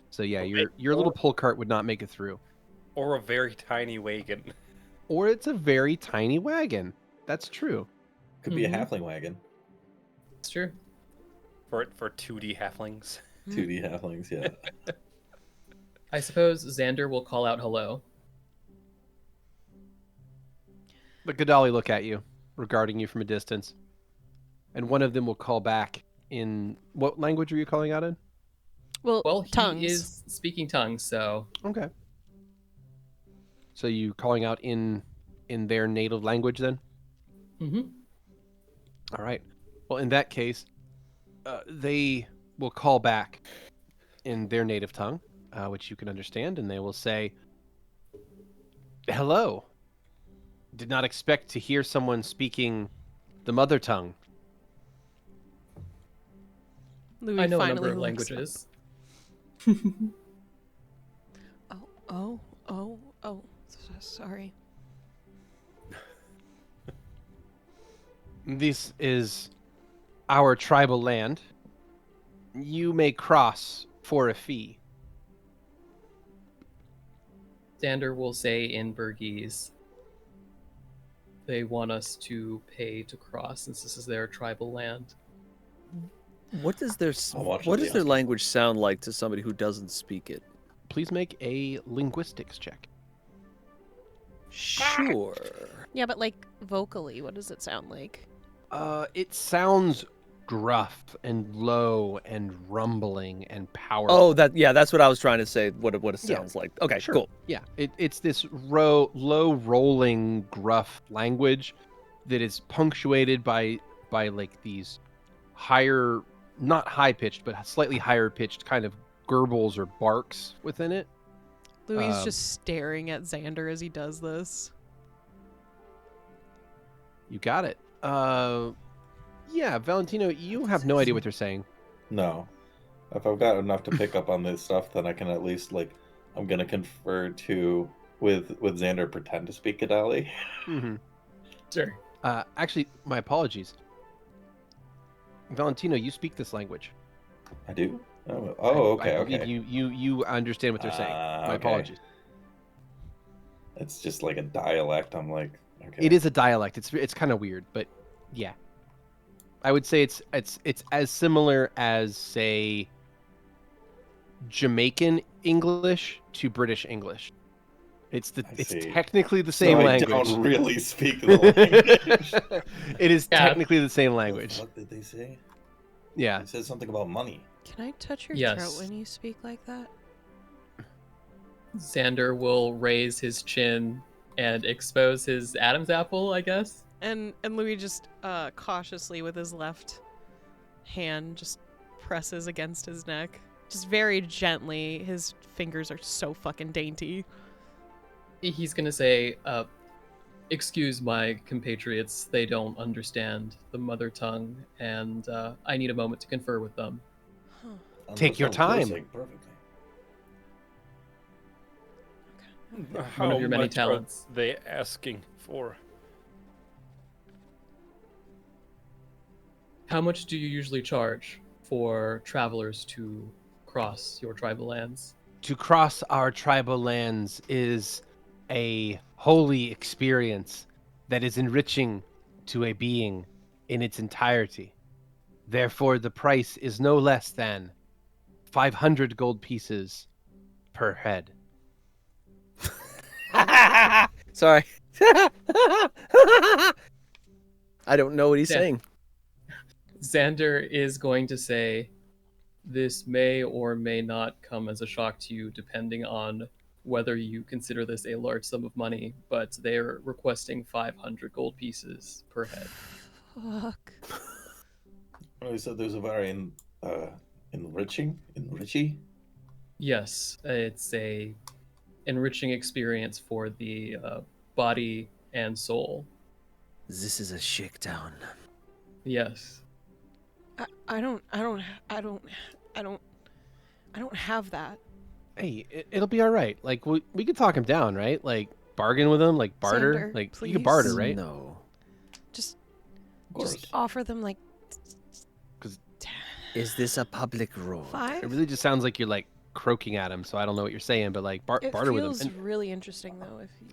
So yeah, your little pull cart would not make it through. Or a very tiny wagon. Or it's a very tiny wagon. That's true. Could be a halfling wagon. It's true. For 2D halflings. 2D halflings, yeah. I suppose Xander will call out hello. The Kadali look at you, regarding you from a distance. And one of them will call back in... What language are you calling out in? Well, tongues. he is speaking tongues, so... Okay. So you calling out in their native language then? Mm-hmm. All right. Well, in that case, they will call back in their native tongue, which you can understand, and they will say, "Hello. Did not expect to hear someone speaking the mother tongue." Louis I know a finally number of looks languages. up. Oh, sorry. This is our tribal land. You may cross for a fee. Xander will say in Burgese, they want us to pay to cross since this is their tribal land. What does their I'll watch what the does their answer. language sound like to somebody who doesn't speak it? Please make a linguistics check. Sure. Yeah, but like vocally, what does it sound like? It sounds gruff and low and rumbling and powerful. Oh, that's what I was trying to say. What it sounds like. Okay, Sure. cool. Yeah, it's this low rolling gruff language that is punctuated by like these higher, not high pitched, but slightly higher pitched kind of gurbles or barks within it. Louis just staring at Xander as he does this. You got it. Yeah, Valentino, you have no idea what they're saying. No. If I've got enough to pick up on this stuff, then I can at least, like, I'm going to confer with Xander, pretend to speak Kadali. Mm-hmm. Sure. Actually, my apologies. Valentino, you speak this language. I do? Oh, okay, I believe okay. you understand what they're saying. My Okay. apologies. It's just like a dialect. I'm like, okay. It is a dialect. It's kind of weird, but yeah. I would say it's as similar as, say, Jamaican English to British English. It's see. technically the same so language. I don't really speak the language. It is Yeah. technically the same language. What did they say? Yeah. It said something about money. Can I touch your Yes. throat when you speak like that? Xander will raise his chin and expose his Adam's apple, I guess. And Louis just cautiously with his left hand just presses against his neck. Just very gently. His fingers are so fucking dainty. He's gonna say, excuse my compatriots, they don't understand the mother tongue, and I need a moment to confer with them. And Take that your sounds time. perfectly. How of your many much talents. are they asking for? How much do you usually charge for travelers to cross your tribal lands? To cross our tribal lands is a holy experience that is enriching to a being in its entirety. Therefore, the price is no less than 500 gold pieces per head. Sorry. I don't know what he's Yeah. saying. Xander is going to say, this may or may not come as a shock to you, depending on whether you consider this a large sum of money, but they're requesting 500 gold pieces per head. Fuck. Oh, you said there's a very enriching? Yes, it's a enriching experience for the body and soul. This is a shakedown. Yes. I don't have that. Hey, it'll be all right. Like we could talk him down, right? Like bargain with him, like barter. Xander, Like you please. can barter, right? No. Just Of course. just offer them like Is this a public road? 5. It really just sounds like you're like croaking at him, so I don't know what you're saying, but like It barter with him. feels And, really interesting though if you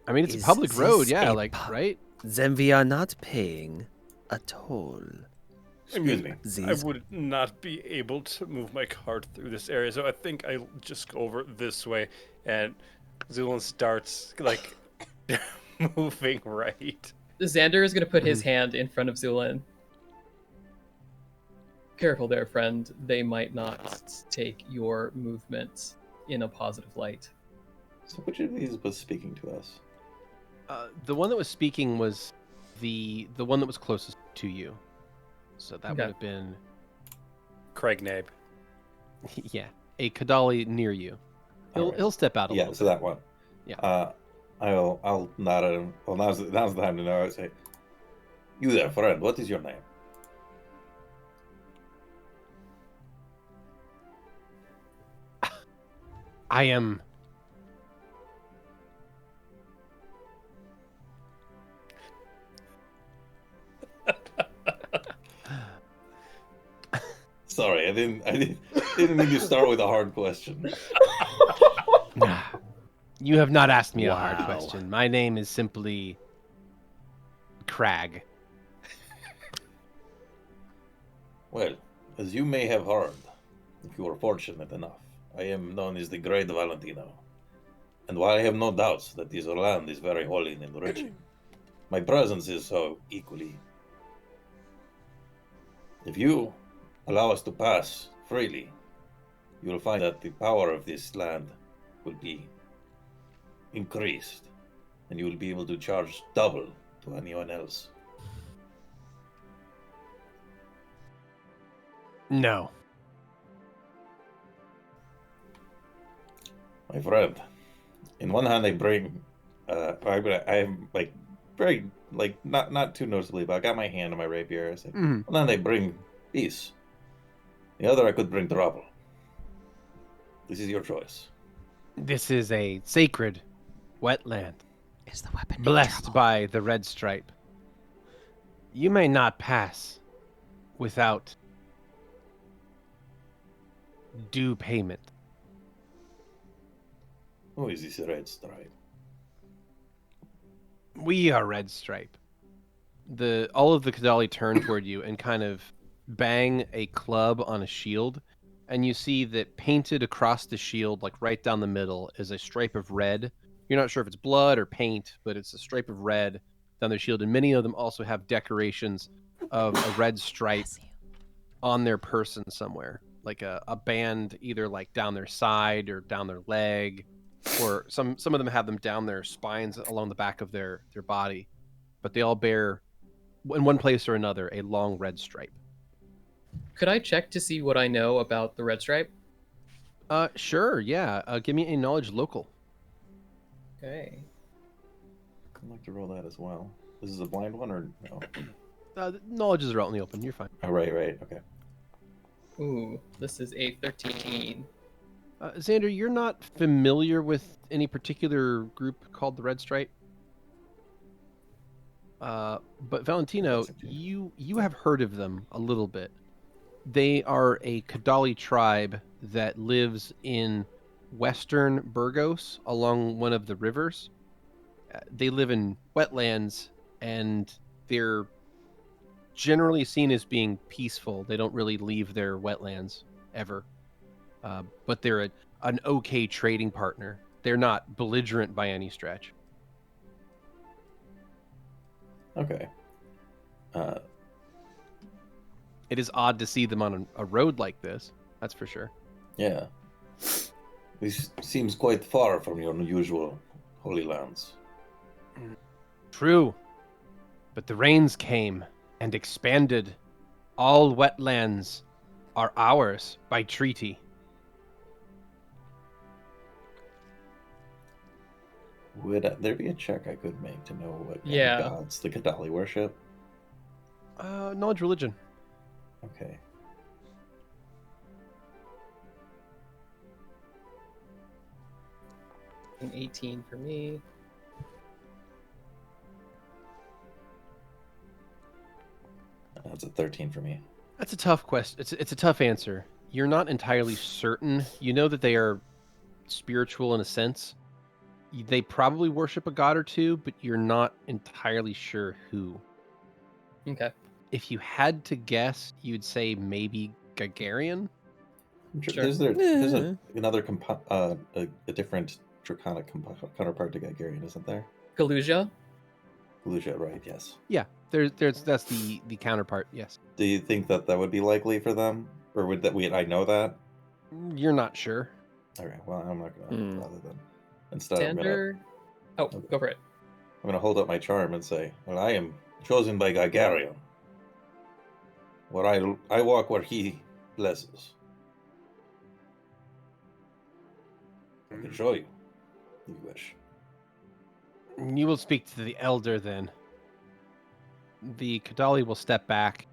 I mean, it's a Is public road, this yeah, a like right. Then we are not paying a toll. Excuse me. I would not be able to move my cart through this area, so I think I'll just go over this way. And Zu'lin starts like moving right. Xander is going to put his hand in front of Zu'lin. Careful there, friend. They might not take your movements in a positive light. So which of these was speaking to us? The one that was speaking was the one that was closest to you. So that Okay. would have been Craignabe. yeah, a Kadali near you. Alright. He'll step out a Yeah, little so bit. that one. Yeah. I'll nod at him. Well, now's the time to know. I say, you there, friend. What is your name? I am. Sorry, I didn't mean to start with a hard question. You have not asked me a hard Wow. question. My name is simply Crag. Well, as you may have heard, if you were fortunate enough, I am known as the Great Valentino. And while I have no doubts that this land is very holy and enriching, my presence is so equally. If you allow us to pass freely, you will find that the power of this land will be increased, and you will be able to charge double to anyone else. No. My friend, in one hand I bring, I'm like very like not too noticeably, but I got my hand on my rapier. I say, Mhm. one hand I bring peace, the other I could bring trouble. This is your choice. This is a sacred wetland, is the weapon in blessed trouble? by the red stripe. You may not pass without due payment. Who is this red stripe? We are red stripe. All of the Kadali turn toward you and kind of bang a club on a shield, and you see that painted across the shield, like right down the middle, is a stripe of red. You're not sure if it's blood or paint, but it's a stripe of red down their shield, and many of them also have decorations of a red stripe Bless you. on their person somewhere, like a band either like down their side or down their leg, or some of them have them down their spines along the back of their body, but they all bear in one place or another a long red stripe. Could I check to see what I know about the red stripe? Sure, yeah. Give me a knowledge local. Okay. I'd like to roll that as well. This is a blind one or no? Knowledge is out in the open. You're fine. Oh, right, okay. Ooh, this is a 13. Xander, you're not familiar with any particular group called the Red Stripe? But Valentino, you have heard of them a little bit. They are a Kadali tribe that lives in western Burgos along one of the rivers. They live in wetlands, and they're generally seen as being peaceful. They don't really leave their wetlands ever. But they're an okay trading partner. They're not belligerent by any stretch. Okay. It is odd to see them on a road like this. That's for sure. Yeah. This seems quite far from your usual Holy Lands. True. But the rains came and expanded. All wetlands are ours by treaty. Would there be a check I could make to know what kind Yeah. of gods the Kadali worship? Knowledge religion. Okay. An 18 for me. That's a 13 for me. That's a tough question. It's a tough answer. You're not entirely certain. You know that they are spiritual in a sense. They probably worship a god or two, but you're not entirely sure who. Okay. If you had to guess, you'd say maybe Gagarian. Sure. There's another a different draconic counterpart to Gagarian, isn't there? Galuja? Lucia, right? Yes. Yeah, that's the counterpart. Yes. Do you think that would be likely for them, or would that I know that? You're not sure. Okay, well, I'm not gonna bother then. Instead, Xander? Oh, go for it. I'm gonna hold up my charm and say, "Well, I am chosen by Gagarian. Where I walk where he blesses. I can show you, if you wish." You will speak to the elder then. The Kadali will step back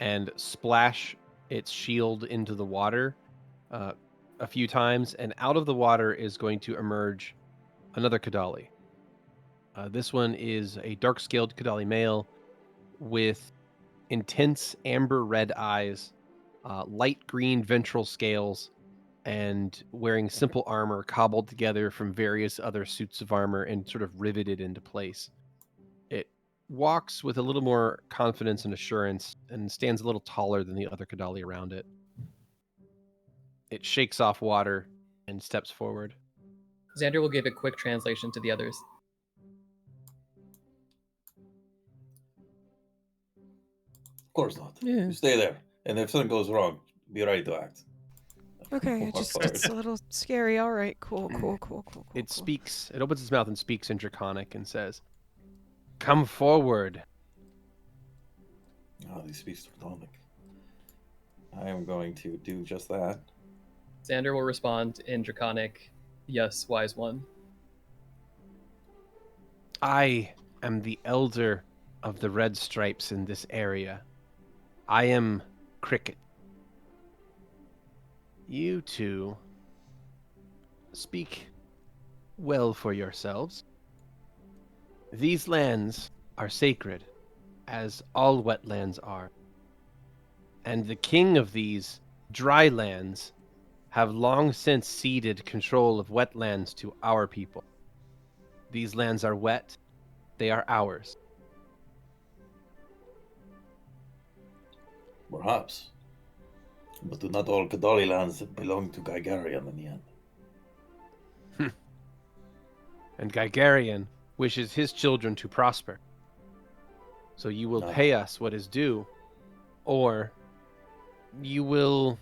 and splash its shield into the water a few times, and out of the water is going to emerge another Kadali. This one is a dark-scaled Kadali male with intense amber red eyes, light green ventral scales, and wearing simple armor cobbled together from various other suits of armor and sort of riveted into place. It walks with a little more confidence and assurance and stands a little taller than the other Kadali around it. It shakes off water and steps forward. Xander will give a quick translation to the others. Of course not. Yeah. You stay there, and if something goes wrong, be ready to act. Okay, Walk it's forward. a little scary. All right, cool. It speaks, it opens its mouth and speaks in Draconic and says, "Come forward." Oh, he speaks Draconic. I am going to do just that. Xander will respond in Draconic, "Yes, wise one." I am the elder of the red stripes in this area. I am Cricket. You two speak well for yourselves. These lands are sacred, as all wetlands are. And the king of these dry lands have long since ceded control of wetlands to our people. These lands are wet, they are ours. Perhaps. But do not all Kadali lands belong to Gagarian in the end? And Gigarian wishes his children to prosper. So you will pay us what is due, or you will...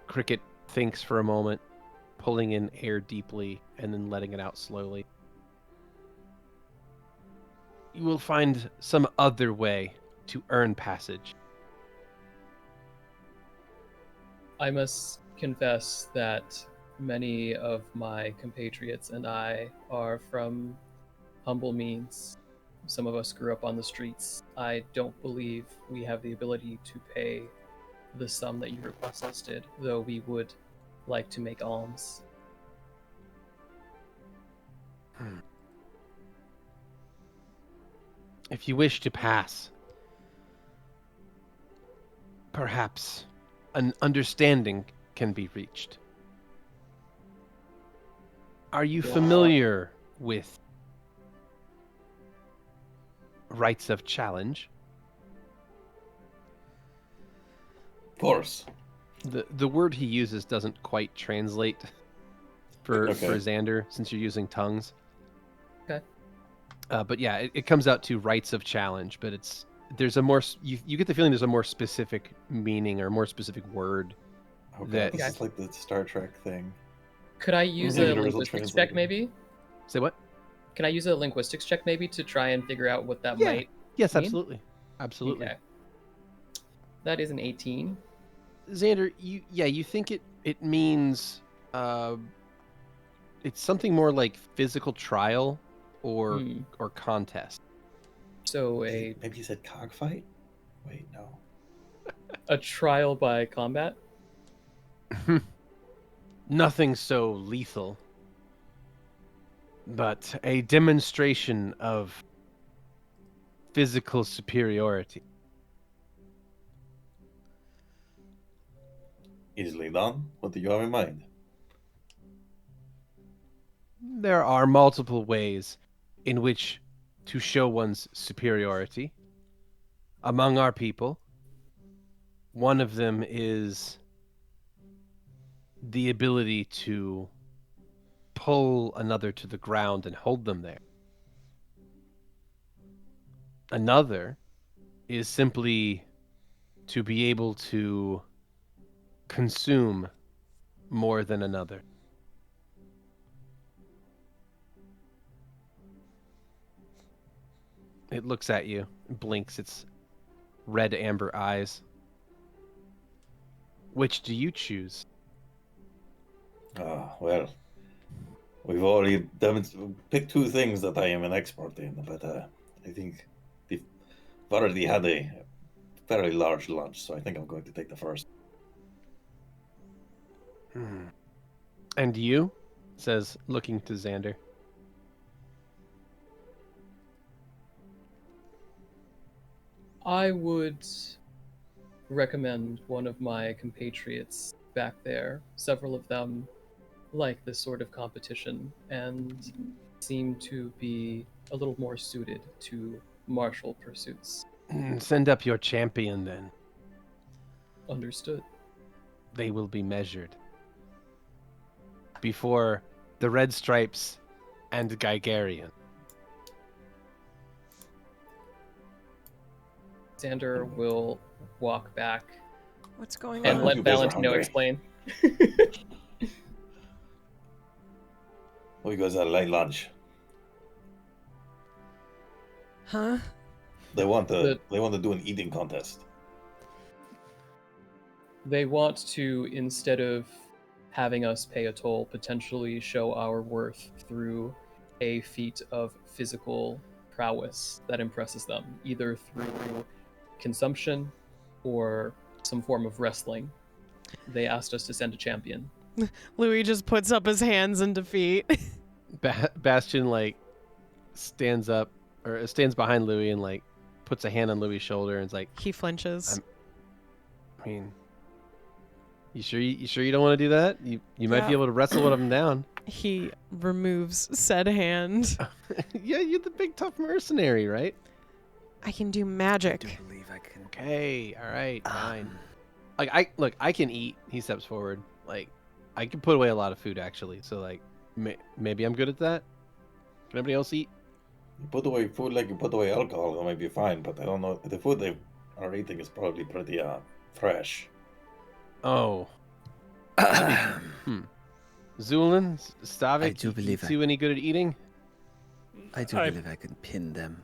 Cricket thinks for a moment, pulling in air deeply and then letting it out slowly. You will find some other way to earn passage. I must confess that many of my compatriots and I are from humble means. Some of us grew up on the streets. I don't believe we have the ability to pay the sum that you requested, though we would like to make alms. If you wish to pass, perhaps an understanding can be reached. Are you familiar with rights of challenge? Of course. The word he uses doesn't quite translate for Xander, since you're using tongues. Okay. But yeah, it comes out to rights of challenge, but there's a more you get the feeling there's a more specific meaning or a more specific word. Okay, this is like the Star Trek thing. Could I use a linguistics check, maybe? Say what? Can I use a linguistics check, maybe, to try and figure out what that might Yes, mean? absolutely. Absolutely. Okay. That is an 18. Xander, you think it means it's something more like physical trial or contest. So maybe he said cockfight? Wait, no. A trial by combat? Nothing so lethal, but a demonstration of physical superiority. Easily done. What do you have in mind? There are multiple ways in which to show one's superiority among our people. One of them is the ability to pull another to the ground and hold them there. Another is simply to be able to consume more than another. It looks at you, blinks its red amber eyes. Which do you choose? Well, we've already picked two things that I am an expert in, but I think we've already had a fairly large lunch, so I think I'm going to take the first. And you? Says, looking to Xander. I would recommend one of my compatriots back there. Several of them like this sort of competition and seem to be a little more suited to martial pursuits. Send up your champion, then. Understood. They will be measured before the Red Stripes and Gigarian. Xander will walk back What's going and on? let You guys are Valentino hungry. explain. Oh, you guys had a late lunch. Huh? They want to do an eating contest. They want to, instead of having us pay a toll, potentially show our worth through a feat of physical prowess that impresses them, either through consumption or some form of wrestling. They asked us to send a champion. Louie just puts up his hands in defeat. Bastion, stands up, or stands behind Louie and, puts a hand on Louie's shoulder and is like, He flinches. you sure you don't want to do that? You might be able to wrestle one of them down. He removes said hand. Yeah, you're the big tough mercenary, right? I can do I magic. do believe I can. Okay, all right, fine. I can eat. He steps forward. I can put away a lot of food actually. So maybe I'm good at that. Can anybody else eat? You put away food like you put away alcohol, that might be fine, but I don't know. The food they are eating is probably pretty fresh. Oh. Zu'lin, Stavik, I do believe you two any good at eating? I do believe I can pin them.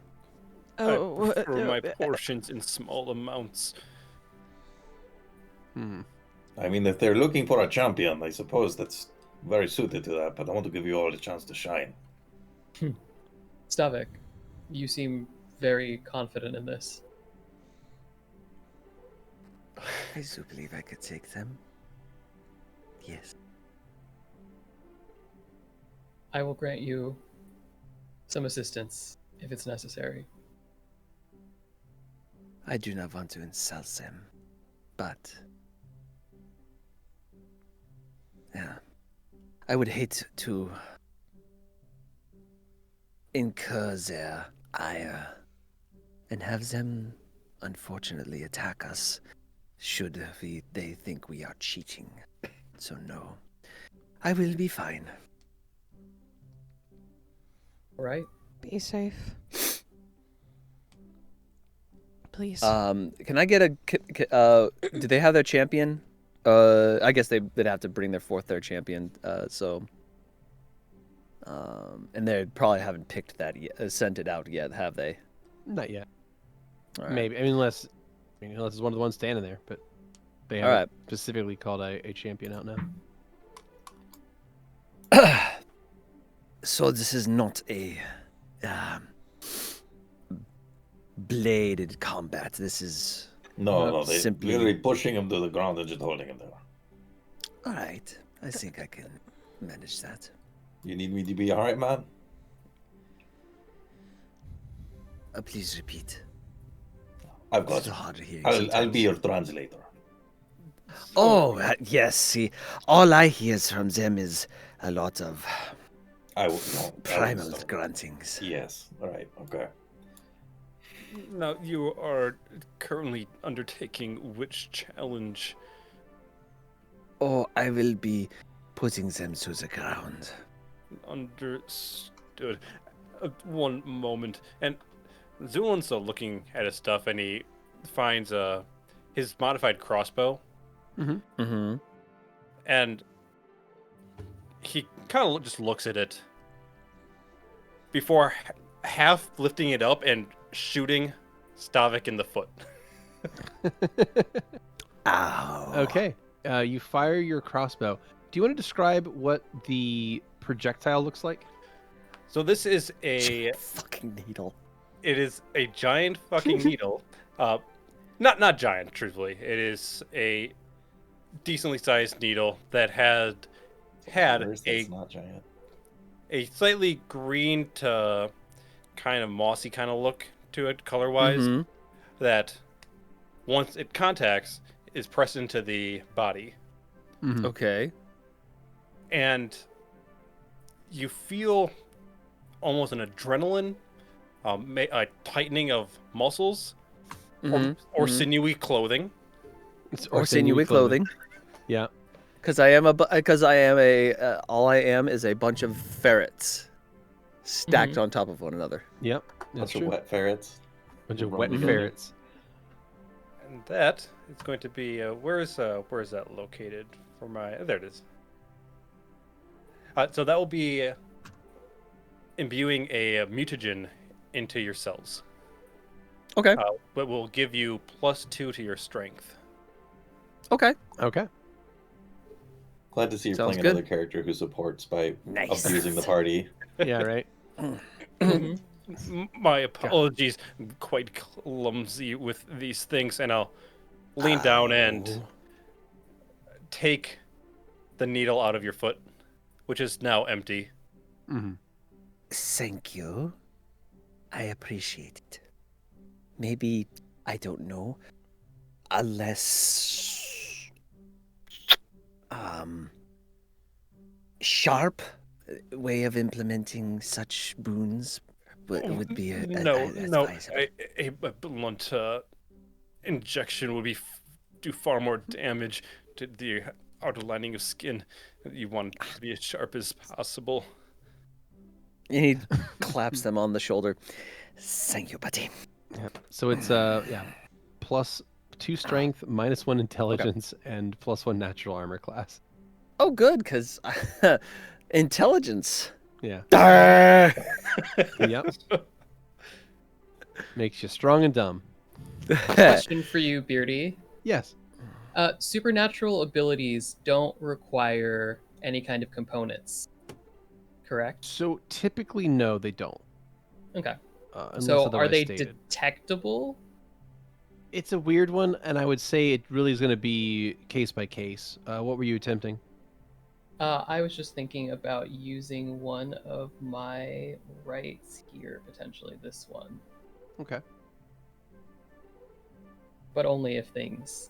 I prefer my portions in small amounts. I mean, if they're looking for a champion, I suppose that's very suited to that, but I want to give you all a chance to shine. Stavik, you seem very confident in this. I do believe I could take them. Yes. I will grant you some assistance if it's necessary. I do not want to insult them, but yeah, I would hate to incur their ire and have them, unfortunately, attack us should they think we are cheating. So no, I will be fine. All right. Be safe. Please. Can I get a? Do they have their champion? I guess they'd have to bring their champion. And they probably haven't picked that yet, sent it out yet, have they? Not yet. All right. Maybe. I mean, unless it's one of the ones standing there, but they All haven't right. specifically called a champion out now. So this is not a bladed combat. This is No, they simply- literally pushing him to the ground and just holding him there. all right. I think I can manage that. You need me to be alright, man? Please repeat. I've It's got so you. hard to hear. I'll be your translator. Oh, yes. See, all I hear from them is a lot of I will. No, primal stop. gruntings. Yes. All right. Okay. Now, you are currently undertaking which challenge? Oh, I will be putting them to the ground. Understood. One moment. And Zu'lin's still looking at his stuff, and he finds his modified crossbow, Mm-hmm. and he kind of just looks at it before half lifting it up and shooting Stavik in the foot. Ow. Okay. You fire your crossbow. Do you want to describe what the projectile looks like? So this is a Fucking needle. it is a giant fucking needle. Not giant, truthfully. It is a decently sized needle that had That's a not giant. slightly green to kind of mossy kind of look to it color wise. Mhm. That once it contacts is pressed into the body, Mhm. Okay. and you feel almost an adrenaline, a tightening of muscles, Mhm. or Mhm. sinewy clothing. It's- Or sinewy clothing. Yeah. Because all I am is a bunch of ferrets stacked on top of one another. Yep. That's Bunch of true. wet ferrets. Bunch of Run wet together. ferrets. And that is going to be where is that located for my? There it is. So that will be imbuing a mutagen into your cells. Okay. But will give you +2 to your strength. Okay. Okay. Glad to see you're Sounds playing good. another character who supports by Nice. abusing the party. Yeah, right. My apologies. I'm quite clumsy with these things, and I'll lean down and take the needle out of your foot, which is now empty. Mm-hmm. Thank you. I appreciate it. Maybe, I don't know, a less sharp way of implementing such boons would be No. advisable. A blunt injection would do far more damage to the outer lining of skin. You want it to be as sharp as possible. And he claps them on the shoulder. Thank you, buddy. So it's +2 strength, -1 intelligence, and +1 natural armor class. Oh, good, because intelligence. Yeah. Arr! Yep. Makes you strong and dumb. Question for you, Beardy. Yes. Supernatural abilities don't require any kind of components, correct? So typically, no, they don't. Okay. Unless So are otherwise they stated. detectable? It's a weird one, and I would say it really is going to be case by case. What were you attempting? I was just thinking about using one of my rights here, potentially this one, Okay. but only if things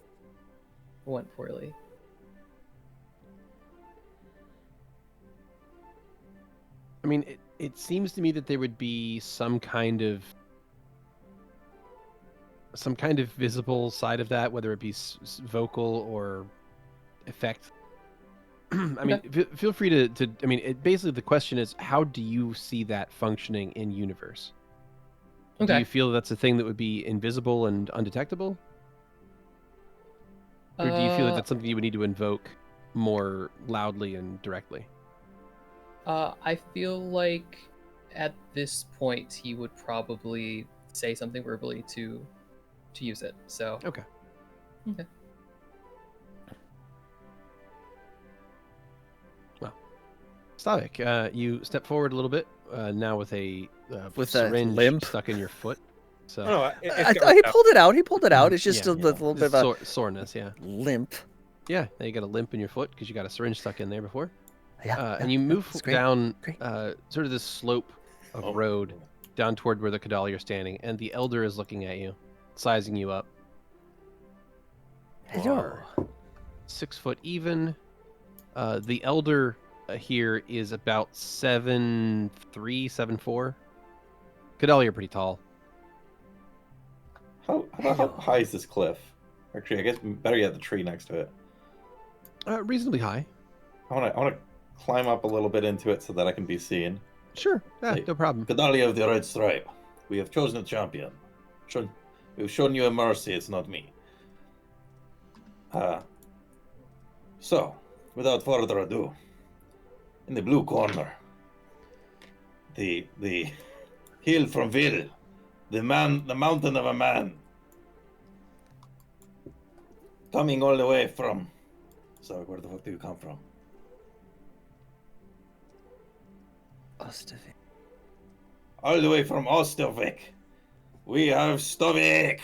went poorly. I mean, it seems to me that there would be some kind of visible side of that, whether it be vocal or effect. I mean, feel free to. I mean, basically the question is, how do you see that functioning in universe? Okay. Do you feel that's a thing that would be invisible and undetectable, or do you feel that that's something you would need to invoke more loudly and directly? I feel like at this point he would probably say something verbally to use it. So Okay. Okay. Well, Stavik, you step forward a little bit now with a With a syringe limp? stuck in your foot. So Oh, no, He pulled it out. He pulled it out. It's just Yeah, a little bit it's of a soreness. Yeah. limp. Yeah. Now you got a limp in your foot because you got a syringe stuck in there before. Yeah. And you move it's great. down Great. sort of this slope of Oh. road down toward where the Kadali are standing, and the elder is looking at you, sizing you up. Hello. Are 6 foot even. The elder here is about 7'3", 7'4". Kadali are pretty tall. How high is this cliff? Actually, I guess better yet the tree next to it. Reasonably high. I wanna climb up a little bit into it so that I can be seen. Sure. Yeah, Say, no problem. Kadali of the Red Stripe, we have chosen a champion. We've shown you a mercy, it's not me. So, without further ado, in the blue corner, the hill from Vil, the mountain of a man, coming all the way from. Sorry, where the fuck do you come from? Stavik. All the way from Stavik. We have Stavik.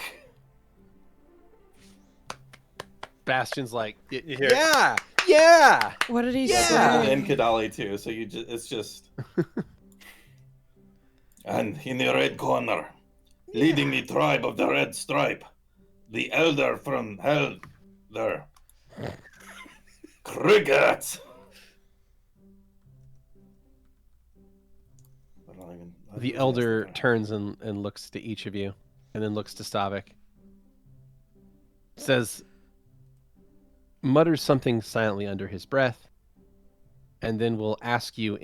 Bastion's like, hear- yeah. What did he Yeah. say? And Kadali too. So it's just. And in the red corner, leading the tribe of the Red Stripe, the elder from Hell there. Cricket! The elder turns and looks to each of you, and then looks to Stavik. Says, mutters something silently under his breath, and then will ask you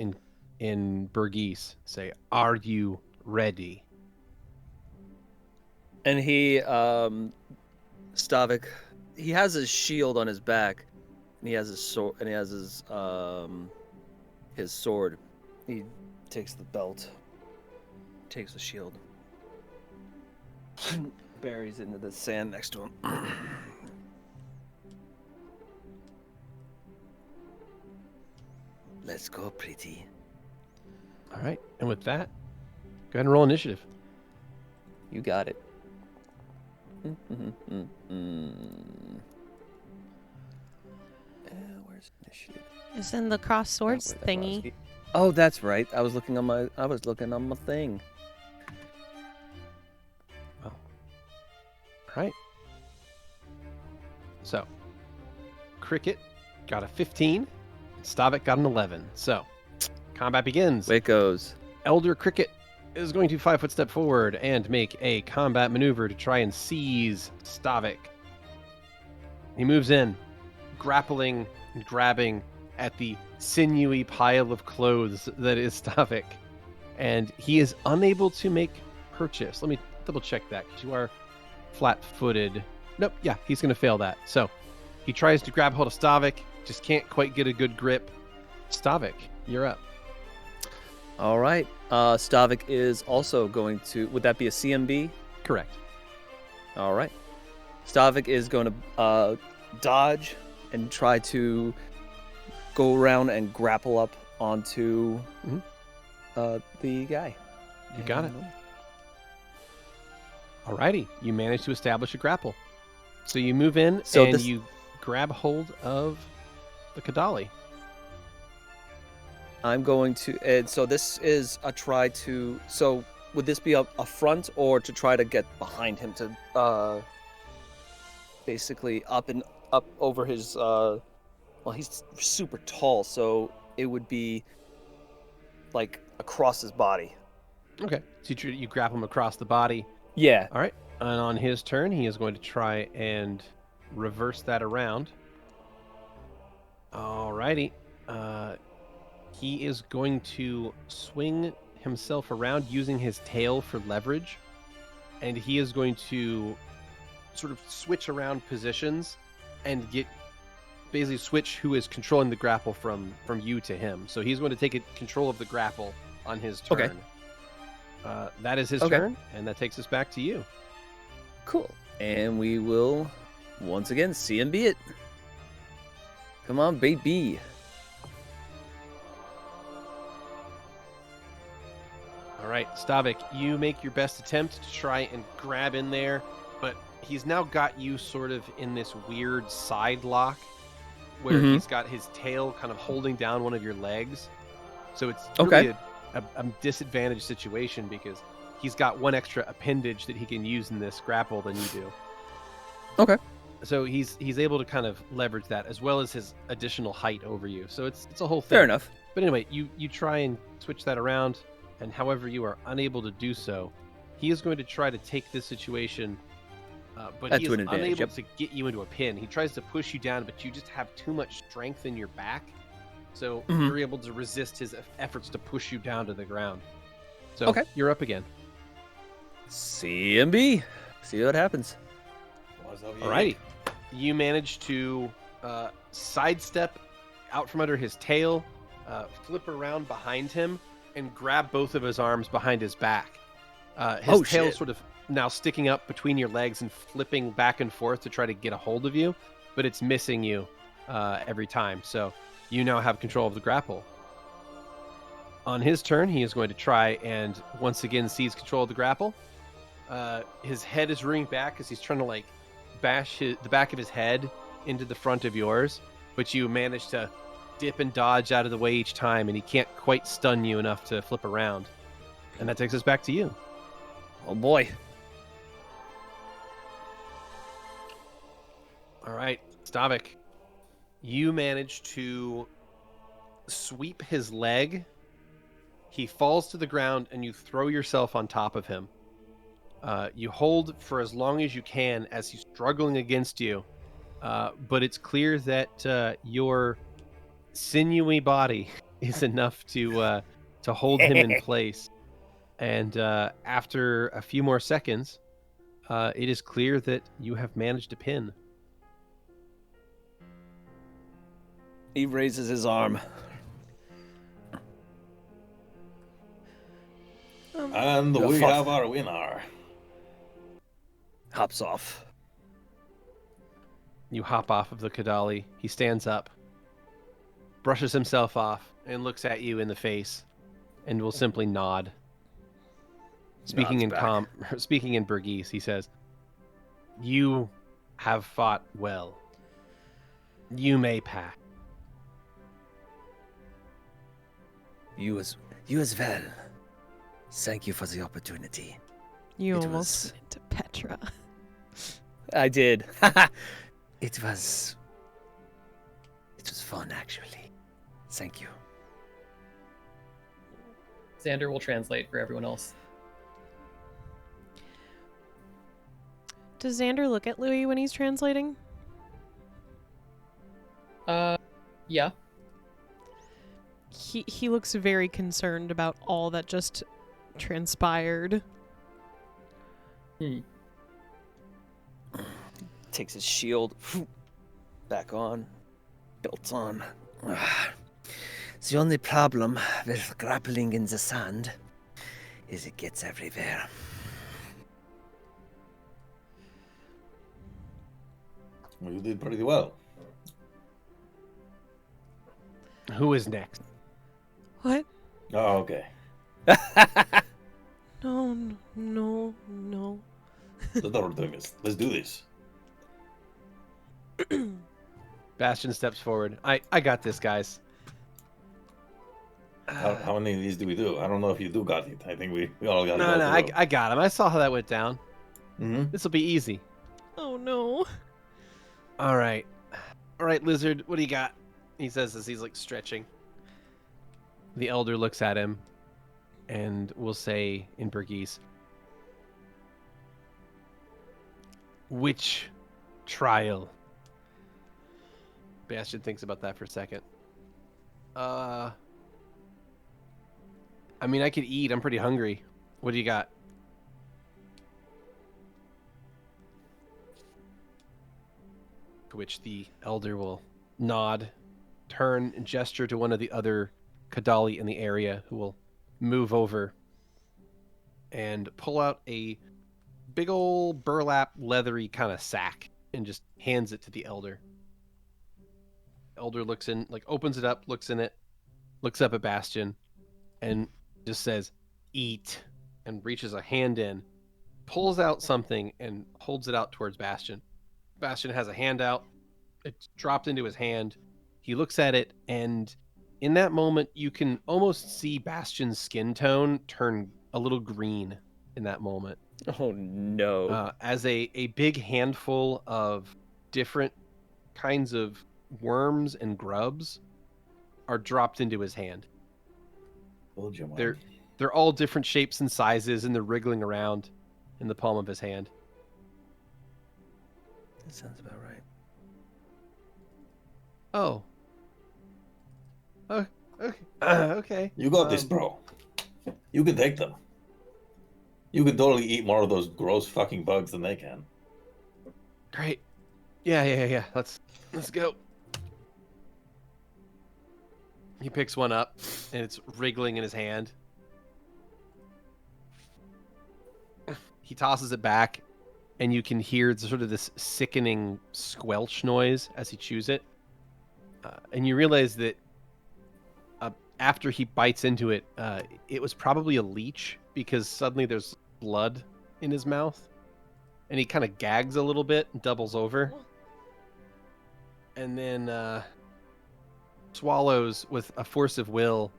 in Burgese, say, "Are you ready?" And he, Stavik, he has his shield on his back, and he has his sword, and he has his sword. He takes the belt, takes the shield, buries it into the sand next to him. Let's go, pretty. All right, and with that, go ahead and roll initiative. You got it. Where's initiative? It's in the cross swords Not where that was. thingy. Oh, that's right. I was looking on my thing. All right. So, Cricket got a 15, Stavik got an 11. So, combat begins. Way it goes. Elder Cricket is going to 5 foot step forward and make a combat maneuver to try and seize Stavik. He moves in, grappling and grabbing at the sinewy pile of clothes that is Stavik. And he is unable to make purchase. Let me double check that, because you are flat-footed. Nope, yeah, he's going to fail that. So he tries to grab hold of Stavik, just can't quite get a good grip. Stavik, you're up. All right. Stavik is also going to. Would that be a CMB? Correct. All right. Stavik is going to dodge and try to go around and grapple up onto the guy. You got it. Alrighty, you manage to establish a grapple. So you move in So and this- you grab hold of the Kadali. I'm going to, and so this is a try to. So would this be a front or to try to get behind him to, basically up over his? Well, he's super tall, so it would be like across his body. Okay. So you grab him across the body. Yeah. All right. And on his turn, he is going to try and reverse that around. Alrighty. He is going to swing himself around using his tail for leverage. And he is going to sort of switch around positions and basically switch who is controlling the grapple from you to him. So he's going to take control of the grapple on his turn. Okay. That is his Okay. turn, and that takes us back to you. Cool. And we will once again see him be it. Come on, baby. All right, Stavik, you make your best attempt to try and grab in there, but he's now got you sort of in this weird side lock where Mhm. he's got his tail kind of holding down one of your legs. So it's really a disadvantaged situation because he's got one extra appendage that he can use in this grapple than you do. Okay. So he's able to kind of leverage that as well as his additional height over you. So it's a whole thing. Fair enough. But anyway, you try and switch that around, and however you are unable to do so, he is going to try to take this situation, but he To is an advantage, unable yep. to get you into a pin. He tries to push you down, but you just have too much strength in your back, so Mhm. you're able to resist his efforts to push you down to the ground. So Okay. you're up again. CMB. See what happens. All right. You manage to sidestep out from under his tail, flip around behind him, and grab both of his arms behind his back. His tail shit. sort of now sticking up between your legs and flipping back and forth to try to get a hold of you, but it's missing you every time. So you now have control of the grapple. On his turn, he is going to try and once again seize control of the grapple. His head is rearing back as he's trying to bash the back of his head into the front of yours, but you manage to dip and dodge out of the way each time, and he can't quite stun you enough to flip around. And that takes us back to you. Oh boy. All right, Stavik, you manage to sweep his leg. He falls to the ground, and you throw yourself on top of him. You hold for as long as you can as he's struggling against you, but it's clear that your sinewy body is enough to hold him in place. And after a few more seconds, it is clear that you have managed to pin. He raises his arm. And The we fuck? have our winner. Hops off. You hop off of the Kadali. He stands up, brushes himself off, and looks at you in the face, and will simply nod. Speaking Nods back. Speaking in Burgese, he says, "You have fought well. You may pass." You as well. Thank you for the opportunity. You It almost was- went into Petra. I did. It was fun, actually. Thank you. Xander will translate for everyone else. Does Xander look at Louie when he's translating? Yeah. He looks very concerned about all that just transpired. Takes his shield back on. Belts on. The only problem with grappling in the sand is it gets everywhere. Well, you did pretty well. Who is next? What? Oh, okay. No. The door doing this. Let's do this. Bastion steps forward. I got this, guys. How many of these do we do? I don't know if you do got it. I think we all got No, it. I got him. I saw how that went down. Mm-hmm. This will be easy. Oh no. All right, Lizard. What do you got? He says as he's like stretching. The elder looks at him, and will say in Burgese, "Which trial?" Bastion thinks about that for a second. I mean, I could eat. I'm pretty hungry. What do you got? To which the elder will nod, turn, and gesture to one of the other Kadali in the area who will move over and pull out a big old burlap, leathery kind of sack and just hands it to the elder. Elder looks in, like opens it up, looks in it, looks up at Bastion, and just says, "Eat," and reaches a hand in, pulls out something, and holds it out towards Bastion. Bastion has a hand out. It's dropped into his hand. He looks at it, and in that moment, you can almost see Bastion's skin tone turn a little green in that moment. Oh no. As a big handful of different kinds of worms and grubs are dropped into his hand. They're all different shapes and sizes, and they're wriggling around in the palm of his hand. That sounds about right. Oh. Okay. You got this, bro. You can take them. You can totally eat more of those gross fucking bugs than they can. Great. Yeah. Let's go. He picks one up, and it's wriggling in his hand. He tosses it back, and you can hear sort of this sickening squelch noise as he chews it. And you realize that after he bites into it, it was probably a leech, because suddenly there's blood in his mouth. And he kind of gags a little bit and doubles over. And then swallows with a force of will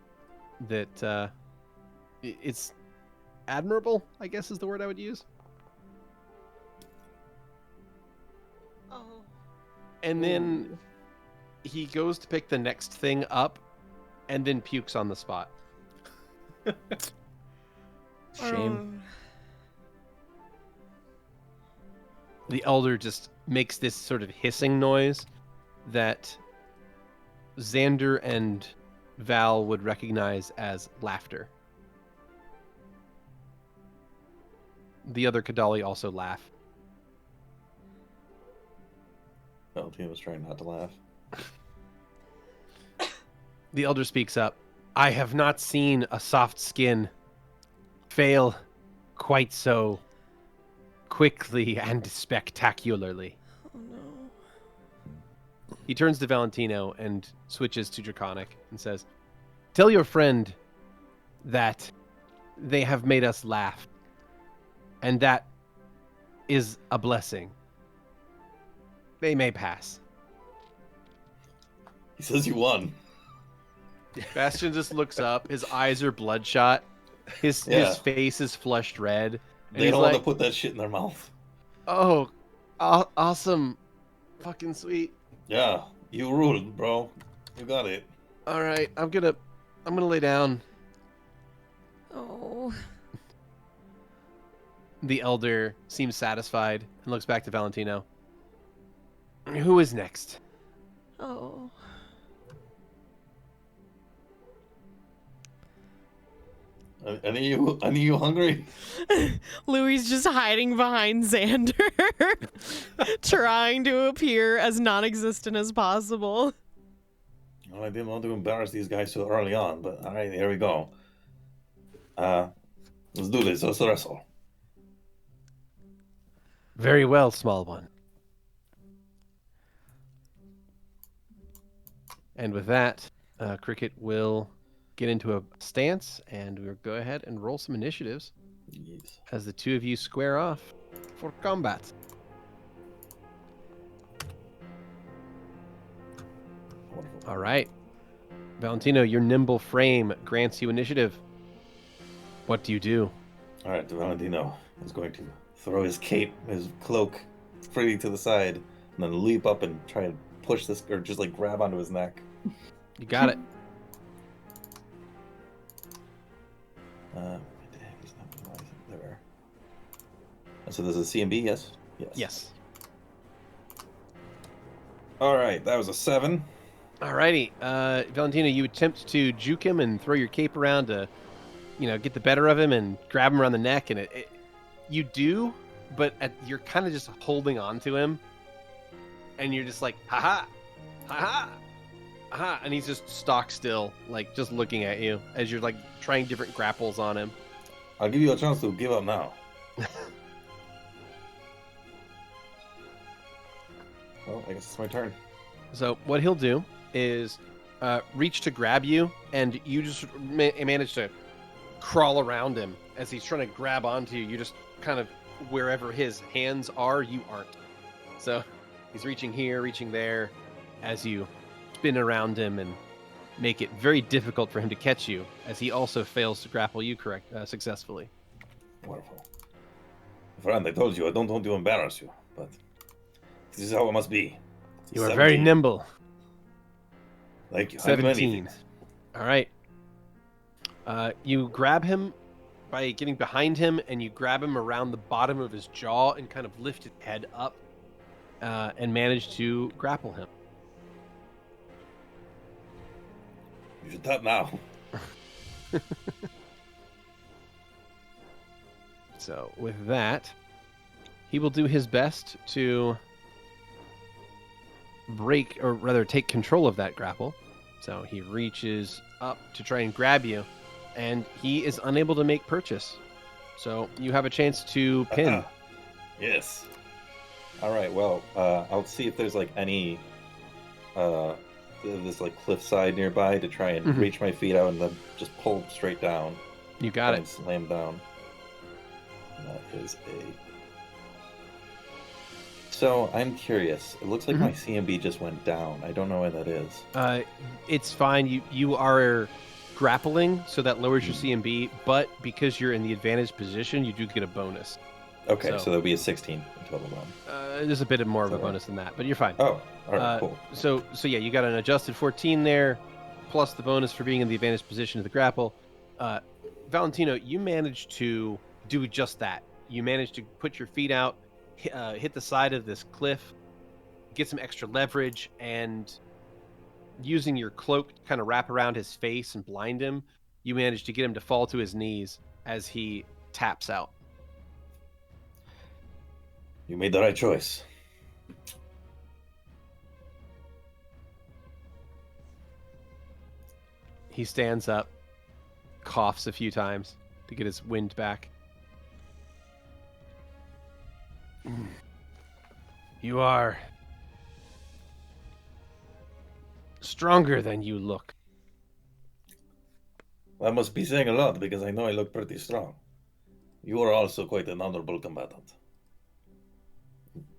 that it's admirable, I guess is the word I would use. Oh. And then he goes to pick the next thing up and then pukes on the spot. Shame. The elder just makes this sort of hissing noise that Xander and Val would recognize as laughter. The other Kadali also laugh. Valentino's trying not to laugh. The elder speaks up. "I have not seen a soft skin fail quite so quickly and spectacularly." Oh no. He turns to Valentino and switches to Draconic and says, "Tell your friend that they have made us laugh, and that is a blessing. They may pass." He says you won. Bastion just looks up. His eyes are bloodshot. His face is flushed red. And They he's don't like, want to put that shit in their mouth. "Oh, awesome. Fucking sweet. Yeah, you ruled, bro. You got it. All right, I'm gonna lay down." Oh. The elder seems satisfied and looks back to Valentino. "Who is next?" Oh. Any of you hungry? Louie's just hiding behind Xander, trying to appear as non-existent as possible. Well, I didn't want to embarrass these guys so early on, but all right, here we go. Let's do this. Let's wrestle. Very well, small one. And with that, Cricket will get into a stance, and we'll go ahead and roll some initiatives. Yes. as the two of you square off for combat. Wonderful. All right. Valentino, your nimble frame grants you initiative. What do you do? All right, Valentino is going to throw his cape, his cloak, freely to the side, and then leap up and try and push this, or just like grab onto his neck. You got it. What the heck is that? Why isn't it there? So this is CMB, yes? Yes. Yes. All right, that was a 7. Alrighty. Valentino, you attempt to juke him and throw your cape around to, get the better of him and grab him around the neck, and you do, but you're kind of just holding on to him, and you're just like, ha-ha, ha-ha, ha-ha, and he's just stock still, like, just looking at you as you're, like, trying different grapples on him. I'll give you a chance to give up now. Well, I guess it's my turn. So what he'll do is reach to grab you, and you just manage to crawl around him as he's trying to grab onto you. You just kind of, wherever his hands are, you aren't. So he's reaching here, reaching there, as you spin around him and make it very difficult for him to catch you, as he also fails to grapple you successfully. Wonderful. Friend, I told you I don't want to embarrass you, but this is how it must be. You are very 17. nimble. Thank you. 17. All right. You grab him by getting behind him, and you grab him around the bottom of his jaw and kind of lift his head up and manage to grapple him. You should tap now. So with that, he will do his best to break, or rather take control of that grapple. So he reaches up to try and grab you, and he is unable to make purchase. So you have a chance to pin. Yes. All right. Well, I'll see if there's like any this like cliffside nearby to try and Mhm. reach my feet out and then just pull straight down. You got Try it. and slam down. And that is a. So I'm curious. It looks like Mhm. my CMB just went down. I don't know why that is. It's fine. You are grappling, so that lowers your CMB, but because you're in the advantaged position, you do get a bonus. Okay, So- so there'll be a 16 in total then. There's a bit more of a So- bonus than that, but you're fine. Oh, all right, cool. So yeah, you got an adjusted 14 there, plus the bonus for being in the advantaged position of the grapple. Valentino, you managed to do just that. You managed to put your feet out, hit the side of this cliff, get some extra leverage, and using your cloak to kind of wrap around his face and blind him, you managed to get him to fall to his knees as he taps out. You made the right choice. He stands up, coughs a few times to get his wind back. You are stronger than you look. That must be saying a lot because I know I look pretty strong. You are also quite an honorable combatant.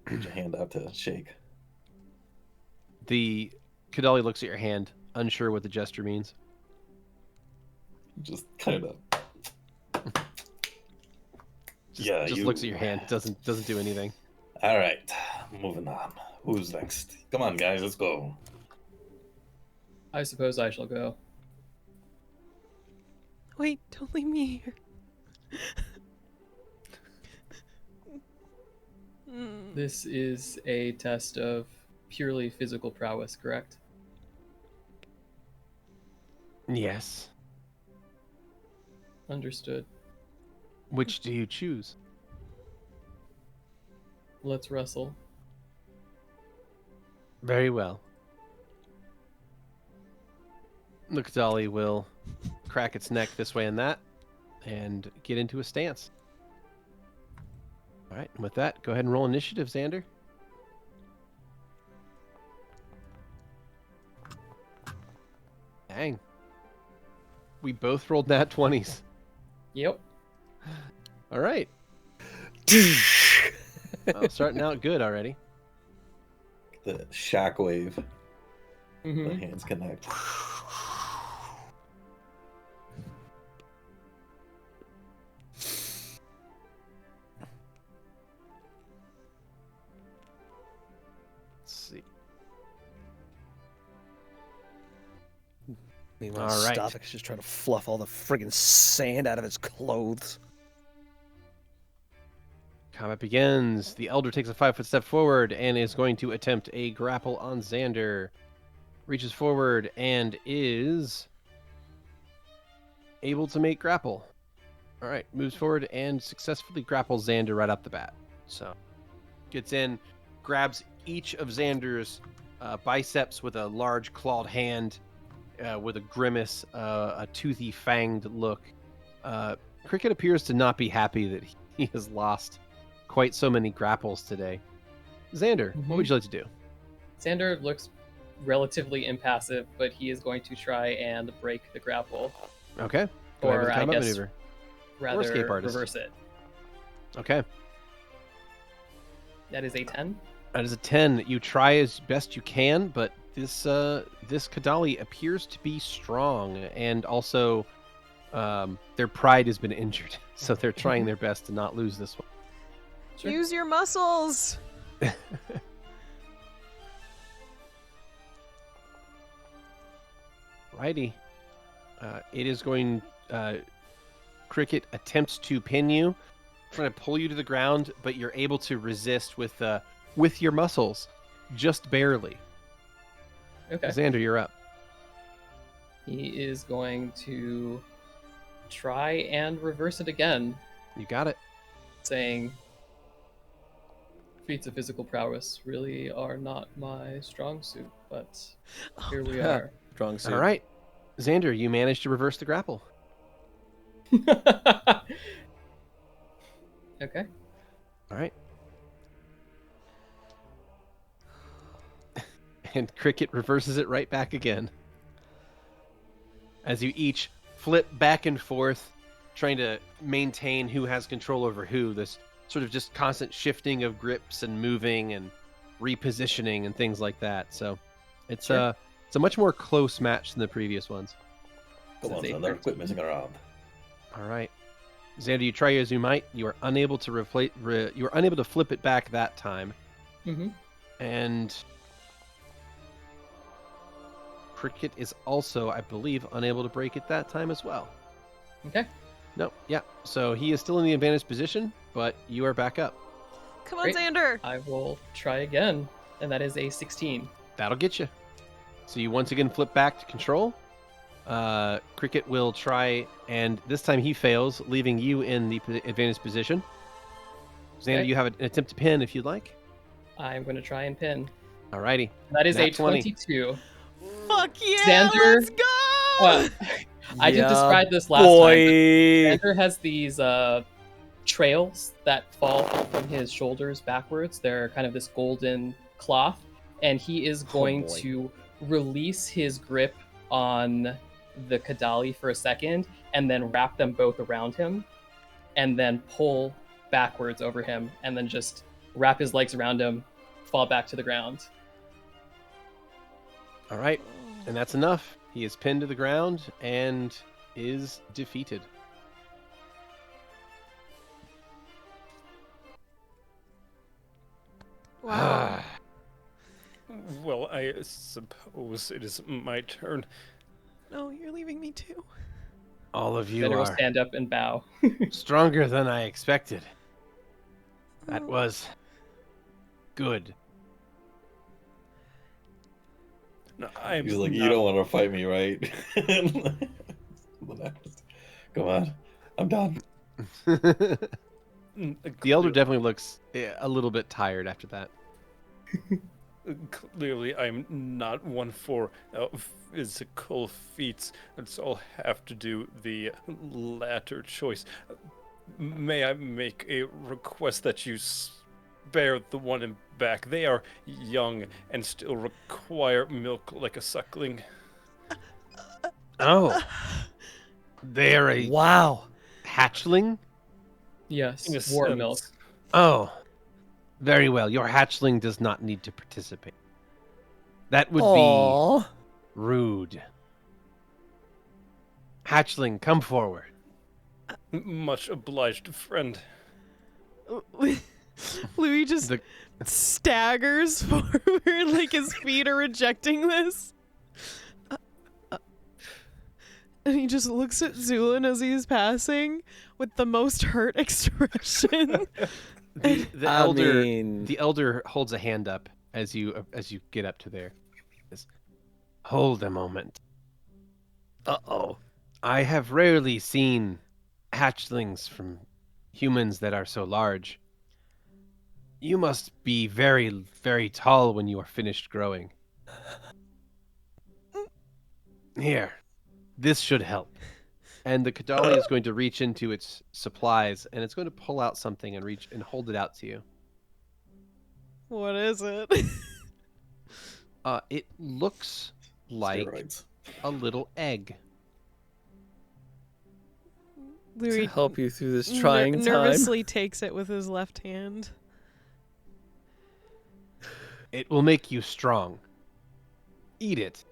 Put your hand out to shake. The Kadali looks at your hand, unsure what the gesture means. Just kind of. Just looks at your hand, doesn't do anything. All right, moving on. Who's next? Come on, guys, let's go. I suppose I shall go. Wait, don't leave me here. This is a test of purely physical prowess, correct? Yes. Understood. Which do you choose? Let's wrestle. Very well. The Kadali will crack its neck this way and that, and get into a stance. All right, and with that, go ahead and roll initiative, Xander. Dang. We both rolled nat 20s. Yep. All right. Oh, starting out good already. The shockwave. The Mm-hmm. hands connect. Let's see. Meanwhile, All right. Stavik's just trying to fluff all the friggin' sand out of his clothes. Combat begins. The Elder takes a 5-foot step forward and is going to attempt a grapple on Xander. Reaches forward and is able to make grapple. All right, moves forward and successfully grapples Xander right off the bat. So, gets in, grabs each of Xander's biceps with a large clawed hand, with a grimace, a toothy, fanged look. Cricket appears to not be happy that he has lost quite so many grapples today. Xander, what would you like to do? Xander looks relatively impassive, but he is going to try and break the grapple. Okay. Go ahead with Or the I combat guess maneuver. rather escape artist. reverse it. Okay. That is a 10. That is a 10. You try as best you can, but this Kadali appears to be strong, and also their pride has been injured, so they're trying their best to not lose this one. Sure. Use your muscles. Righty. It is going. Cricket attempts to pin you, trying to pull you to the ground, but you're able to resist with your muscles, just barely. Okay. Xander, you're up. He is going to try and reverse it again, You got it. saying, feats of physical prowess really are not my strong suit, but here we are. Strong suit. All right, Xander, you managed to reverse the grapple. Okay. All right. And Cricket reverses it right back again. As you each flip back and forth, trying to maintain who has control over who. This sort of just constant shifting of grips and moving and repositioning and things like that. So it's Sure. it's a much more close match than the previous ones. Come on, This is a Xander, quit messing around. All right. Xander, you try as you might. You are unable to you are unable to flip it back that time. Mm-hmm. And Cricket is also, I believe, unable to break it that time as well. Okay. No, yeah. So he is still in the advantage position, but you are back up. Come on, Great. Xander. I will try again, and that is a 16. That'll get you. So you once again flip back to control. Cricket will try, and this time he fails, leaving you in the advantage position. Xander, Okay. you have an attempt to pin if you'd like. I'm going to try and pin. Alrighty. That is a Nat 20. 22. Fuck yeah, Xander, let's go! I did Yeah, describe this last boy. time. Xander has these trails that fall from his shoulders backwards. They're kind of this golden cloth, and he is going boy. to release his grip on the Kadali for a second, and then wrap them both around him, and then pull backwards over him, and then just wrap his legs around him, fall back to the ground. All right. And that's enough. He is pinned to the ground and is defeated. Wow. Well, I suppose it is my turn. No, you're leaving me too. All of you Xander will are stand up and bow. stronger than I expected. That Oh. was good. No, I'm He's like, not- you don't want to fight me, right? Come on, I'm done. The Mm, elder clear- definitely looks a little bit tired after that. Clearly, I'm not one for physical feats, and so I'll have to do the latter choice. May I make a request that you spare the one in back? They are young and still require milk like a suckling. Oh. They are a Wow. hatchling? Yes, In a war sense. milk. Oh, very well. Your hatchling does not need to participate. That would Aww. be rude. Hatchling, come forward. Much obliged, friend. Louis just The- staggers forward like his feet are rejecting this. And he just looks at Zu'lin as he's passing with the most hurt expression. The I elder mean- the elder holds a hand up as you get up to there. Says, hold a moment. Uh-oh. I have rarely seen hatchlings from humans that are so large. You must be very, very tall when you are finished growing. Here, this should help. And the Kadali is going to reach into its supplies, and it's going to pull out something and reach and hold it out to you. What is it? It looks like Steroids. a little egg. To Louis help you through this trying time. nervously takes it with his left hand. It will make you strong. Eat it.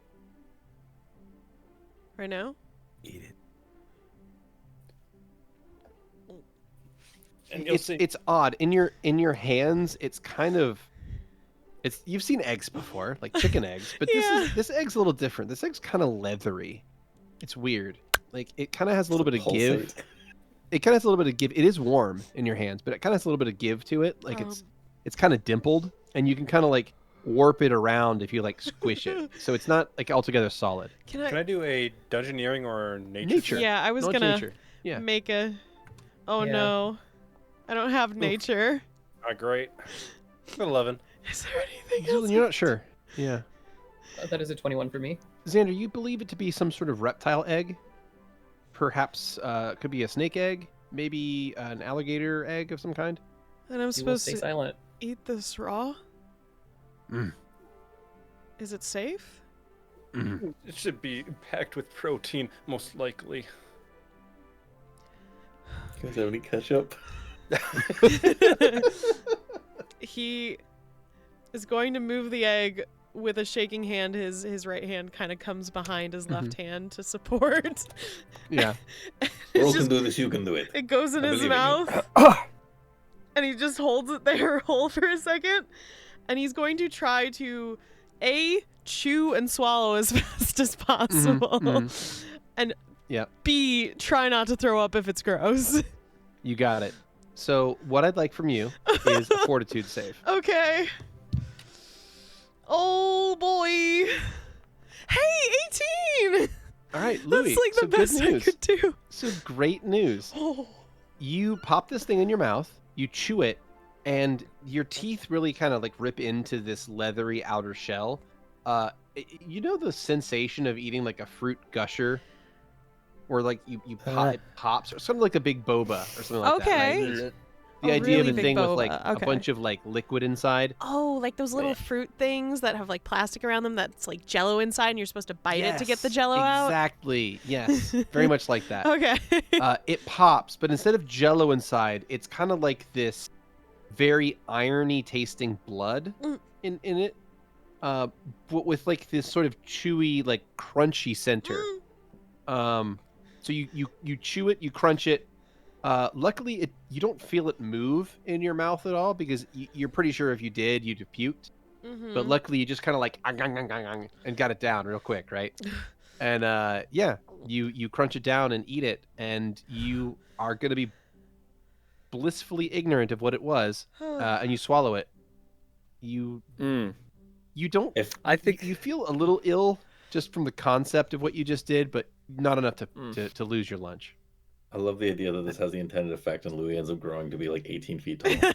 Right now? Eat it. And you'll It's see. it's odd in your hands. It's kind of you've seen eggs before, like chicken eggs, but Yeah. this egg's a little different. This egg's kind of leathery. It's weird. Like it kind of has a little bit of give. Pulsate. It kind of has a little bit of give. It is warm in your hands, but it kind of has a little bit of give to it. Like it's kind of dimpled, and you can kind of like warp it around if you like squish it. So it's not like altogether solid. Can I? Can I do a dungeoneering or nature? Nature. check? Yeah, I was No, it's gonna nature. Yeah. make a. Oh Yeah. no, I don't have nature. Great. 11. Is there anything Zu'lin, else? you're not sure. Yeah. That is a 21 for me. Xander, you believe it to be some sort of reptile egg? Perhaps could be a snake egg, maybe an alligator egg of some kind. And I'm You will supposed stay to silent. eat this raw? Mm. Is it safe? Mm. It should be packed with protein, most likely. You guys have any ketchup? He is going to move the egg with a shaking hand. His right hand kind of comes behind his left hand to support. Yeah. Girl It's can just- do this, you can do it. it goes in I his believe in you. mouth. And he just holds it there whole for a second. And he's going to try to A, chew and swallow as fast as possible. And Yep. B, try not to throw up if it's gross. You got it. So what I'd like from you is a fortitude save. Okay. Oh boy. Hey, 18! All right, Louie. That's like the so best good I news. could do. So great news. Oh. You pop this thing in your mouth, you chew it, and your teeth really kind of like rip into this leathery outer shell. You know the sensation of eating like a fruit gusher? Where like you pop, it pops, or something like a big boba or something like that. Okay. Right? A The idea really of a big thing with boba, like okay. a bunch of like liquid inside. Oh, like those little fruit things that have like plastic around them that's like jello inside and you're supposed to bite it to get the Yes, jello out? Exactly. Yes. Very much like that. Okay. It pops, but instead of jello inside, it's kind of like this very irony tasting blood in it. But with like this sort of chewy, like crunchy center. So you chew it, you crunch it. Luckily, you don't feel it move in your mouth at all because you're pretty sure if you did, you'd have puked. But luckily, you just kind of like and got it down real quick, right? And yeah, you crunch it down and eat it, and you are gonna be blissfully ignorant of what it was, and you swallow it. You don't. If I think You feel a little ill just from the concept of what you just did, but not enough to lose your lunch. I love the idea that this has the intended effect, and Louis ends up growing to be like 18 feet tall.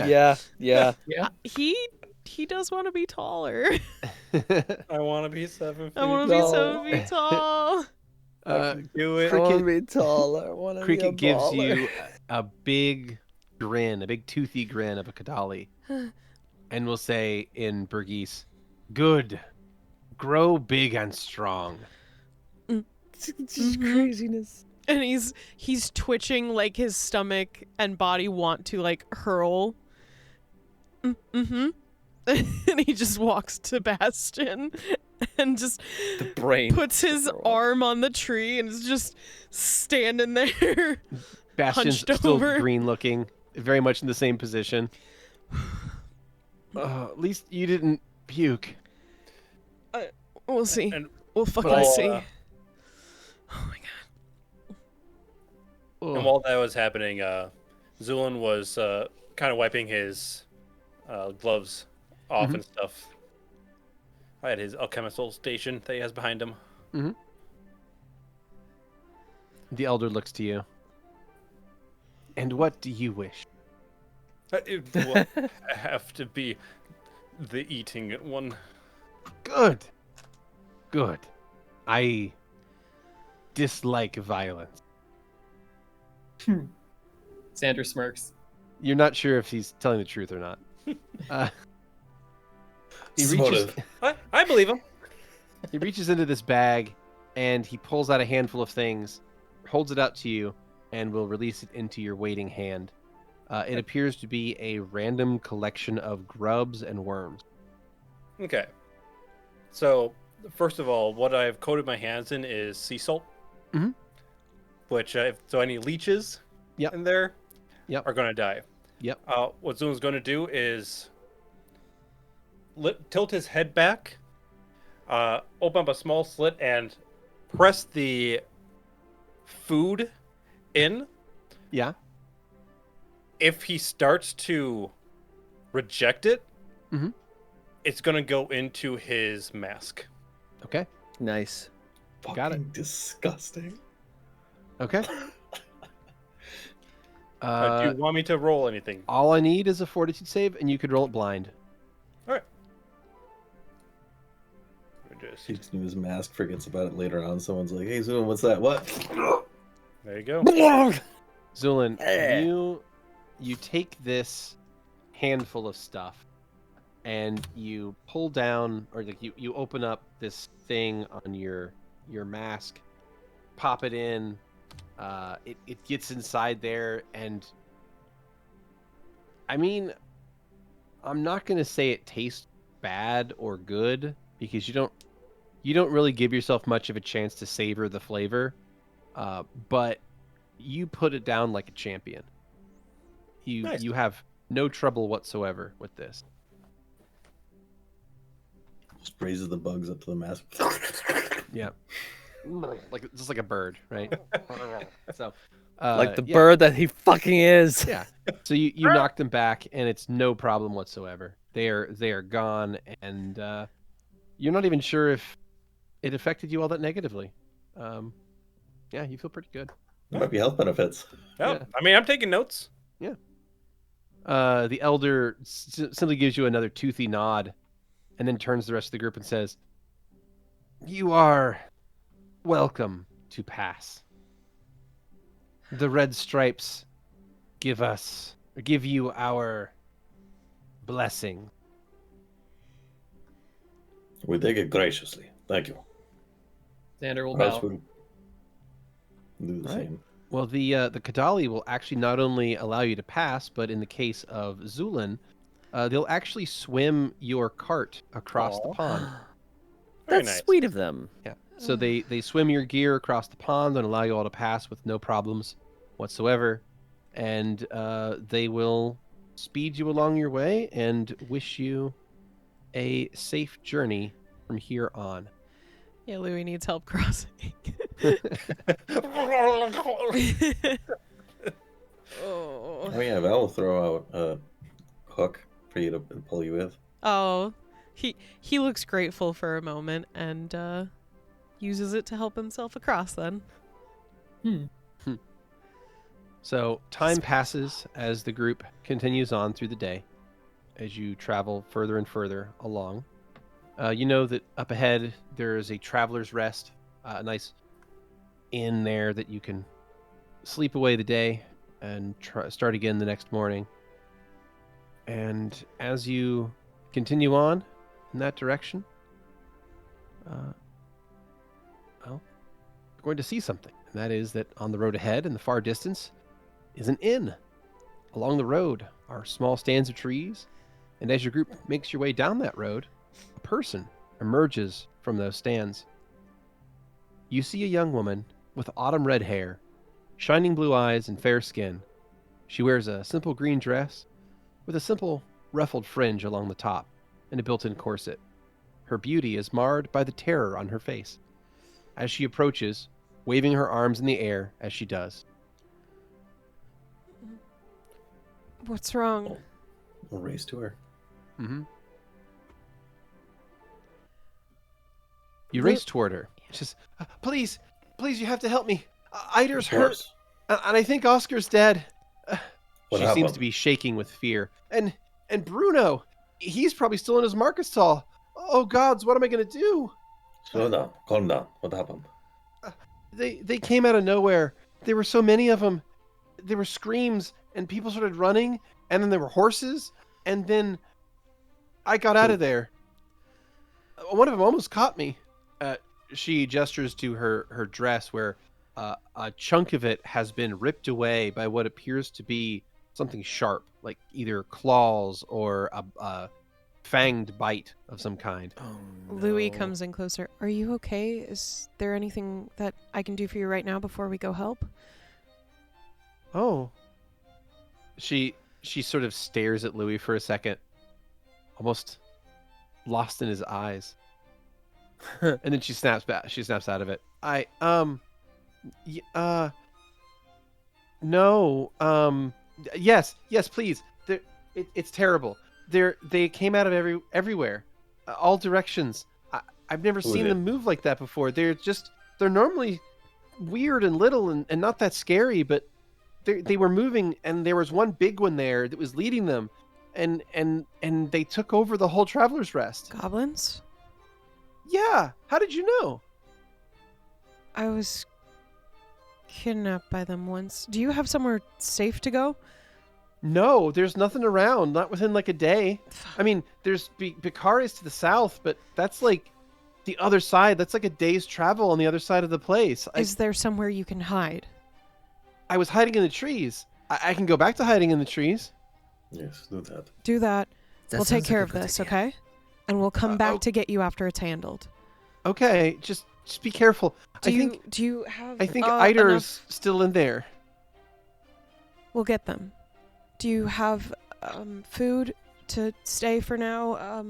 yeah. Yeah. He does want to be taller. I want to be 7 feet. I want to be No. 7 feet tall. Do it. I want to Cricket- be taller. I want to be a Cricket gives baller. you a big grin, a big toothy grin of a Kadali, and will say in Burgese, "Good, grow big and strong." It's just craziness. And he's twitching like his stomach and body want to like hurl. Mm-hmm. And he just walks to Bastion and just The brain puts his throw up. arm on the tree and is just standing there. Bastion's Hunched still over. green looking, very much in the same position. At least you didn't puke. We'll see. And- We'll fucking But, see. uh, Oh my god. And while that was happening, Zu'lin was kind of wiping his gloves off and stuff. I had his Alchemist station that he has behind him. The elder looks to you. And what do you wish? It will have to be the eating one. Good. Good. I dislike violence. Xander smirks. You're not sure if he's telling the truth or not. He reaches, Motive. I believe him. he reaches into this bag and he pulls out a handful of things, holds it out to you, and will release it into your waiting hand. It appears to be a random collection of grubs and worms. Okay. So, first of all, what I've coated my hands in is sea salt. Mhm. Which, so any leeches Yep. in there Yep. are going to die. Yep. What Zu'lin's going to do is tilt his head back, open up a small slit, and press the food in. Yeah. If he starts to reject it, Mhm. it's going to go into his mask. Okay. Nice. Got it. Fucking disgusting. Okay. Do you want me to roll anything? All I need is a fortitude save, and you could roll it blind. Just, Keeps in his mask, forgets about it later on. Someone's like, "Hey, Zoom, what's that? What?" there you go. Zu'lin, Eh. you take this handful of stuff, and you pull down, or like you open up this thing on your mask, pop it in. It gets inside there, and I mean, I'm not gonna say it tastes bad or good because you don't really give yourself much of a chance to savor the flavor, but you put it down like a champion. Nice. You have no trouble whatsoever with this. Just raises the bugs up to the mask. Yeah, like just like a bird, right? So, Like the yeah. bird that he fucking is. Yeah. So you knock them back, and it's no problem whatsoever. They are gone, and you're not even sure if it affected you all that negatively. Yeah, you feel pretty good. There might be health benefits. Oh, Yeah. I mean, I'm taking notes. The elder simply gives you another toothy nod, and then turns to the rest of the group and says, "You are welcome to pass. The red stripes give you our blessing." We take it graciously. Thank you. Xander will Or else bow. we'll do the Right. same. Well, the Kadali will actually not only allow you to pass, but in the case of Zu'lin, they'll actually swim your cart across the Aw. pond. Very That's nice. sweet of them. Yeah. So they swim your gear across the pond and allow you all to pass with no problems whatsoever, and they will speed you along your way and wish you a safe journey from here on. Yeah, Louie needs help crossing. Oh yeah, Val will throw out a hook for you to pull you with. Oh, he looks grateful for a moment and uses it to help himself across then. So time passes as the group continues on through the day, as you travel further and further along. You know that up ahead there is a traveler's rest, a nice inn there that you can sleep away the day and start again the next morning. And as you continue on in that direction, well, going to see something. And that is that on the road ahead in the far distance is an inn. Along the road are small stands of trees. And as your group makes your way down that road, a person emerges from those stands. You see a young woman with autumn red hair, shining blue eyes, and fair skin. She wears a simple green dress with a simple ruffled fringe along the top and a built-in corset. Her beauty is marred by the terror on her face. As she approaches, waving her arms in the air as she does. What's wrong? We'll race to her. Mm-hmm. You race toward her. She says, please, you have to help me. Ider's Of hurt, course. and I think Oscar's dead. What She seems happened? to be shaking with fear. And Bruno, he's probably still in his market stall. Oh gods, what am I going to do? Slow down. Calm down. What happened? They came out of nowhere. There were so many of them. There were screams, and people started running, and then there were horses, and then I got out of there. One of them almost caught me. She gestures to her dress where a chunk of it has been ripped away by what appears to be something sharp, like either claws or a fanged bite of some kind. Oh, Louie no. comes in closer. Are you okay? Is there anything that I can do for you right now before we go help? Oh. She sort of stares at Louie for a second, almost lost in his eyes. And then she snaps back. She snaps out of it. No. Yes, please. It's terrible. They came out of everywhere, all directions. I've never Who is seen it? them move like that before. They're normally weird and little and not that scary, but they were moving, and there was one big one there that was leading them, and they took over the whole Traveler's Rest. Goblins? Yeah. How did you know? I was kidnapped by them once. Do you have somewhere safe to go? No, there's nothing around. Not within like a day. I mean, there's Bikaris to the south, but that's like the other side. That's like a day's travel on the other side of the place. Is there somewhere you can hide? I was hiding in the trees. I can go back to hiding in the trees. Yes, do that. Do that. That We'll take sounds care like of a good this, idea. okay? And we'll come back oh. to get you after it's handled. Okay, just be careful. Do I you have think enough- Ider's still in there. We'll get them. Do you have food to stay for now?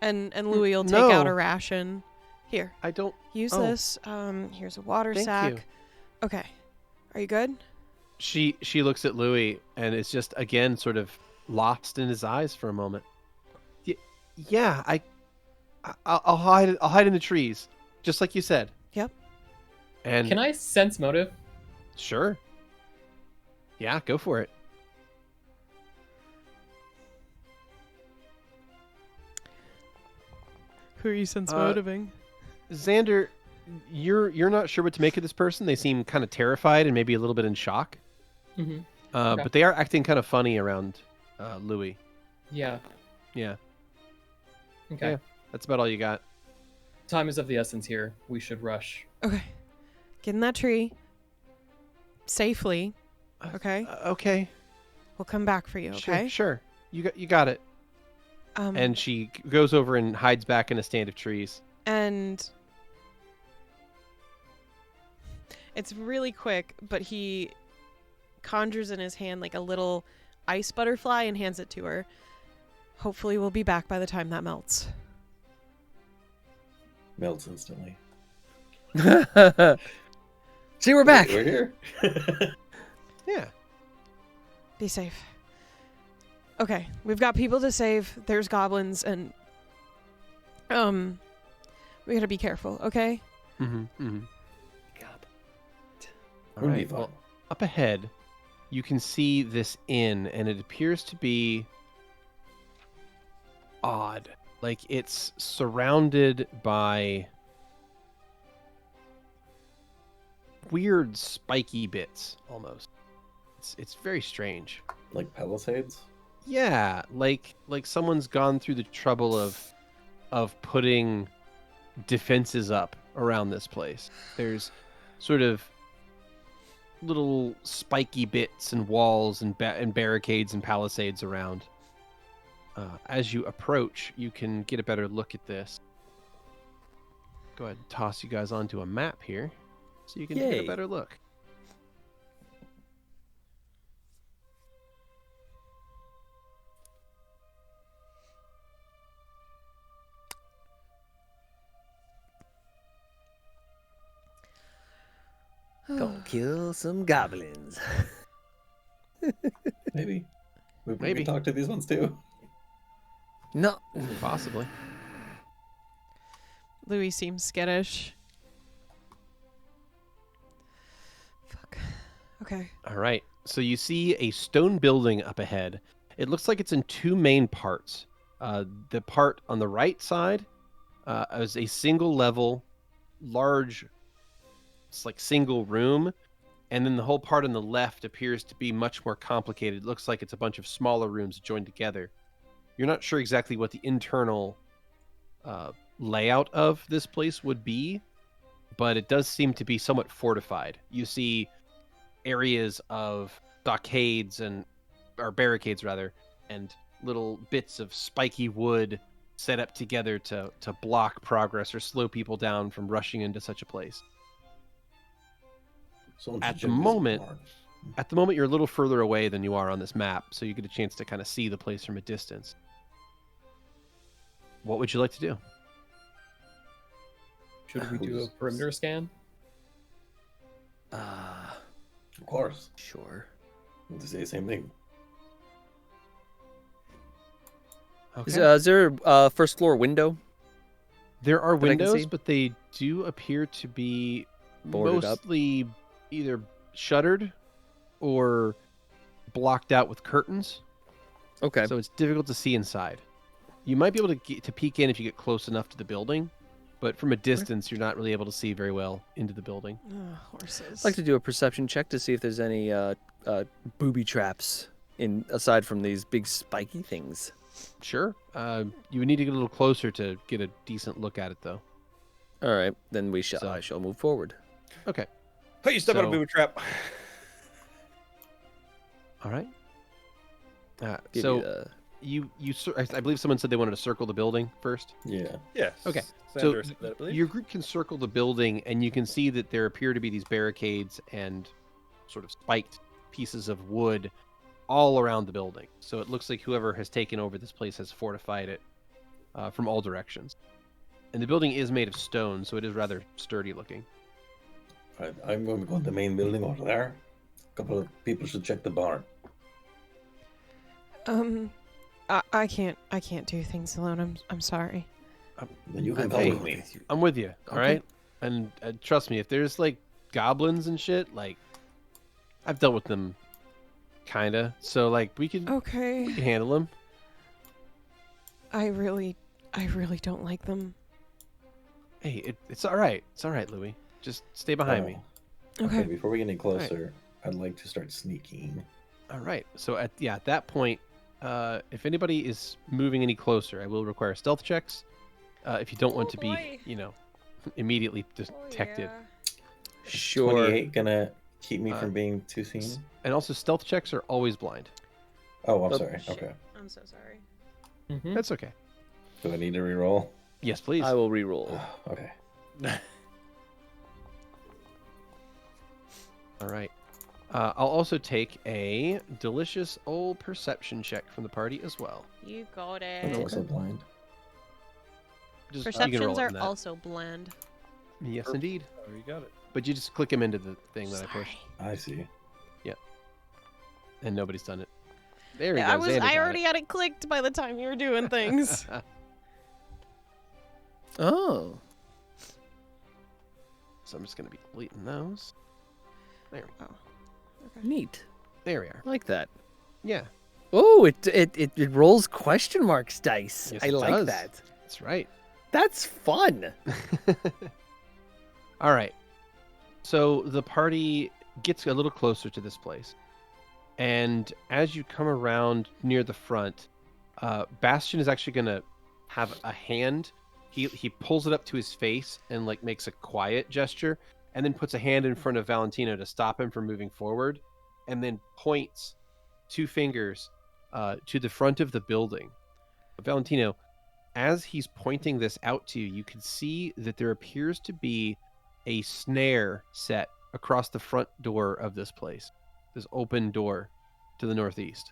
And Louie will take out no. a ration. Here, I don't. use Oh. this. Here's a water Thank sack. you. Okay. Are you good? She looks at Louie and is just again sort of lost in his eyes for a moment. Yeah, I'll hide. I'll hide in the trees, just like you said. Yep. And Can I sense motive? Sure. Yeah, go for it. Who are you sense motiving? Xander, you're not sure what to make of this person. They seem kind of terrified and maybe a little bit in shock. Mm-hmm. Okay. But they are acting kind of funny around Louie. Yeah. Yeah, Okay. Yeah. That's about all you got. Time is of the essence here. We should rush. Okay. Get in that tree. Safely. Okay? Okay. We'll come back for you, okay? Sure. You got it. And she goes over and hides back in a stand of trees. And it's really quick, but he conjures in his hand like a little ice butterfly and hands it to her. Hopefully we'll be back by the time that melts. Melts instantly. See, we're back. We're here. Yeah. Be safe. Okay, we've got people to save. There's goblins and we gotta be careful, okay? Mm-hmm. Mm-hmm. All We'll be right. fine. Well, up ahead, you can see this inn, and it appears to be odd. Like it's surrounded by weird spiky bits, almost. It's very strange. Like Palisades? Yeah, like someone's gone through the trouble of putting defenses up around this place. There's sort of little spiky bits and walls and barricades and palisades around. As you approach, you can get a better look at this. Go ahead and toss you guys onto a map here so you can get a Yay. better look. Gonna kill some goblins. Maybe. We Maybe. can talk to these ones too. No. Possibly. Louie seems skittish. Fuck. Okay. All right. So you see a stone building up ahead. It looks like it's in two main parts. The part on the right side is a single level, large, it's like single room. And then the whole part on the left appears to be much more complicated. It looks like it's a bunch of smaller rooms joined together. You're not sure exactly what the internal layout of this place would be, but it does seem to be somewhat fortified. You see areas of stockades or barricades rather, and little bits of spiky wood set up together to block progress or slow people down from rushing into such a place. Someone At should the check this moment- barn. At the moment, you're a little further away than you are on this map, so you get a chance to kind of see the place from a distance. What would you like to do? Should we do a perimeter scan? Of course. Sure. I'm to say the same thing. Okay. Is there a first floor window? There are that I can windows, see? but they do appear to be Boarded up? mostly either shuttered or blocked out with curtains. Okay. So it's difficult to see inside. You might be able to peek in if you get close enough to the building, but from a distance, you're not really able to see very well into the building. Horses. I'd like to do a perception check to see if there's any booby traps aside from these big spiky things. Sure. You would need to get a little closer to get a decent look at it, though. All right, then So- I shall move forward. Okay. Hey, you step on a So- booby trap. All right. Give So you the- I believe someone said they wanted to circle the building first. Yeah. Yes. Okay, Xander so said that, I believe. your group can circle the building, and you can see that there appear to be these barricades and sort of spiked pieces of wood all around the building. So it looks like whoever has taken over this place has fortified it from all directions. And the building is made of stone, so it is rather sturdy looking. I'm going to go to the main building over there. A couple of people should check the barn. I can't do things alone. I'm sorry. Then you can I'm come going with me. with you. I'm with you, all Okay. right? And trust me, if there's like goblins and shit, like I've dealt with them, kinda. So like we can Okay. handle them. I really don't like them. Hey, it's all right. It's all right, Louie. Just stay behind me. Okay. Before we get any closer, I'd like to start sneaking. All right. So at that point, if anybody is moving any closer, I will require stealth checks. If you don't want to boy. be, immediately detected. Sure. 28 gonna keep me Uh, from being too seen. And also, stealth checks are always blind. Oh, I'm Oh, sorry. shit. Okay. I'm so sorry. Mhm. That's okay. Do I need to reroll? Yes, please. I will re-roll. Okay. All right. I'll also take a delicious old perception check from the party as well. You got That's it. also blind. Just, you can roll Perceptions it are in that. also bland. Yes, indeed. Oh, you got it. But you just click them into the thing that I pushed, I see. and nobody's done it. There we Yeah, go. Xander got I already had it clicked by the time you were doing things. it. Oh. So I'm just gonna be deleting those. There we go. Neat. There we are. I like that. Yeah, Oh, it rolls question marks dice. Yes, I it like does. that. that's right. That's fun. All right. So the party gets a little closer to this place. And as you come around near the front, Bastion is actually going to have a hand. He pulls it up to his face and like makes a quiet gesture. and then puts a hand in front of Valentino to stop him from moving forward, and then points 2 fingers to the front of the building. Valentino, as he's pointing this out to you, you can see that there appears to be a snare set across the front door of this place, this open door to the northeast.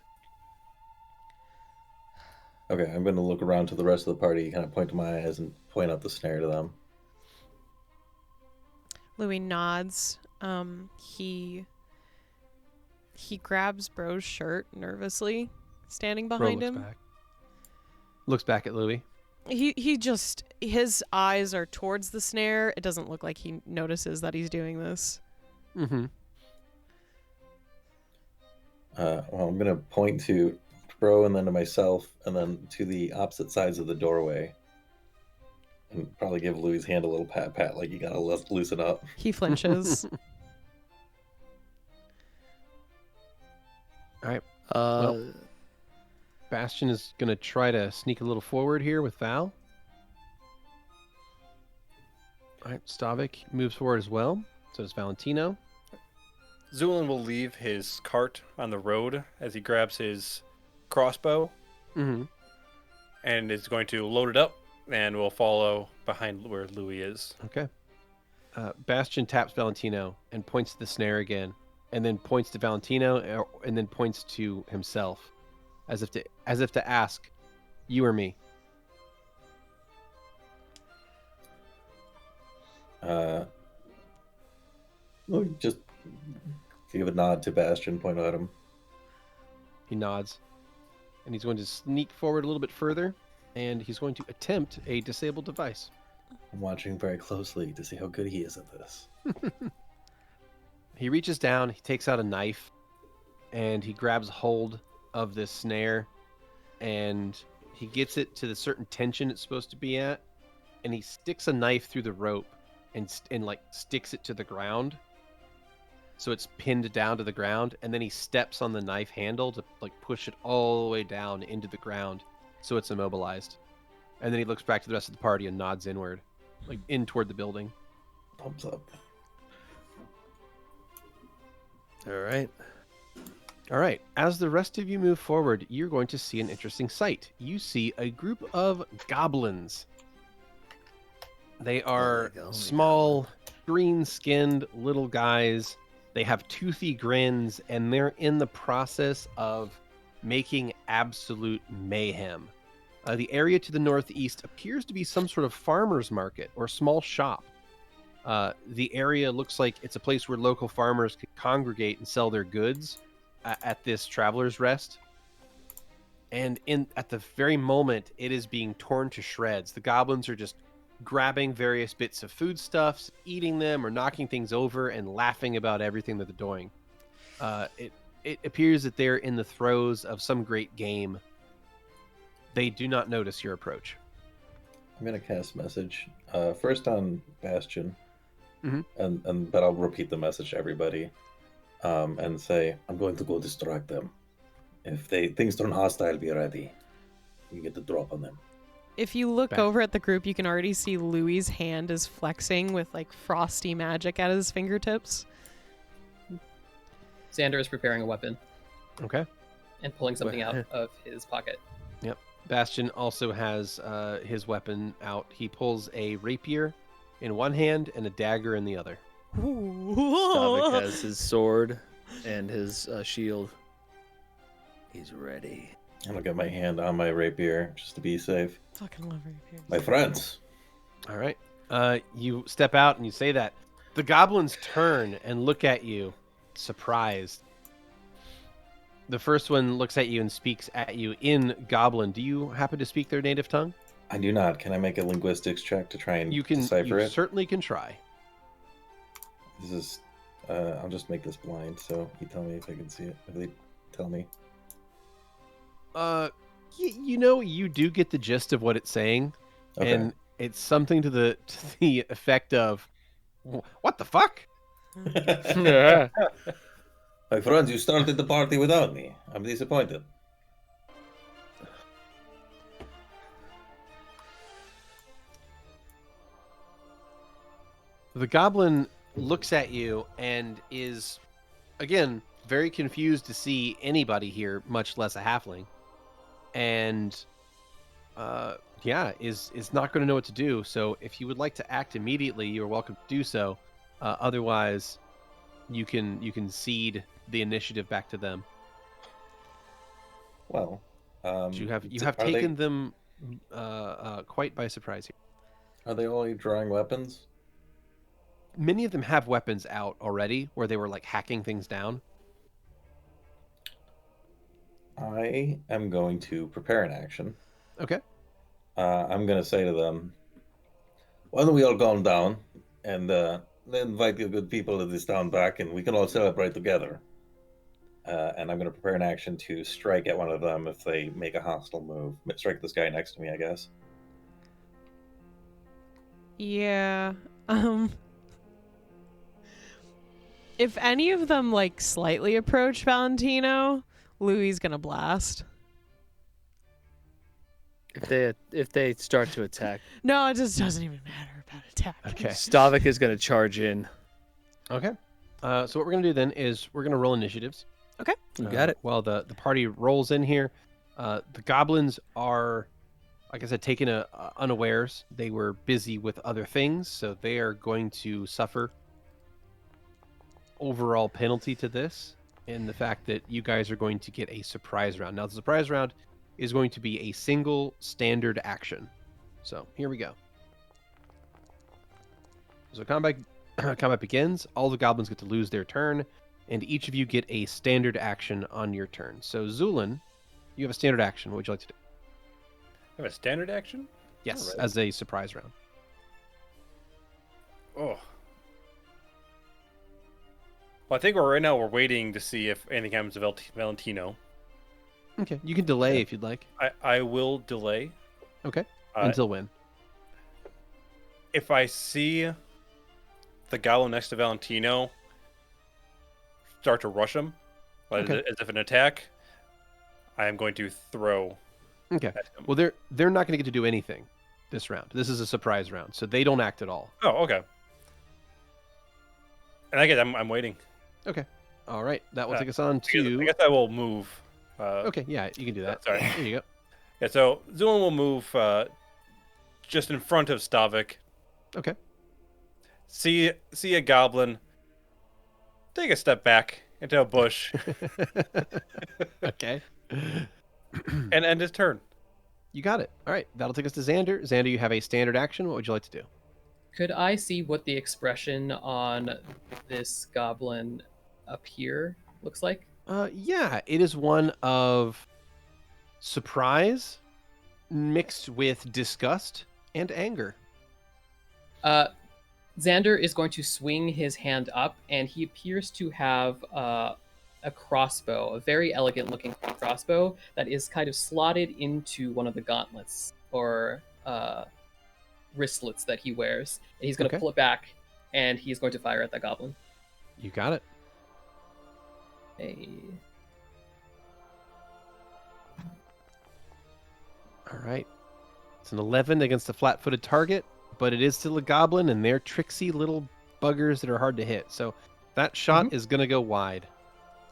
Okay, I'm going to look around to the rest of the party, kind of point to my eyes and point out the snare to them. Louie nods. He grabs Bro's shirt nervously, standing behind him. Looks back at Louie. He just, his eyes are towards the snare. It doesn't look like he notices that he's doing this. Mm-hmm. Well, I'm going to point to Bro and then to myself and then to the opposite sides of the doorway. And probably give Louie's hand a little pat, like you got to loosen up. He flinches. All right. Well, Bastion is going to try to sneak a little forward here with Val. All right, Stavik moves forward as well. So does Valentino. Zu'lin will leave his cart on the road as he grabs his crossbow and is going to load it up and will follow behind where Louie is. Okay. Bastion taps Valentino and points to the snare again, and then points to Valentino, and then points to himself, as if to ask, "You or me?" Louie just give a nod to Bastion, point at him. He nods, and he's going to sneak forward a little bit further, and he's going to attempt a disable device. I'm watching very closely to see how good he is at this. He reaches down, he takes out a knife, and he grabs hold of this snare, and he gets it to the certain tension it's supposed to be at, and he sticks a knife through the rope and like sticks it to the ground, so it's pinned down to the ground, and then he steps on the knife handle to like push it all the way down into the ground, so it's immobilized. And then he looks back to the rest of the party and nods inward, like in toward the building. Thumbs up. All right. As the rest of you move forward, you're going to see an interesting sight. You see a group of goblins. They are small, green-skinned little guys. They have toothy grins, and they're in the process of making absolute mayhem. The area to the northeast appears to be some sort of farmer's market or small shop. The area looks like it's a place where local farmers could congregate and sell their goods at this traveler's rest. And at the very moment, it is being torn to shreds. The goblins are just grabbing various bits of foodstuffs, eating them, or knocking things over and laughing about everything that they're doing. It appears that they're in the throes of some great game. They do not notice your approach. I'm gonna cast message first on Bastion, Mhm. but I'll repeat the message to everybody, and say I'm going to go distract them. If things turn hostile, be ready. You get the drop on them. If you look Back. over at the group, you can already see Louie's hand is flexing with like frosty magic at his fingertips. Xander is preparing a weapon Okay. and pulling something out of his pocket. Bastion also has his weapon out. He pulls a rapier in one hand and a dagger in the other. Stavik has his sword and his shield. He's ready. I'm gonna get my hand on my rapier just to be safe. Fucking love rapiers. My friends. All right. You step out and you say that. The goblins turn and look at you, surprised. The first one looks at you and speaks at you in Goblin. Do you happen to speak their native tongue? I do not. Can I make a linguistics check to try and decipher You it? certainly can try. This is. I'll just make this blind, so you tell me if I can see it. If they tell me. You do get the gist of what it's saying, Okay. and it's something to the effect of, "What the fuck?" Yeah. My friends, you started the party without me. I'm disappointed. The goblin looks at you and is, again, very confused to see anybody here, much less a halfling. And, is not going to know what to do. So if you would like to act immediately, you're welcome to do so. Otherwise, you can cede the initiative back to them. Well, You have are taken them quite by surprise here. Are they only drawing weapons? Many of them have weapons out already, where they were like hacking things down. I am going to prepare an action. Okay. I'm going to say to them, why don't we all calm down and invite the good people of this town back and we can all celebrate together. And I'm going to prepare an action to strike at one of them if they make a hostile move. Strike this guy next to me, I guess. Yeah. If any of them like slightly approach Valentino, Louie's gonna blast. If they start to attack, No, it just doesn't even matter about attack. Okay. Stavik is going to charge in. Okay. So what we're gonna do then is we're gonna roll initiatives. You got it. While the party rolls in here, the goblins are, like I said, taken unawares. They were busy with other things, so they are going to suffer overall penalty to this, in the fact that you guys are going to get a surprise round. Now, the surprise round is going to be a single standard action. So here we go. So combat begins. All the goblins get to lose their turn, and each of you get a standard action on your turn. So Zu'lin, you have a standard action. What would you like to do? I have a standard action? Yes, Alright. as a surprise round. Oh. Well, I think right now we're waiting to see if anything happens to Valentino. Okay, you can delay if you'd like. I will delay. Okay, Uh, until when? If I see the goblin next to Valentino start to rush him, like Okay. as if an attack, I am going to throw Okay. at him. Well, they're not going to get to do anything this round. This is a surprise round, so they don't act at all. Oh, okay. And I guess I'm waiting. Okay. All right. That will take us on I to. guess I will move. Okay. Yeah, you can do that. Sorry. There you go. Yeah, so Zu'lin will move just in front of Stavik. Okay. See a goblin. Take a step back into a bush Okay. and end his turn. You got it. All right. That'll take us to Xander. Xander, you have a standard action. What would you like to do? Could I see what the expression on this goblin up here looks like? Yeah, it is one of surprise mixed with disgust and anger. Xander is going to swing his hand up, and he appears to have a crossbow, a very elegant looking crossbow that is kind of slotted into one of the gauntlets or wristlets that he wears. And he's going to Okay. pull it back, and he's going to fire at the goblin. You got it. Hey. All right. It's an 11 against a flat-footed target, but it is still a goblin, and they're tricksy little buggers that are hard to hit. So that shot is going to go wide.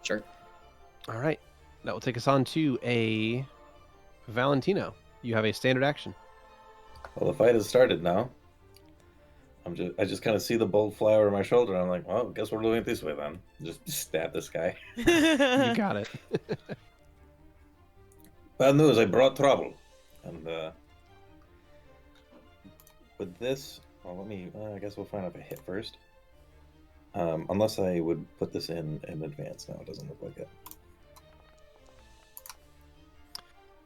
Sure. All right. That will take us on to a Valentino. You have a standard action. Well, the fight has started now. I just kind of see the bolt fly over my shoulder. And I'm like, well, guess we're doing it this way then. Just stab this guy. You got it. Bad news, I brought trouble. And with this, well, I guess we'll find out if I hit first. Unless I would put this in advance. No, it doesn't look like it.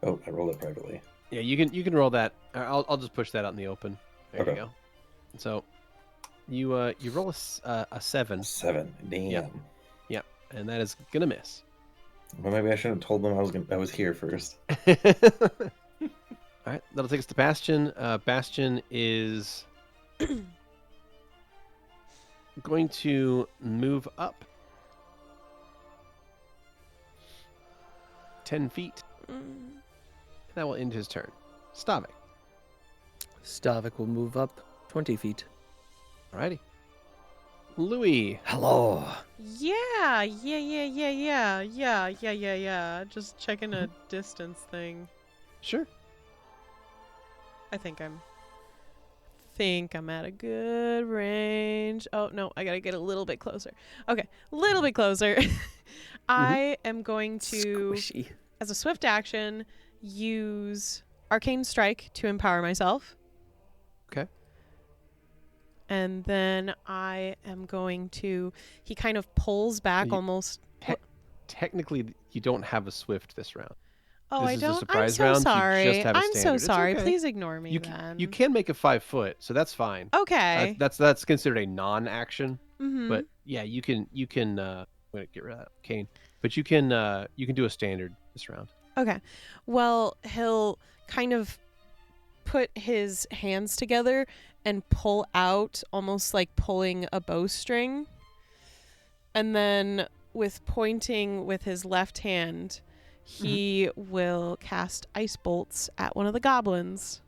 Oh, I rolled it privately. Yeah, you can roll that. I'll just push that out in the open. There Okay. you go. So you roll a 7. 7. Damn. Yep, and that is gonna miss. Well, maybe I should have told them I was here first. All right, that'll take us to Bastion. Bastion is going to move up 10 feet. That will end his turn. Stavik. Stavik will move up 20 feet. Alrighty. Louie. Hello. Yeah. Just checking a distance thing. Sure. I think I'm at a good range. Oh no, I gotta get a little bit closer. Okay, a little bit closer. I am going to, Squishy. as a swift action, use Arcane Strike to empower myself. Okay. And then I am going to, he kind of pulls back You- almost. Technically, you don't have a swift this round. Oh, this I is a don't. I'm surprise so round, you sorry. just have a I'm so standard. It's sorry. okay. Please ignore me You then. you can make a 5 foot, so that's fine. Okay. That's considered a non-action. Mm-hmm. But yeah, you can. I'm gonna get rid of that cane. But you can do a standard this round. Okay. Well, he'll kind of put his hands together and pull out, almost like pulling a bowstring. And then with pointing with his left hand, he will cast ice bolts at one of the goblins.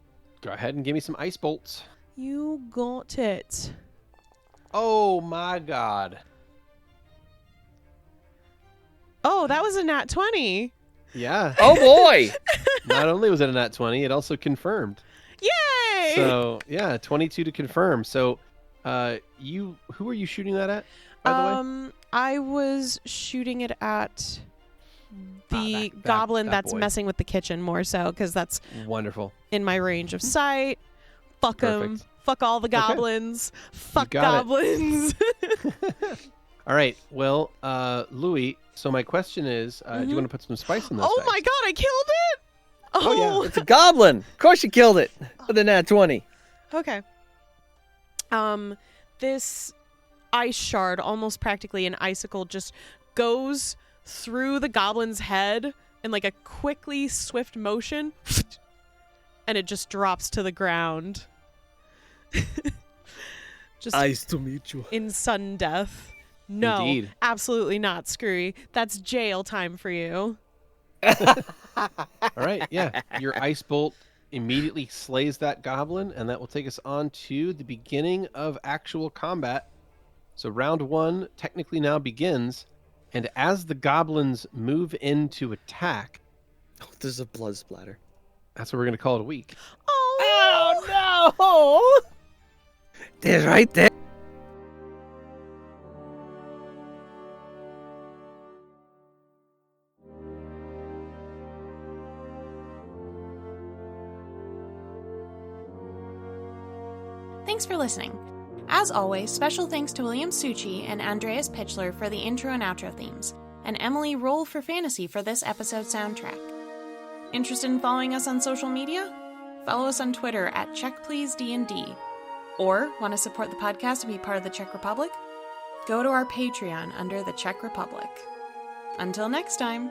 Go ahead and give me some ice bolts. You got it. Oh my god. Oh, that was a nat 20. Yeah. Oh boy. Not only was it a nat 20, it also confirmed. Yay! So yeah, 22 to confirm. So, who are you shooting that at? By the way. I was shooting it at the that goblin that's boy. messing with the kitchen more so, because that's Wonderful. in my range of sight. Fuck them. Perfect. Fuck all the goblins. Fuck got it. goblins. All right. Well, Louie. So my question is, do you want to put some spice in those? Oh dice? my god, I killed it! Oh, yeah. It's a goblin. Of course you killed it with a nat 20. Okay. This ice shard, almost practically an icicle, just goes through the goblin's head in like a quickly swift motion, and it just drops to the ground. Just Nice to meet you. in sudden death. No, Indeed. absolutely not, Skrewy. That's jail time for you. All right. Yeah. Your ice bolt immediately slays that goblin, and that will take us on to the beginning of actual combat. So round 1 technically now begins, and as the goblins move in to attack, Oh, there's a blood splatter. that's what we're going to call it a week. Oh, no! There's right there. Thanks for listening. As always, special thanks to William Succi and Andreas Pichler for the intro and outro themes, and Emily Roll for Fantasy for this episode soundtrack. Interested in following us on social media? Follow us on Twitter at CheckPleaseDND. Or want to support the podcast and be part of the Czech Republic? Go to our Patreon under the Czech Republic. Until next time.